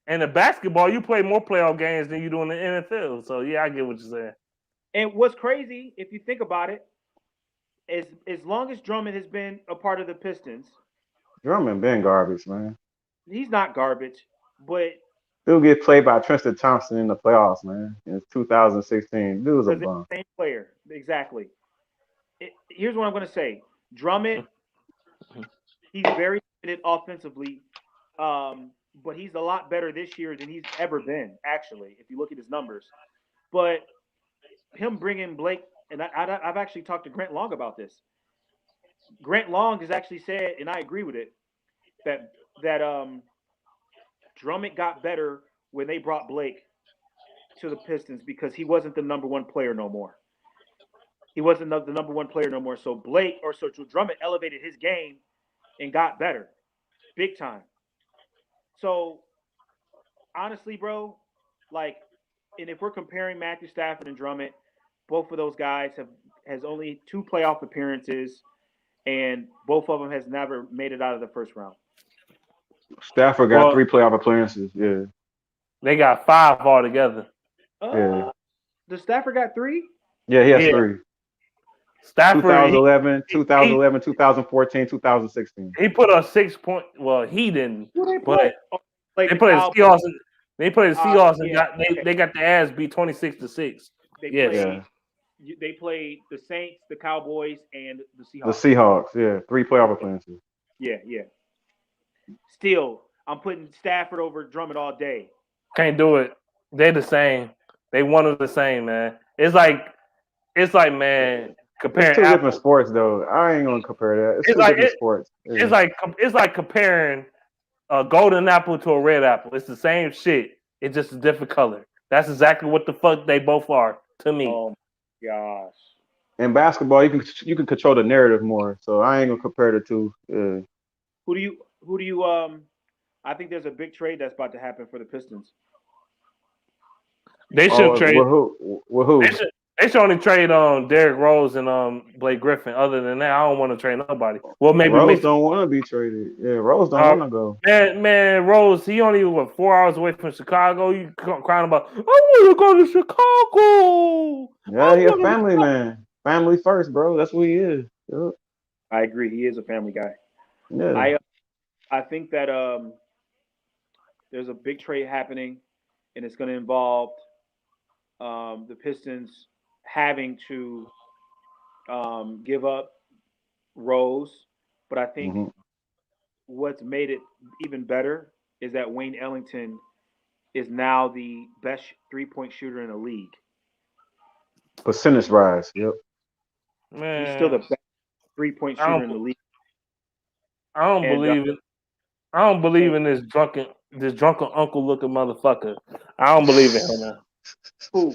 Speaker 1: in basketball you play more playoff games than you do in the NFL. So yeah, I get what you're saying.
Speaker 7: And what's crazy, if you think about it, is as long as Drummond has been a part of the Pistons,
Speaker 6: Drummond been garbage, man.
Speaker 7: he's not garbage. But
Speaker 6: Dude get played by Tristan Thompson in the playoffs, man. In 2016. Dude was a
Speaker 7: because it's
Speaker 6: bum.
Speaker 7: the same player, exactly. Here's what I'm going to say: Drummond, he's very limited offensively, but he's a lot better this year than he's ever been. Actually, if you look at his numbers, but him bringing Blake, and I've actually talked to Grant Long about this. Grant Long has actually said, and I agree with it, that Drummond got better when they brought Blake to the Pistons because he wasn't the number one player no more. He wasn't the number one player no more. So Drummond elevated his game and got better, big time. So honestly, bro, like, and if we're comparing Matthew Stafford and Drummond, both of those guys has only 2 playoff appearances, and both of them has never made it out of the first round.
Speaker 6: Stafford got 3 playoff appearances. Yeah.
Speaker 1: They got 5 altogether.
Speaker 6: Yeah.
Speaker 7: Does Stafford got 3?
Speaker 6: Yeah, he has 3.
Speaker 1: Stafford
Speaker 6: 2011, 2014, 2016.
Speaker 1: He put up 6 point. Well, he didn't. But
Speaker 7: Like
Speaker 1: they put the Seahawks. They put the Seahawks and
Speaker 7: yeah,
Speaker 1: they got the ass beat 26-6.
Speaker 7: They played the Saints, the Cowboys, and the Seahawks.
Speaker 6: The Seahawks, yeah, 3 playoff appearances.
Speaker 7: Yeah. Still, I'm putting Stafford over Drummond all day.
Speaker 1: Can't do it. They're the same. They one of the same, man. It's like man. Comparing
Speaker 6: it's 2 different sports, though. I ain't gonna compare that. It's 2 different sports. Yeah.
Speaker 1: It's like comparing a golden apple to a red apple. It's the same shit. It's just a different color. That's exactly what the fuck they both are to me.
Speaker 7: Oh my gosh.
Speaker 6: In basketball, you can control the narrative more. So I ain't gonna compare the two.
Speaker 7: Who do you I think there's a big trade that's about to happen for the Pistons.
Speaker 1: They should
Speaker 6: Oh,
Speaker 1: trade.
Speaker 6: with who? With
Speaker 1: They
Speaker 6: who?
Speaker 1: should. They should only trade Derrick Rose and Blake Griffin. Other than that, I don't want to trade nobody. Well, maybe
Speaker 6: Rose
Speaker 1: Mason.
Speaker 6: don't want to be traded. Yeah, Rose don't
Speaker 1: Uh,
Speaker 6: want to go.
Speaker 1: man, Rose. He only 4 hours away from Chicago. You crying about? I want to go to Chicago.
Speaker 6: Yeah,
Speaker 1: I
Speaker 6: he a
Speaker 1: want to.
Speaker 6: family man. Family first, bro. That's what he is. Yep.
Speaker 7: I agree. He is a family guy.
Speaker 6: Yeah.
Speaker 7: I think that there's a big trade happening, and it's going to involve the Pistons having to give up Rose. But I think
Speaker 6: hmm
Speaker 7: what's made it even better is that Wayne Ellington is now the best 3-point shooter in the league.
Speaker 6: Percentage rise. Yep.
Speaker 7: He's still the
Speaker 1: Man,
Speaker 7: best 3-point
Speaker 1: I
Speaker 7: shooter
Speaker 1: don't.
Speaker 7: in the league.
Speaker 1: I don't
Speaker 7: And
Speaker 1: believe it. I don't believe
Speaker 7: and
Speaker 1: in this drunken uncle looking motherfucker. I don't believe in him.
Speaker 7: who?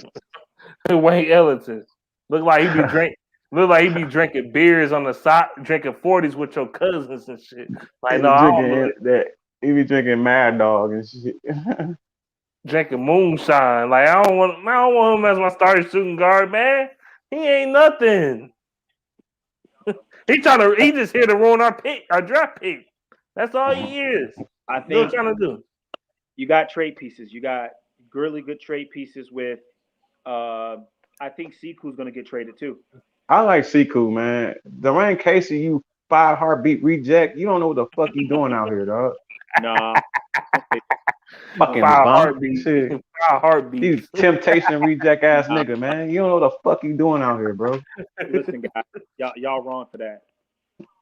Speaker 1: Wayne Ellington look like he be drink. Look like he be drinking beers on the side, drinking 40s with your cousins and shit.
Speaker 6: He
Speaker 1: Like, no,
Speaker 6: be
Speaker 1: I don't
Speaker 6: drinking
Speaker 1: believe.
Speaker 6: that. He be drinking Mad Dog and shit.
Speaker 1: Drinking moonshine. Like, I don't want him as my starting shooting guard, man. He ain't nothing. He just here to ruin our draft pick. That's all he is.
Speaker 7: I
Speaker 1: That's what
Speaker 7: think
Speaker 1: trying to do.
Speaker 7: you got trade pieces. You got really good trade pieces with. I think Siku's going to get traded too.
Speaker 6: I like Siku, man. Dwayne Casey, you 5 heartbeat reject. You don't know what the fuck you doing out here, dog.
Speaker 7: Nah,
Speaker 6: Fucking
Speaker 1: Five
Speaker 6: bum.
Speaker 1: heartbeats.
Speaker 6: Shit.
Speaker 1: 5
Speaker 6: You
Speaker 1: heartbeats.
Speaker 6: temptation reject ass
Speaker 7: nah.
Speaker 6: nigga, man. You don't know what the fuck you doing out here, bro.
Speaker 7: Listen, guys, y'all wrong for that.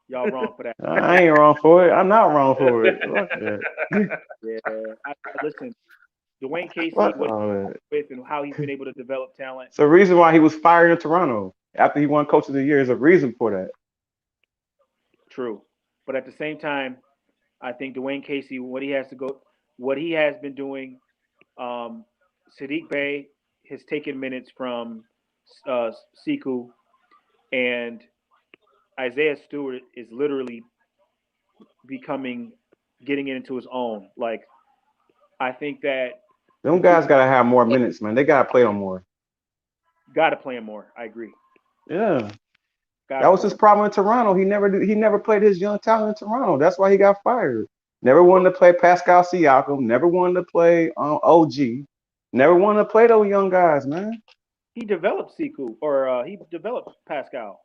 Speaker 7: Y'all wrong for that.
Speaker 6: I ain't wrong for it. I'm not wrong for it. Fuck that.
Speaker 7: Yeah, listen, Dwayne Casey,
Speaker 6: Fuck
Speaker 7: what
Speaker 6: all that.
Speaker 7: with and how he's been able to develop talent.
Speaker 6: It's the reason why he was fired in Toronto after he won Coach of the Year. There's a reason for that.
Speaker 7: True, but at the same time, I think Dwayne Casey, what he has been doing. Sadiq Bey has taken minutes from Siku, and Isaiah Stewart is literally getting it into his own. Like, I think that the
Speaker 6: Them
Speaker 7: two
Speaker 6: guys gotta have more minutes, man. They gotta play them more.
Speaker 7: got to play him more. I agree.
Speaker 6: Yeah.
Speaker 7: Got
Speaker 6: That
Speaker 7: to
Speaker 6: was
Speaker 7: play
Speaker 6: his
Speaker 7: him.
Speaker 6: problem in Toronto. He never played his young talent in Toronto. That's why he got fired. Never wanted to play Pascal Siakam. Never wanted to play OG. Never wanted to play those young guys, man.
Speaker 7: He developed Siku, or he developed Pascal.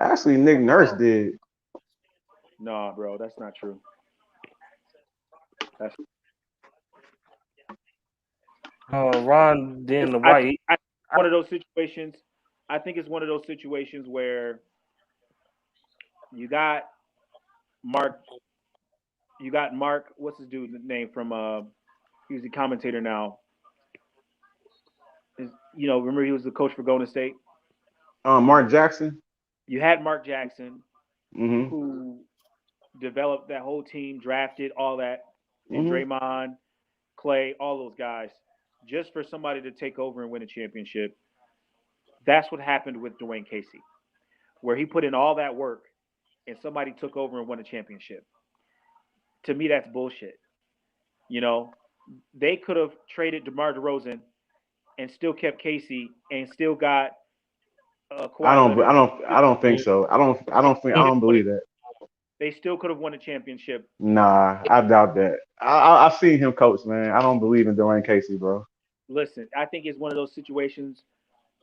Speaker 6: Actually, Nick Nurse did.
Speaker 7: Nah, bro, that's not true. That's
Speaker 1: Ron then the
Speaker 7: I,
Speaker 1: White.
Speaker 7: one of those situations. I think it's one of those situations where you got Mark. You got Mark. What's his dude's name from? He's the commentator now. Remember he was the coach for Golden State.
Speaker 6: Mark Jackson.
Speaker 7: You had Mark Jackson,
Speaker 6: Mm-hmm.
Speaker 7: who developed that whole team, drafted all that, and
Speaker 6: Mm-hmm.
Speaker 7: Draymond, Clay, all those guys, just for somebody to take over and win a championship. That's what happened with Dwayne Casey, where he put in all that work and somebody took over and won a championship. To me, that's bullshit. You know, they could have traded DeMar DeRozan and still kept Casey and still got
Speaker 6: I
Speaker 7: Kawhi
Speaker 6: don't.
Speaker 7: Leonard.
Speaker 6: I don't think so. I don't believe that.
Speaker 7: They still could have won a championship.
Speaker 6: Nah, I doubt that. I've seen him coach, man. I don't believe in Dwayne Casey, bro.
Speaker 7: Listen, I think it's one of those situations,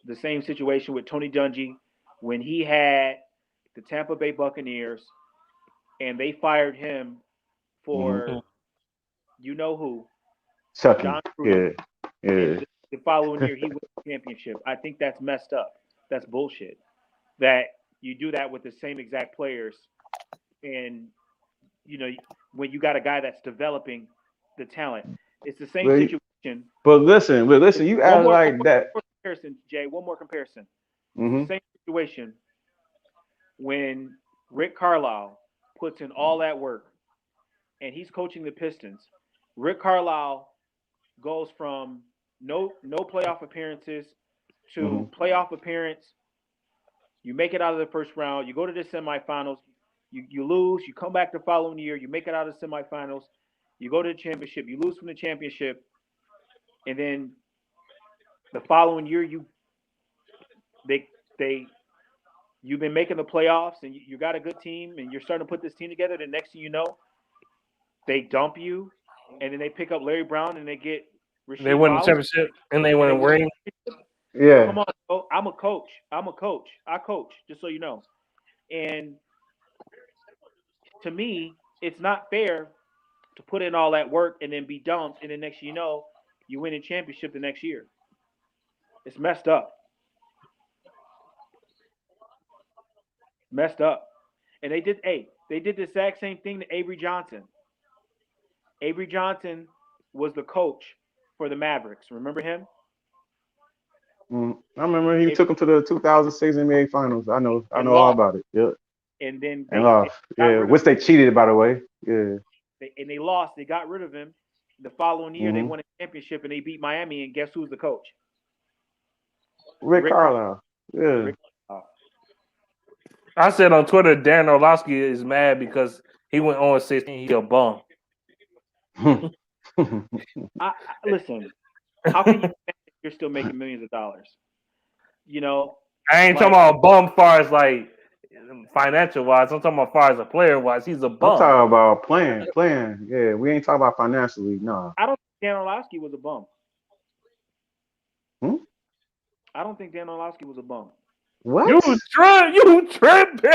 Speaker 7: the same situation with Tony Dungy when he had the Tampa Bay Buccaneers and they fired him for you know who,
Speaker 6: Chucky.
Speaker 7: John Gruden.
Speaker 6: Yeah.
Speaker 7: And the following year he won the championship. I think that's messed up. That's bullshit. That you do that with the same exact players, and when you got a guy that's developing the talent, it's the same situation.
Speaker 6: But listen. You act like that.
Speaker 7: One more comparison, Jay. One more comparison.
Speaker 6: Mm-hmm.
Speaker 7: It's the same situation when Rick Carlisle puts in all that work and he's coaching the Pistons Rick Carlisle goes from no playoff appearances to playoff appearance. You make it out of the first round. You go to the semifinals. You lose. You come back the following year. You make it out of the semifinals. You go to the championship. You lose from the championship, and then the following year you've been making the playoffs, and you got a good team, and you're starting to put this team together. The next thing you know, they dump you, and then they pick up Larry Brown, and they get Rasheed
Speaker 1: They win the
Speaker 7: Wallace,
Speaker 1: championship and they win a ring.
Speaker 6: Yeah.
Speaker 7: Come on, bro. I'm a coach. I coach, just so you know. And to me, it's not fair to put in all that work and then be dumped, and the next thing you know, you win a championship the next year. It's messed up. Messed up. And they did the exact same thing to Avery Johnson. Avery Johnson was the coach for the Mavericks. Remember him?
Speaker 6: I remember he took him to the 2006 NBA Finals. I know all about it. Yeah.
Speaker 7: And then
Speaker 6: they lost. Yeah, which they cheated, by the way. Yeah.
Speaker 7: They lost. They got rid of him. The following year, they won a championship, and they beat Miami. And guess who's the coach?
Speaker 6: Rick Carlisle. Yeah. Rick Carlisle.
Speaker 1: I said on Twitter, Dan Orlovsky is mad because he went on 16. He a bum.
Speaker 7: Listen, how can you you're still making millions of dollars? You know,
Speaker 1: I ain't talking about a bum far as like financial wise. I'm talking about far as a player wise. He's a bum.
Speaker 6: I'm talking about playing. Yeah, we ain't talking about financially. No.
Speaker 7: I don't think Dan Orlovsky was a bum. I don't think Dan Orlovsky was a bum.
Speaker 6: What?
Speaker 1: You tripping?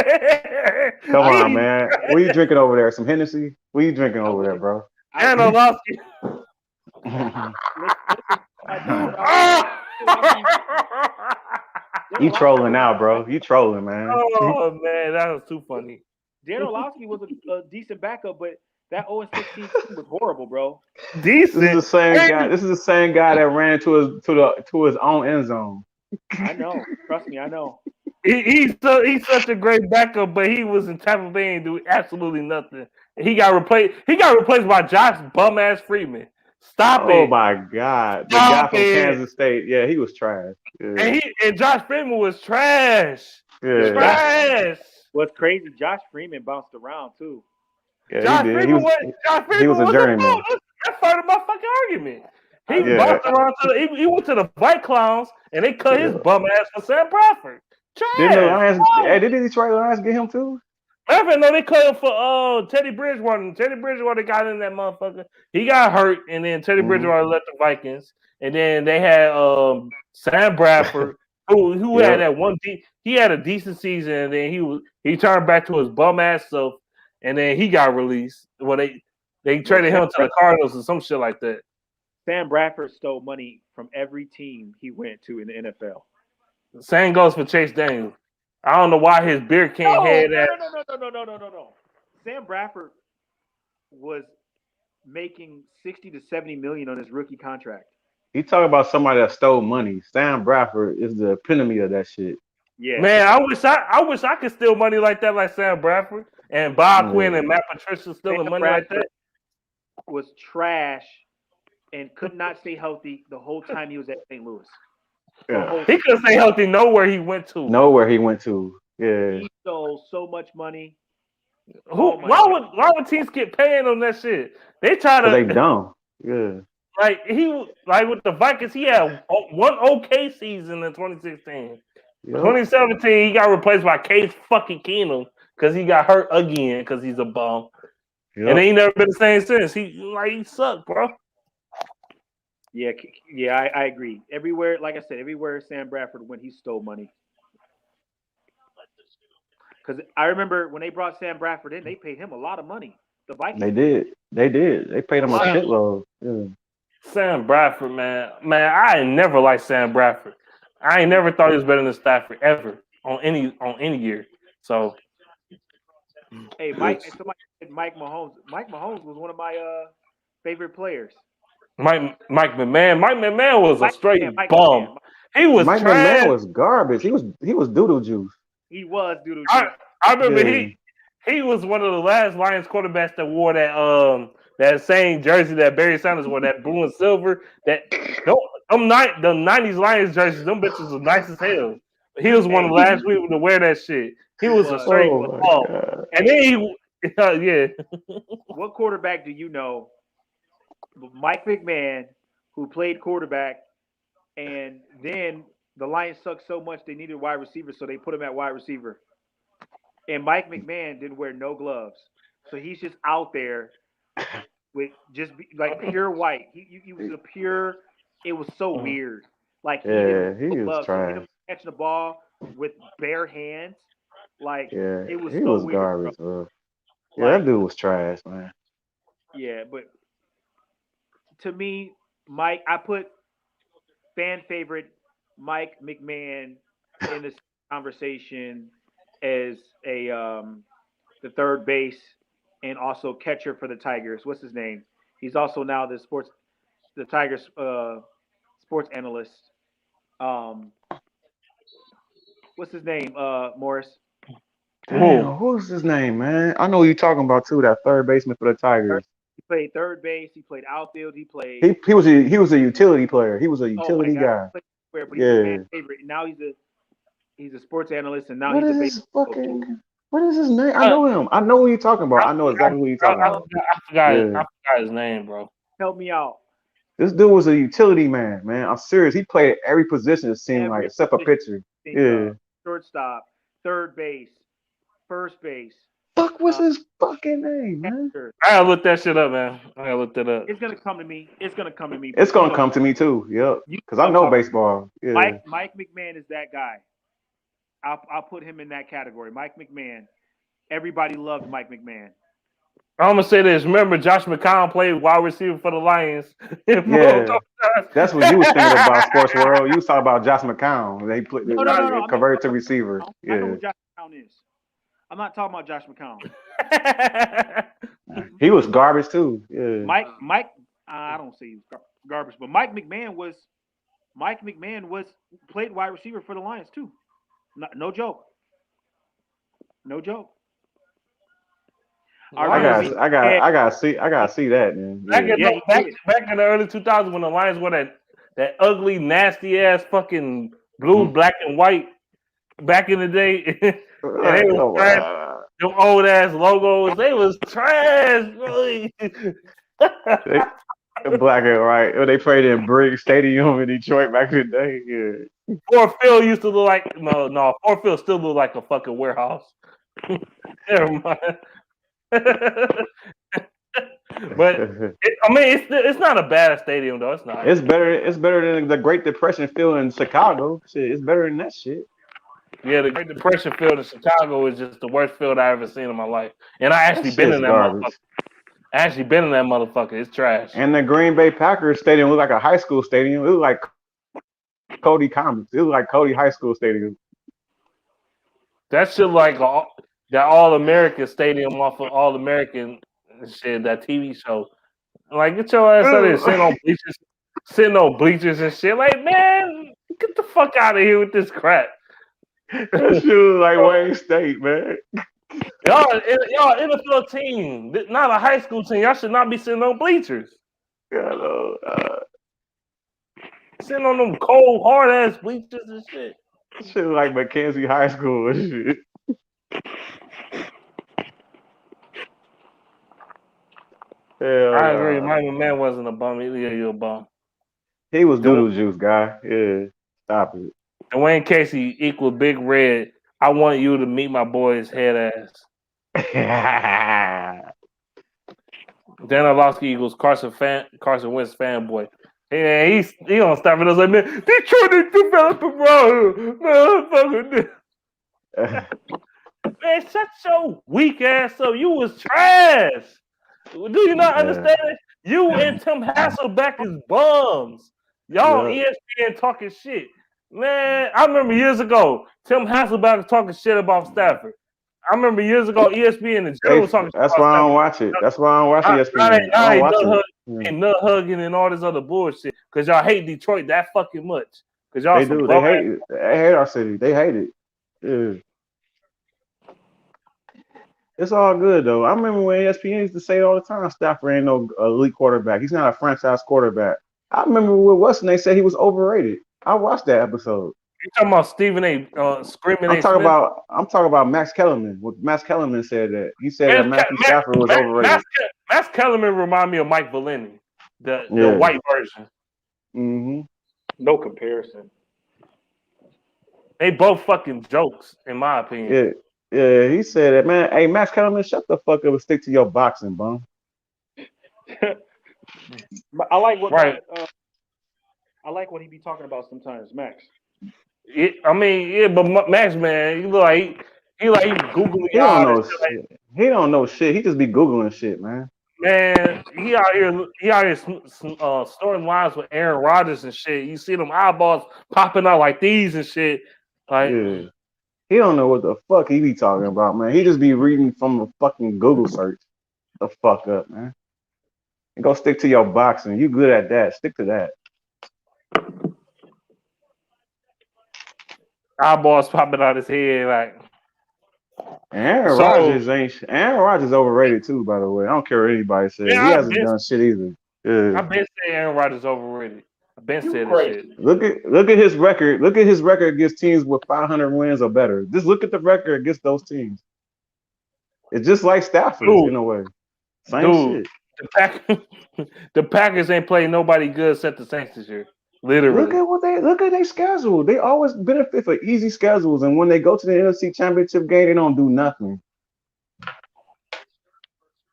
Speaker 6: Come on, man. What are you drinking over there? Some Hennessy? What are you drinking over there, bro?
Speaker 1: Dan Orlovsky.
Speaker 6: You trolling now, bro. You trolling, man.
Speaker 1: Oh man, that was too funny.
Speaker 7: Dan Orlovsky was a decent backup, but that 0-16 team was horrible, bro.
Speaker 1: Decent.
Speaker 6: This is the same guy. This is the same guy that ran into his own end zone.
Speaker 7: I know. Trust me, I know.
Speaker 1: He's such a great backup, but he was in Tampa Bay and do absolutely nothing. He got replaced by Josh bum ass Freeman. Stop it!
Speaker 6: Oh my God, the guy from Kansas State. Yeah, he was trash. Yeah.
Speaker 1: And Josh Freeman was trash.
Speaker 6: Yeah.
Speaker 1: Trash.
Speaker 7: What's crazy? Josh Freeman bounced around too.
Speaker 6: Yeah,
Speaker 1: Josh Freeman was
Speaker 6: a journeyman.
Speaker 1: That's part of my fucking argument. He bounced around he went to the White Clowns and they cut his bum ass for Sam Bradford. Trash.
Speaker 6: Didn't the Detroit Lions get him too?
Speaker 1: No, they cut him for Teddy Bridgewater. Teddy Bridgewater got in that motherfucker. He got hurt, and then Teddy Bridgewater left the Vikings. And then they had Sam Bradford, who had that one. He had a decent season, and then he turned back to his bum ass self, and then he got released. Well, they traded him to the Cardinals or some shit like that.
Speaker 7: Sam Bradford stole money from every team he went to in the NFL.
Speaker 1: Same goes for Chase Daniels. I don't know why his beard can't have that.
Speaker 7: No. Sam Bradford was making 60 to 70 million on his rookie contract.
Speaker 6: You talk about somebody that stole money. Sam Bradford is the epitome of that shit.
Speaker 7: Yeah,
Speaker 1: man. I wish I could steal money like that, like Sam Bradford and Bob Quinn and Matt Patricia stealing
Speaker 7: Sam
Speaker 1: money
Speaker 7: Bradford
Speaker 1: like that.
Speaker 7: Was trash and could not stay healthy the whole time he was at St. Louis.
Speaker 6: Yeah.
Speaker 1: He couldn't stay healthy nowhere he went to.
Speaker 6: Yeah.
Speaker 7: He stole so much money.
Speaker 1: Why would teams get paying on that shit? They try to.
Speaker 6: They dumb. Yeah.
Speaker 1: Like with the Vikings, he had one okay season in 2016.
Speaker 6: Yep.
Speaker 1: 2017, he got replaced by Case fucking Keenum because he got hurt again because he's a bum. Yep. And he never been the same since. He sucked, bro.
Speaker 7: Yeah, I agree. Everywhere, like I said, everywhere Sam Bradford went, he stole money. Because I remember when they brought Sam Bradford in, they paid him a lot of money. The Vikings.
Speaker 6: They did. They paid him a shitload. Yeah.
Speaker 1: Sam Bradford, man. I ain't never liked Sam Bradford. I ain't never thought he was better than Stafford ever on any year. So,
Speaker 7: hey, somebody said Mike Mahomes. Mike Mahomes was one of my favorite players.
Speaker 1: Mike McMahon. Mike McMahon was a straight bum. He was
Speaker 6: Mike McMahon was garbage. He was doodle juice.
Speaker 7: He was doodle juice.
Speaker 1: I remember he was one of the last Lions quarterbacks that wore that same jersey that Barry Sanders wore, that blue and silver. The '90s Lions jerseys, them bitches are nice as hell. He was one of the last people to wear that shit. He was a straight and then he, yeah.
Speaker 7: What quarterback do you know? Mike McMahon, who played quarterback, and then the Lions sucked so much they needed wide receiver, so they put him at wide receiver. And Mike McMahon didn't wear no gloves, so he's just out there with like pure white. He was a pure. It was so weird. Like he was trash. So him catching the ball with bare hands, like it was.
Speaker 6: He
Speaker 7: so
Speaker 6: was
Speaker 7: weird,
Speaker 6: garbage, bro. Yeah,
Speaker 7: like,
Speaker 6: that dude was trash, man.
Speaker 7: Yeah, but to me, I put fan favorite Mike McMahon in this conversation as the third base and also catcher for the Tigers. What's his name? He's also now the Tigers sports analyst. What's his name? Morris.
Speaker 6: Damn, who's his name, man? I know who you're talking about too. That third baseman for the Tigers.
Speaker 7: He played third base. He played outfield. He played.
Speaker 6: He was a utility player. He was a utility guy.
Speaker 7: But he's a fan favorite. Now he's a sports analyst, and now
Speaker 6: what
Speaker 7: he's
Speaker 6: what is his name? I know him. I know who you're talking about. I know exactly who you're talking about.
Speaker 1: I forgot his name, bro.
Speaker 7: Help me out.
Speaker 6: This dude was a utility man. I'm serious. He played every position, it seemed like, except a pitcher. Yeah.
Speaker 7: Shortstop, third base, first base.
Speaker 6: Fuck was his fucking name, man?
Speaker 1: I gotta look that shit up, man. I gotta look that up.
Speaker 7: It's gonna come to me. It's gonna come to me.
Speaker 6: It's gonna come to me too. Yep. Because I know baseball. Yeah.
Speaker 7: Mike McMahon is that guy. I'll put him in that category. Mike McMahon. Everybody loved Mike McMahon.
Speaker 1: I'm gonna say this. Remember, Josh McCown played wide receiver for the Lions.
Speaker 6: Yeah, that's what you was thinking about, Sports World. You was talking about Josh McCown. They converted to receiver.
Speaker 7: I know who Josh McCown is. I'm not talking about Josh McCown.
Speaker 6: He was garbage too. Yeah.
Speaker 7: Mike. I don't say he was garbage, but Mike McMahon was played wide receiver for the Lions too. No joke. No joke.
Speaker 6: I gotta see that, man.
Speaker 1: Back in the early 2000s when the Lions wore that ugly, nasty ass fucking blue, black, and white back in the day. They was trash. Them old ass logos, they was trash, really.
Speaker 6: Black and white. They played in Briggs Stadium in Detroit back in the day. Yeah.
Speaker 1: Ford Field used to look like Ford Field still look like a fucking warehouse. Never mind. But it's not a bad stadium though. It's not.
Speaker 6: It's better than the Great Depression field in Chicago. Shit, it's better than that shit.
Speaker 1: Yeah, the Great Depression field in Chicago is just the worst field I ever seen in my life. And I actually been in that motherfucker. It's trash.
Speaker 6: And the Green Bay Packers stadium looked like a high school stadium. It looked like Cody Commons. It looked like Cody High School Stadium.
Speaker 1: That shit like that All-American stadium off of All-American shit, that TV show. Like, get your ass out there sitting on bleachers and shit. Like, man, get the fuck out of here with this crap.
Speaker 6: That shit was like Wayne State, man.
Speaker 1: Y'all NFL team, not a high school team. Y'all should not be sitting on bleachers. Sitting on them cold, hard ass bleachers and shit.
Speaker 6: Shit like Mackenzie High School and shit.
Speaker 1: I agree. My man wasn't a bum. You a bum.
Speaker 6: He was doodle juice guy. Yeah, stop it.
Speaker 1: Dwayne Casey equal Big Red. I want you to meet my boy's head ass. Dan Orlovsky equals Carson Wentz fanboy. Yeah, he don't stop it. I was like, man, Detroit is developing wrong, motherfucker. Man, shut your weak ass up. You was trash. Do you not understand it? You and Tim Hasselbeck is bums. Y'all ESPN talking shit. Man, I remember years ago, Tim Hasselbeck was talking shit about Stafford. I remember years ago, ESPN and Joe was talking shit.
Speaker 6: That's why I don't watch it. That's why I don't watch ESPN. I don't watch it.
Speaker 1: And nut hugging and all this other bullshit. Because y'all hate Detroit that fucking much. Because y'all
Speaker 6: they do. They hate it. They hate our city. They hate it. Yeah. It's all good though. I remember when ESPN used to say it all the time. Stafford ain't no elite quarterback. He's not a franchise quarterback. I remember when Weston they said he was overrated. I watched that episode.
Speaker 1: You talking about Stephen A. Screaming
Speaker 6: I'm
Speaker 1: A.
Speaker 6: talking
Speaker 1: Smith?
Speaker 6: about I'm talking about Max Kellerman. What Max Kellerman said that he said that Matthew Stafford was overrated.
Speaker 1: Max Kellerman remind me of Mike Valeni, the
Speaker 6: Yeah.
Speaker 1: white version.
Speaker 6: Mm-hmm.
Speaker 7: No comparison.
Speaker 1: They both fucking jokes, in my opinion.
Speaker 6: Yeah. Yeah, he said that, man. Hey, Max Kellerman, shut the fuck up and stick to your boxing, bum.
Speaker 7: But I like what
Speaker 1: Right.
Speaker 7: I like what he be talking about sometimes, Max.
Speaker 1: I mean, yeah, but Max, man, he look like he googly
Speaker 6: He don't
Speaker 1: eyed and
Speaker 6: know
Speaker 1: shit. Like,
Speaker 6: shit. He don't know shit. He just be googling shit, man.
Speaker 1: man, he out here storing lines with Aaron Rodgers and shit. You see them eyeballs popping out like these and shit. Like,
Speaker 6: Yeah. He don't know what the fuck he be talking about, man. He just be reading from a fucking Google search. The fuck up, man. And go stick to your boxing. You good at that. Stick to that.
Speaker 1: eyeballs popping out his head. Like,
Speaker 6: Aaron Rodgers overrated too, by the way. I don't care what anybody says.
Speaker 1: yeah,
Speaker 6: He hasn't done shit either. Yeah.
Speaker 1: I've been saying Aaron Rodgers overrated. I've been saying this
Speaker 7: crazy.
Speaker 1: shit.
Speaker 6: Look at his record. Look at his record against teams with 500 wins or better. Just look at the record against those teams. It's just like Stafford's in a way. Same shit.
Speaker 1: The Packers ain't playing nobody good except the Saints this year. Literally.
Speaker 6: Look at their schedule. They always benefit for easy schedules, and when they go to the NFC Championship game, they don't do nothing.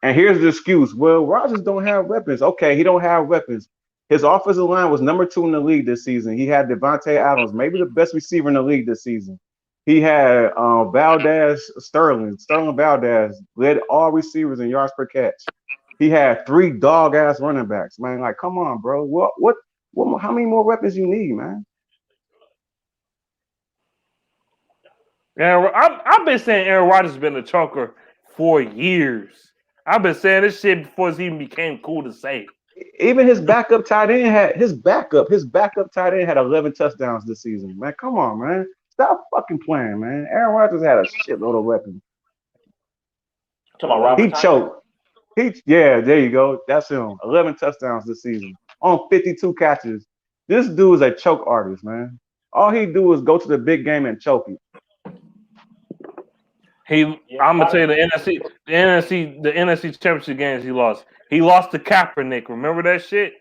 Speaker 6: And here's the excuse. Well, Rodgers don't have weapons. Okay, he don't have weapons. His offensive line was number 2 in the league this season. He had Devontae Adams, maybe the best receiver in the league this season. He had Sterling Valdez led all receivers in yards per catch. He had 3 dog ass running backs. Man, like, come on, bro. What? How many more weapons you need, man?
Speaker 1: I've been saying Aaron Rodgers has been a choker for years. I've been saying this shit before it even became cool to say.
Speaker 6: Even his backup tight end had 11 touchdowns this season. Man, come on, man. Stop fucking playing, man. Aaron Rodgers had a shitload of weapons. He choked. There you go. That's him. 11 touchdowns this season on 52 catches. This dude is a choke artist, man. All he do is go to the big game and choke it.
Speaker 1: I'm gonna tell you the NFC championship games he lost. He lost to Kaepernick. Remember that shit?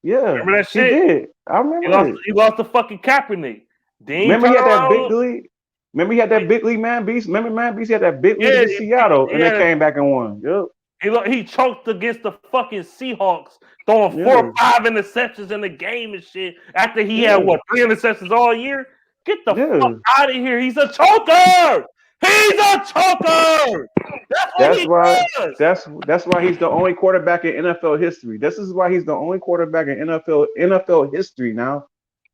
Speaker 6: Yeah,
Speaker 1: remember that shit?
Speaker 6: He did. I remember.
Speaker 1: He lost to fucking Kaepernick.
Speaker 6: Remember he had that big league. Remember he had that big league man beast. Remember man beast he had that big league in Seattle, and they came back and won. Yep.
Speaker 1: He choked against the fucking Seahawks, throwing 4 or 5 interceptions in the game and shit. After he had 3 interceptions all year. Get the fuck out of here! He's a choker. He's a choker. That's why
Speaker 6: he's the only quarterback in NFL history. This is why he's the only quarterback in NFL history now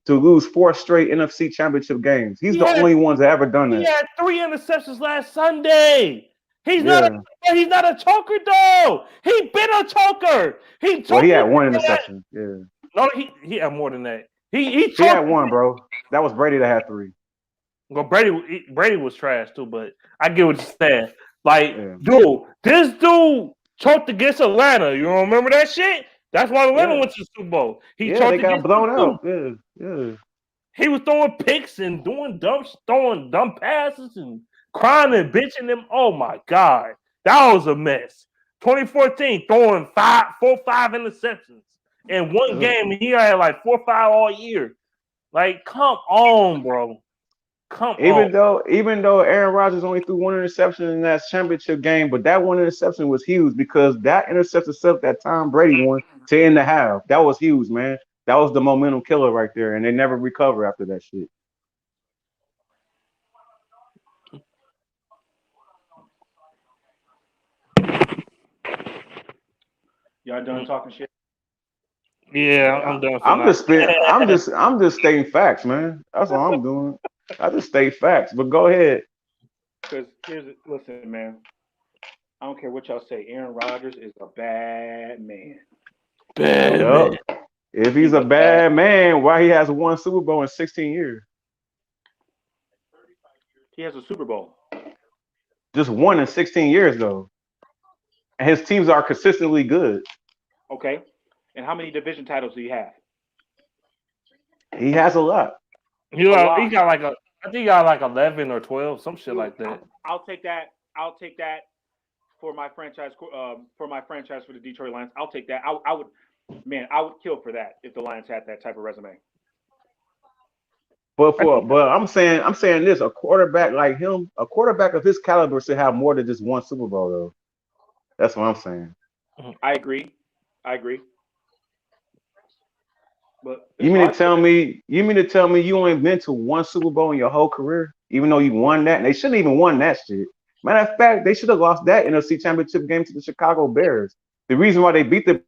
Speaker 6: to lose 4 straight NFC Championship games. He's the only one that ever done that.
Speaker 1: He had 3 interceptions last Sunday. He's not a choker though. He been a choker. He
Speaker 6: had 1 interception. Yeah.
Speaker 1: No, he had more than that. He
Speaker 6: had 1, bro. That was Brady that had 3.
Speaker 1: Well, Brady was trash too, but I get what you're saying. Like, dude, this dude choked against Atlanta. You don't remember that shit? That's why Atlanta went to the Super Bowl. They got blown out.
Speaker 6: Yeah.
Speaker 1: He was throwing picks and throwing dumb passes and crying and bitching them. Oh my God, that was a mess. 2014, throwing 4 or 5 interceptions in one game, and he had like 4 or 5 all year. Like, come on, bro.
Speaker 6: Even though Aaron Rodgers only threw 1 interception in that championship game, but that 1 interception was huge because that interception set that Tom Brady won to end the half. That was huge, man. That was the momentum killer right there, and they never recover after that shit.
Speaker 7: Y'all done talking shit?
Speaker 1: Yeah, I'm done.
Speaker 6: I'm just stating facts, man. That's all I'm doing. I just state facts, but go ahead.
Speaker 7: Because listen, man. I don't care what y'all say. Aaron Rodgers is a bad man.
Speaker 6: Man. If he's a bad man, why he has 1 Super Bowl in 16 years?
Speaker 7: He has a Super Bowl.
Speaker 6: just won in 16 years though, and his teams are consistently good.
Speaker 7: Okay. And how many division titles do you have?
Speaker 6: He has a lot.
Speaker 1: He got like I think he got like 11 or 12, some shit like that.
Speaker 7: I'll take that. For my franchise for the Detroit Lions. I'll take that. I would kill for that if the Lions had that type of resume.
Speaker 6: But I'm saying this, a quarterback like him, a quarterback of his caliber should have more than just one Super Bowl though. That's what I'm saying.
Speaker 7: I agree. But
Speaker 6: you mean to tell me you only been to one Super Bowl in your whole career, even though you won that? And they shouldn't even won that shit. Matter of fact, they should have lost that NFC Championship game to the Chicago Bears. The reason why they beat the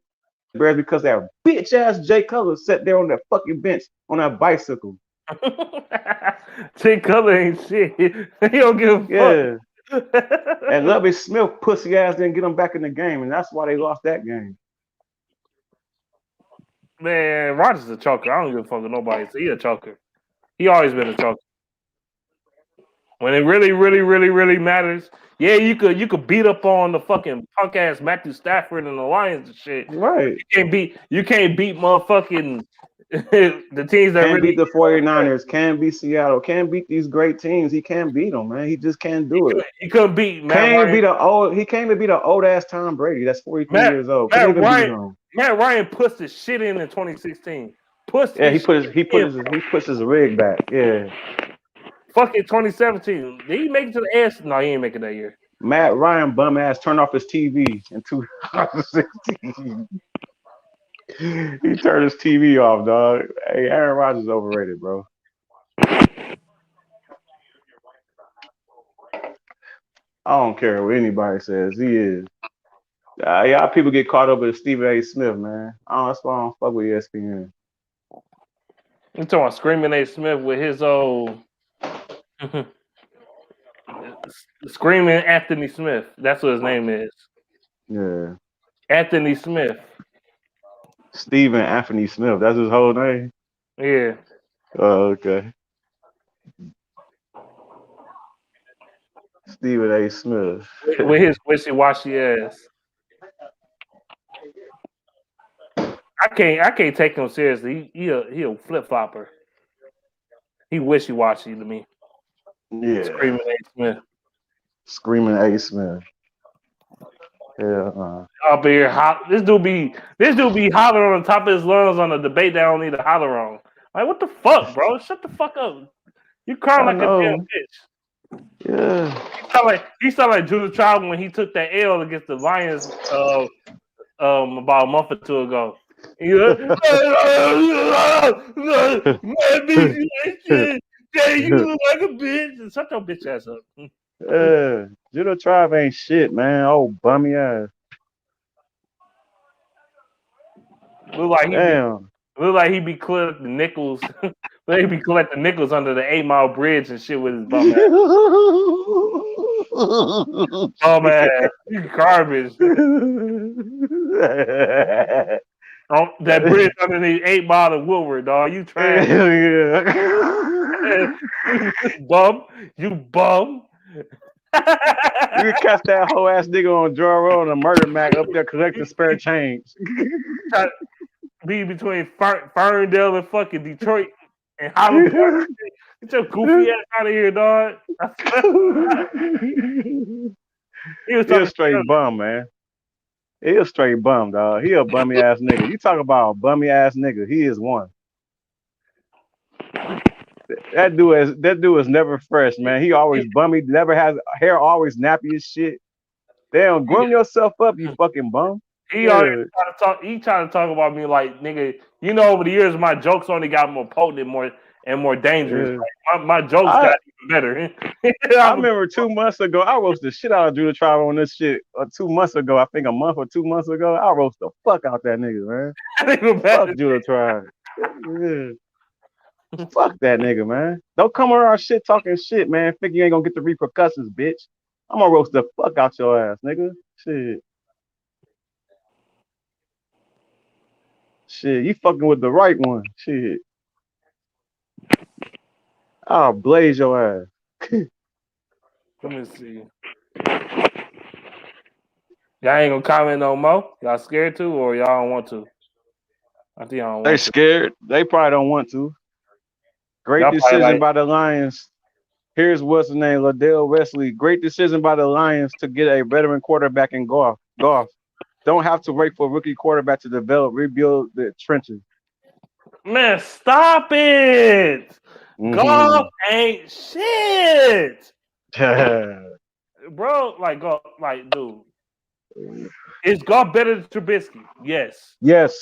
Speaker 6: Bears because that bitch ass Jay Cutler sat there on that fucking bench on that bicycle.
Speaker 1: Jay Cutler ain't shit. He don't give a fuck.
Speaker 6: And Lovie Smith pussy ass didn't get them back in the game, and that's why they lost that game.
Speaker 1: Man, Rodgers a choker. I don't give a fuck with nobody. He a choker. He always been a choker. When it really, really, really, really matters, yeah, you could beat up on the fucking punk ass Matthew Stafford and the Lions and shit.
Speaker 6: Right.
Speaker 1: You can't beat motherfucking the teams that
Speaker 6: can't beat the 49ers, can't beat Seattle, can't beat these great teams. He can't beat them, man. He just can't do it.
Speaker 1: He couldn't beat Matt
Speaker 6: Ryan. He can't even beat an old ass Tom Brady. That's 43 years old.
Speaker 1: Matt Ryan pushed his shit in 2016.
Speaker 6: He pushed his rig back. Yeah.
Speaker 1: Fucking 2017. Did he make it to the ass? No, he ain't make it that year.
Speaker 6: Matt Ryan bum ass turned off his TV in 2016. He turned his TV off, dog. Hey, Aaron Rodgers is overrated, bro. I don't care what anybody says. He is. Y'all people get caught up with Stephen A. Smith, man. That's why I don't fuck with ESPN.
Speaker 1: You talking about Screaming A. Smith with his old Screaming Anthony Smith. That's what his name is.
Speaker 6: Yeah.
Speaker 1: Anthony Smith.
Speaker 6: Stephen Anthony Smith. That's his whole name?
Speaker 1: Yeah.
Speaker 6: Oh, okay. Stephen A. Smith.
Speaker 1: With his wishy-washy ass. I can't take him seriously. He a flip-flopper. He wishy-washy to me.
Speaker 6: Yeah.
Speaker 1: Screaming A. Smith.
Speaker 6: Screaming A. Smith. Yeah.
Speaker 1: Up here, this dude be hollering on the top of his lungs on a debate that I don't need to holler on. Like, what the fuck, bro? Shut the fuck up. You crying like a damn bitch.
Speaker 6: Yeah.
Speaker 1: He sound like Judah Child when he took that L against the Lions about a month or two ago. You look like a bitch. Shut your bitch ass up.
Speaker 6: Judah Tribe ain't shit, man. Oh, bummy ass.
Speaker 1: Look like he be collecting nickels. He be collecting nickels under the 8 Mile Bridge and shit with his bum ass. Oh man, you garbage. That bridge underneath 8 Mile and Woodward, dog. You trash. Bum. You bum.
Speaker 6: You can catch that whole ass nigga on Joe Road on a murder Mac up there collecting spare change.
Speaker 1: Be between Ferndale and fucking Detroit and Holland Park. Get your goofy ass out of here, dog. He a
Speaker 6: straight bum, man. He a straight bum, dog. He a bummy ass nigga. You talk about a bummy ass nigga. He is one. That dude is never fresh, man. He always bummy, never has hair, always nappy as shit. Damn, groom yourself up, you fucking bum.
Speaker 1: He always trying to talk about me like, nigga, you know, over the years my jokes only got more potent and more dangerous.
Speaker 6: Yeah.
Speaker 1: Like, my jokes got even better.
Speaker 6: I remember 2 months ago, I roasted the shit out of Judah Tribe on this shit. 2 months ago, I think a month or 2 months ago, I roasted the fuck out that nigga, man. Fuck Judah Tribe. Yeah. Fuck that nigga, man. Don't come around shit talking shit, man. Think you ain't gonna get the repercussions, bitch. I'm gonna roast the fuck out your ass, nigga. Shit, you fucking with the right one. Shit. I'll blaze your ass.
Speaker 1: Let me see. Y'all ain't gonna comment no more. Y'all scared to, or y'all don't want to? I think y'all don't
Speaker 6: They
Speaker 1: want to.
Speaker 6: scared. They probably don't want to. Great
Speaker 1: Y'all probably
Speaker 6: decision
Speaker 1: like,
Speaker 6: by the Lions. Here's what's the name, Liddell Wesley. Great decision by the Lions to get a veteran quarterback in Goff. Don't have to wait for a rookie quarterback to develop, rebuild the trenches.
Speaker 1: man, stop it.
Speaker 6: Mm-hmm.
Speaker 1: Golf ain't shit, bro. Like, golf, like, dude, is golf better than Trubisky? Yes.
Speaker 6: Yes.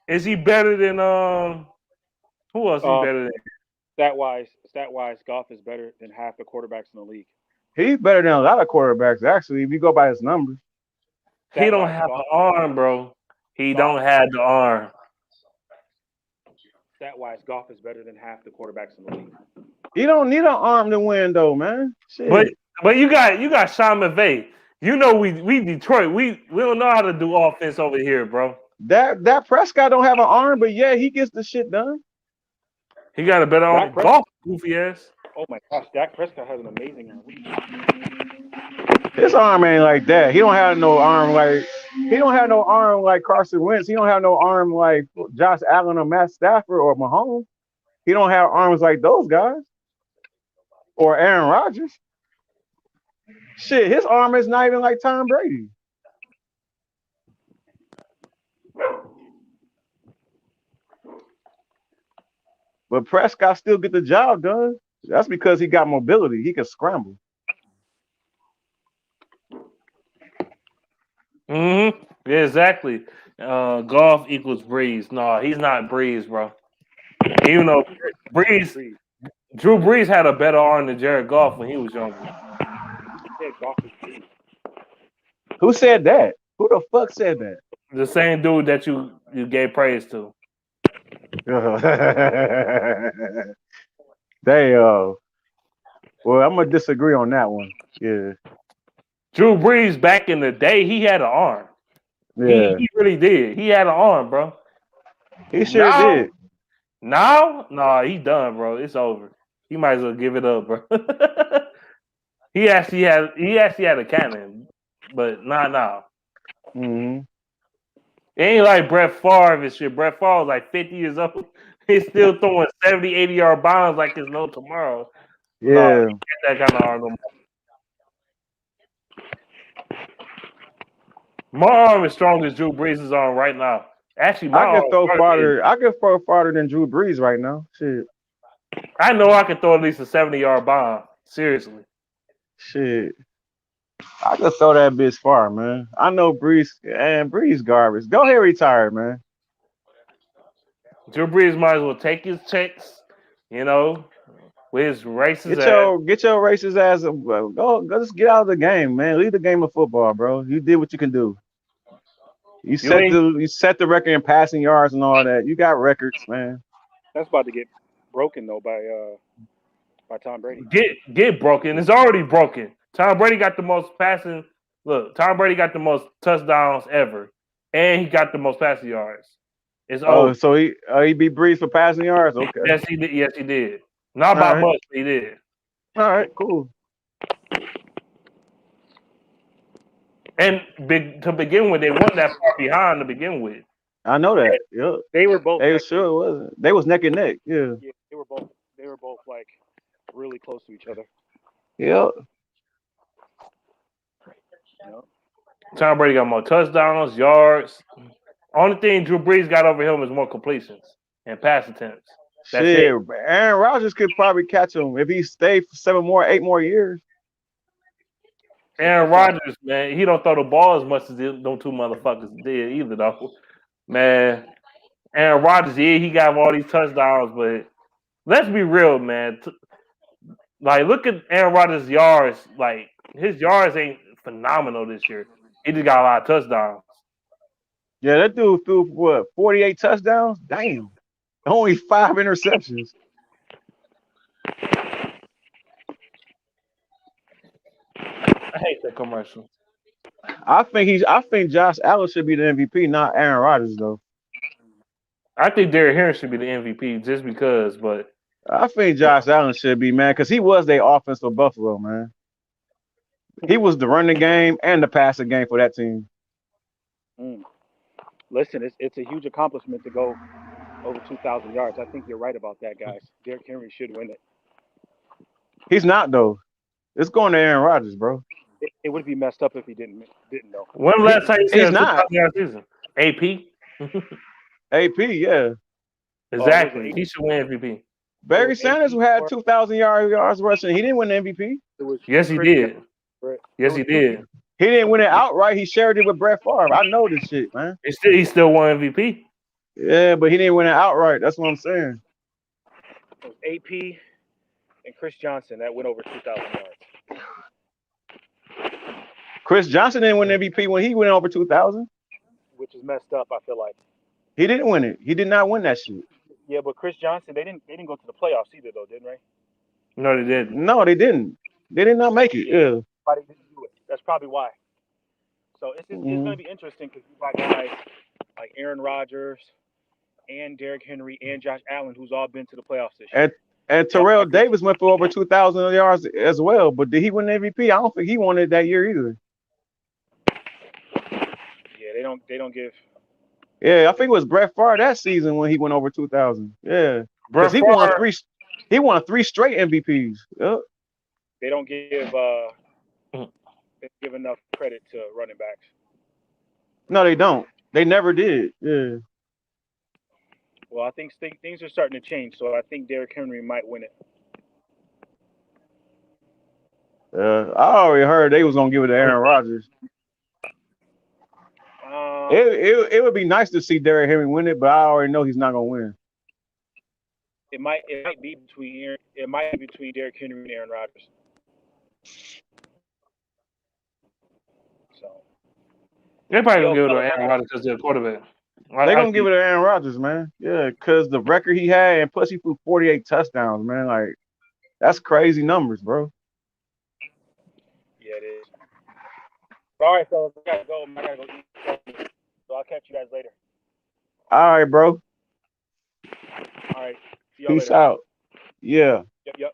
Speaker 1: Is he better than Who else he
Speaker 7: Um,
Speaker 1: better than?
Speaker 7: stat wise, Goff is better than half the quarterbacks in the league.
Speaker 6: He's better than a lot of quarterbacks, actually, if you go by his numbers.
Speaker 1: He
Speaker 7: Stat
Speaker 1: don't
Speaker 7: wise,
Speaker 1: have the arm, bro. He
Speaker 7: Goff
Speaker 1: don't have the arm.
Speaker 7: Goff is better than half the quarterbacks in the league.
Speaker 6: You don't need an arm to win, though, man.
Speaker 1: But
Speaker 6: Shit.
Speaker 1: you got Sean McVay. You know we Detroit. We don't know how to do offense over here, bro.
Speaker 6: That Prescott don't have an arm, but yeah, he gets the shit done.
Speaker 1: He got a better
Speaker 7: Dak
Speaker 1: arm.
Speaker 7: Prescott.
Speaker 1: Golf, goofy ass.
Speaker 7: Oh my gosh, Dak Prescott has an amazing arm.
Speaker 6: His arm ain't like that. He don't have no arm like Carson Wentz. He don't have no arm like Josh Allen or Matt Stafford or Mahomes. He don't have arms like those guys or Aaron Rodgers. Shit, his arm is not even like Tom Brady. But Prescott still get the job done. That's because he got mobility. He can scramble.
Speaker 1: Mm-hmm. Yeah, exactly. Golf equals Breeze. No, he's not Breeze, bro. Even though Breeze, Drew Brees had a better arm than Jared Goff when he was younger.
Speaker 7: Yeah, Goff is Breeze.
Speaker 6: Who said that? Who the fuck said that?
Speaker 1: The same dude that you gave praise to.
Speaker 6: They well, I'm gonna disagree on that one. Yeah.
Speaker 1: Drew Brees back in the day, he had an arm.
Speaker 6: Yeah.
Speaker 1: He really did. He had an arm, bro.
Speaker 6: He sure did.
Speaker 1: Now, nah, he done, bro. It's over. He might as well give it up, bro. he actually had a cannon, but not now.
Speaker 6: Mm-hmm.
Speaker 1: It ain't like Brett Favre and shit. Brett Favre was like 50 years old. He's still throwing 70, 80-yard bombs like there's no tomorrow.
Speaker 6: Yeah.
Speaker 1: No, he that kind of arm no more. My arm is strong as Drew Brees' arm right now. Actually, my
Speaker 6: I can
Speaker 1: arm
Speaker 6: throw
Speaker 1: farther.
Speaker 6: farther than Drew Brees right now. Shit.
Speaker 1: I know I can throw at least a 70-yard bomb. Seriously.
Speaker 6: Shit. I can throw that bitch far, man. I know Brees garbage. Go ahead, retire, man.
Speaker 1: Drew Brees might as well take his checks, with his racist ass.
Speaker 6: Get your racist ass. Go just get out of the game, man. Leave the game of football, bro. You did what you can do. You set the record in passing yards and all that. You got records, man.
Speaker 7: That's about to get broken though by Tom Brady.
Speaker 1: Get broken. It's already broken. Tom Brady got the most passing. Look, Tom Brady got the most touchdowns ever, and he got the most passing yards. It's over.
Speaker 6: So he beat Brees for passing yards. Okay.
Speaker 1: Yes, he did. Yes, he did. Not by much, but he did.
Speaker 6: All right, cool.
Speaker 1: And to begin with, they weren't that far behind to begin with.
Speaker 6: I know that. Yeah.
Speaker 7: They were both.
Speaker 6: They sure wasn't. They was neck and neck. Yeah.
Speaker 7: Yeah, they were both like really close to each other.
Speaker 6: Yeah.
Speaker 1: Tom Brady got more touchdowns, yards. Only thing Drew Brees got over him is more completions and pass attempts. That's
Speaker 6: Shit,
Speaker 1: it.
Speaker 6: Aaron Rodgers could probably catch him if he stayed for 8 more years.
Speaker 1: Aaron Rodgers, man, he don't throw the ball as much as them two motherfuckers did either, though. Man, Aaron Rodgers, yeah, he got all these touchdowns, but let's be real, man. Like, look at Aaron Rodgers' yards. Like, his yards ain't phenomenal this year. He just got a lot of touchdowns.
Speaker 6: Yeah, that dude threw what 48 touchdowns. Damn, only 5 interceptions.
Speaker 1: I hate that commercial.
Speaker 6: I think Josh Allen should be the MVP, not Aaron Rodgers, though.
Speaker 1: I think Derrick Henry should be the MVP just because, but
Speaker 6: I think Josh Allen should be, man, because he was their offense for Buffalo, man. He was the running game and the passing game for that team.
Speaker 7: Mm. Listen, it's a huge accomplishment to go over 2,000 yards. I think you're right about that, guys. Derrick Henry should win it.
Speaker 6: He's not though. It's going to Aaron Rodgers, bro.
Speaker 7: It would be messed up if he didn't though.
Speaker 1: When the last time you
Speaker 6: He's
Speaker 1: said a
Speaker 6: not.
Speaker 1: 2,000 yard season? AP.
Speaker 6: AP, yeah.
Speaker 7: Was it
Speaker 1: Exactly. He should win MVP.
Speaker 7: It
Speaker 6: Barry
Speaker 7: was
Speaker 6: Sanders who had 2,000 yards rushing. He didn't win the MVP.
Speaker 7: It was
Speaker 1: Yes, he
Speaker 7: Chris
Speaker 1: did.
Speaker 7: Johnson.
Speaker 1: Yes, he did.
Speaker 6: He didn't win it outright. He shared it with Brett Favre. I know this shit, man.
Speaker 1: He still won MVP.
Speaker 6: Yeah, but he didn't win it outright. That's what I'm saying.
Speaker 7: It was AP and Chris Johnson that went over 2,000 yards.
Speaker 6: Chris Johnson didn't win MVP when he went over 2,000.
Speaker 7: Which is messed up, I feel like.
Speaker 6: He didn't win it. He did not win that shit.
Speaker 7: Yeah, but Chris Johnson, they didn't go to the playoffs either though, didn't they?
Speaker 1: No, they didn't.
Speaker 6: No, they didn't. They did not make it. Yeah.
Speaker 7: But they didn't do it. That's probably why. So it's going to be interesting because you got guys like Aaron Rodgers and Derrick Henry and Josh Allen, who's all been to the playoffs this year.
Speaker 6: And Terrell Davis went for over 2,000 yards as well. But did he win MVP? I don't think he won it that year either.
Speaker 7: Yeah, they don't give.
Speaker 6: Yeah, I think it was Brett Favre that season when he went over 2,000. Yeah, because he won three. He won 3 straight MVPs. Yep.
Speaker 7: They don't give enough credit to running backs.
Speaker 6: No, they don't. They never did. Yeah.
Speaker 7: Well, I think things are starting to change, so I think Derrick Henry might win it.
Speaker 6: I already heard they was gonna give it to Aaron Rodgers. It would be nice to see Derrick Henry win it, but I already know he's not gonna win.
Speaker 7: It might be between Derrick Henry and Aaron Rodgers. So
Speaker 1: they're probably gonna give it to Aaron Rodgers because they're a quarterback.
Speaker 6: They're gonna give it to Aaron Rodgers, man. Yeah, because the record he had, and plus he threw 48 touchdowns, man. Like that's crazy numbers, bro.
Speaker 7: Yeah, it is. All right, fellas, I gotta go. Eat. So I'll catch you guys later.
Speaker 6: All right, bro.
Speaker 7: All right. See y'all
Speaker 6: Peace
Speaker 7: later.
Speaker 6: out. Yeah.
Speaker 7: Yep.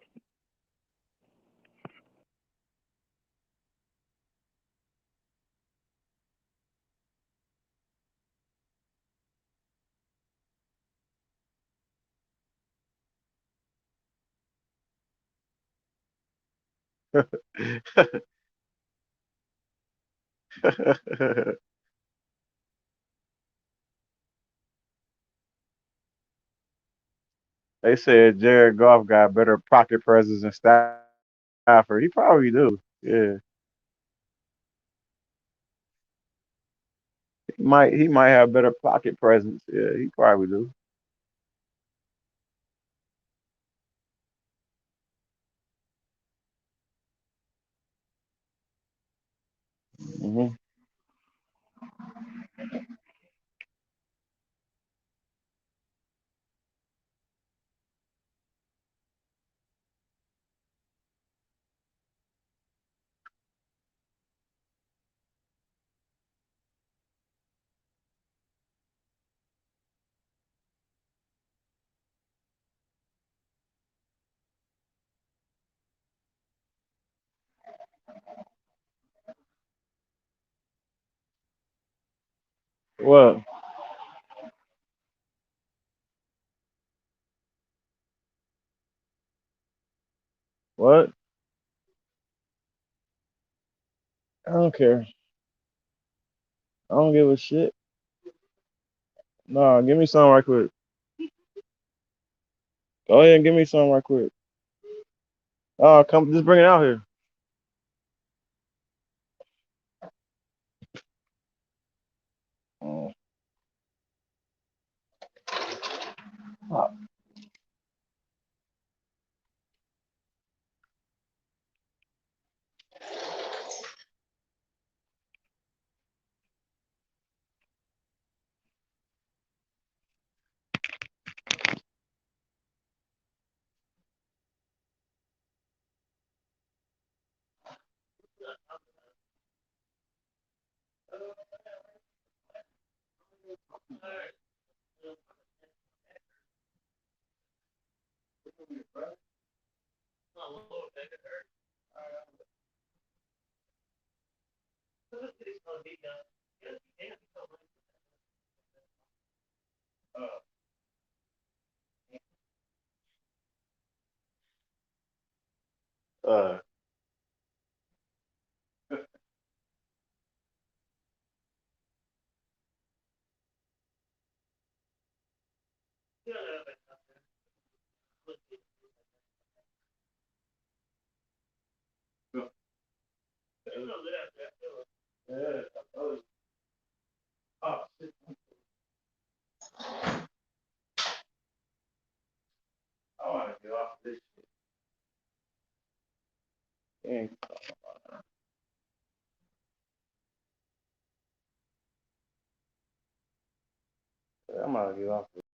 Speaker 6: They said Jared Goff got better pocket presence than Stafford. He probably do. Yeah. He might have better pocket presence. Yeah, he probably do. Mm-hmm. What? What? I don't care. I don't give a shit. No, give me some right quick. Go ahead and give me some right quick. Oh, come, just bring it out here. Oh. I want to get off this shit. I'm gonna get off this.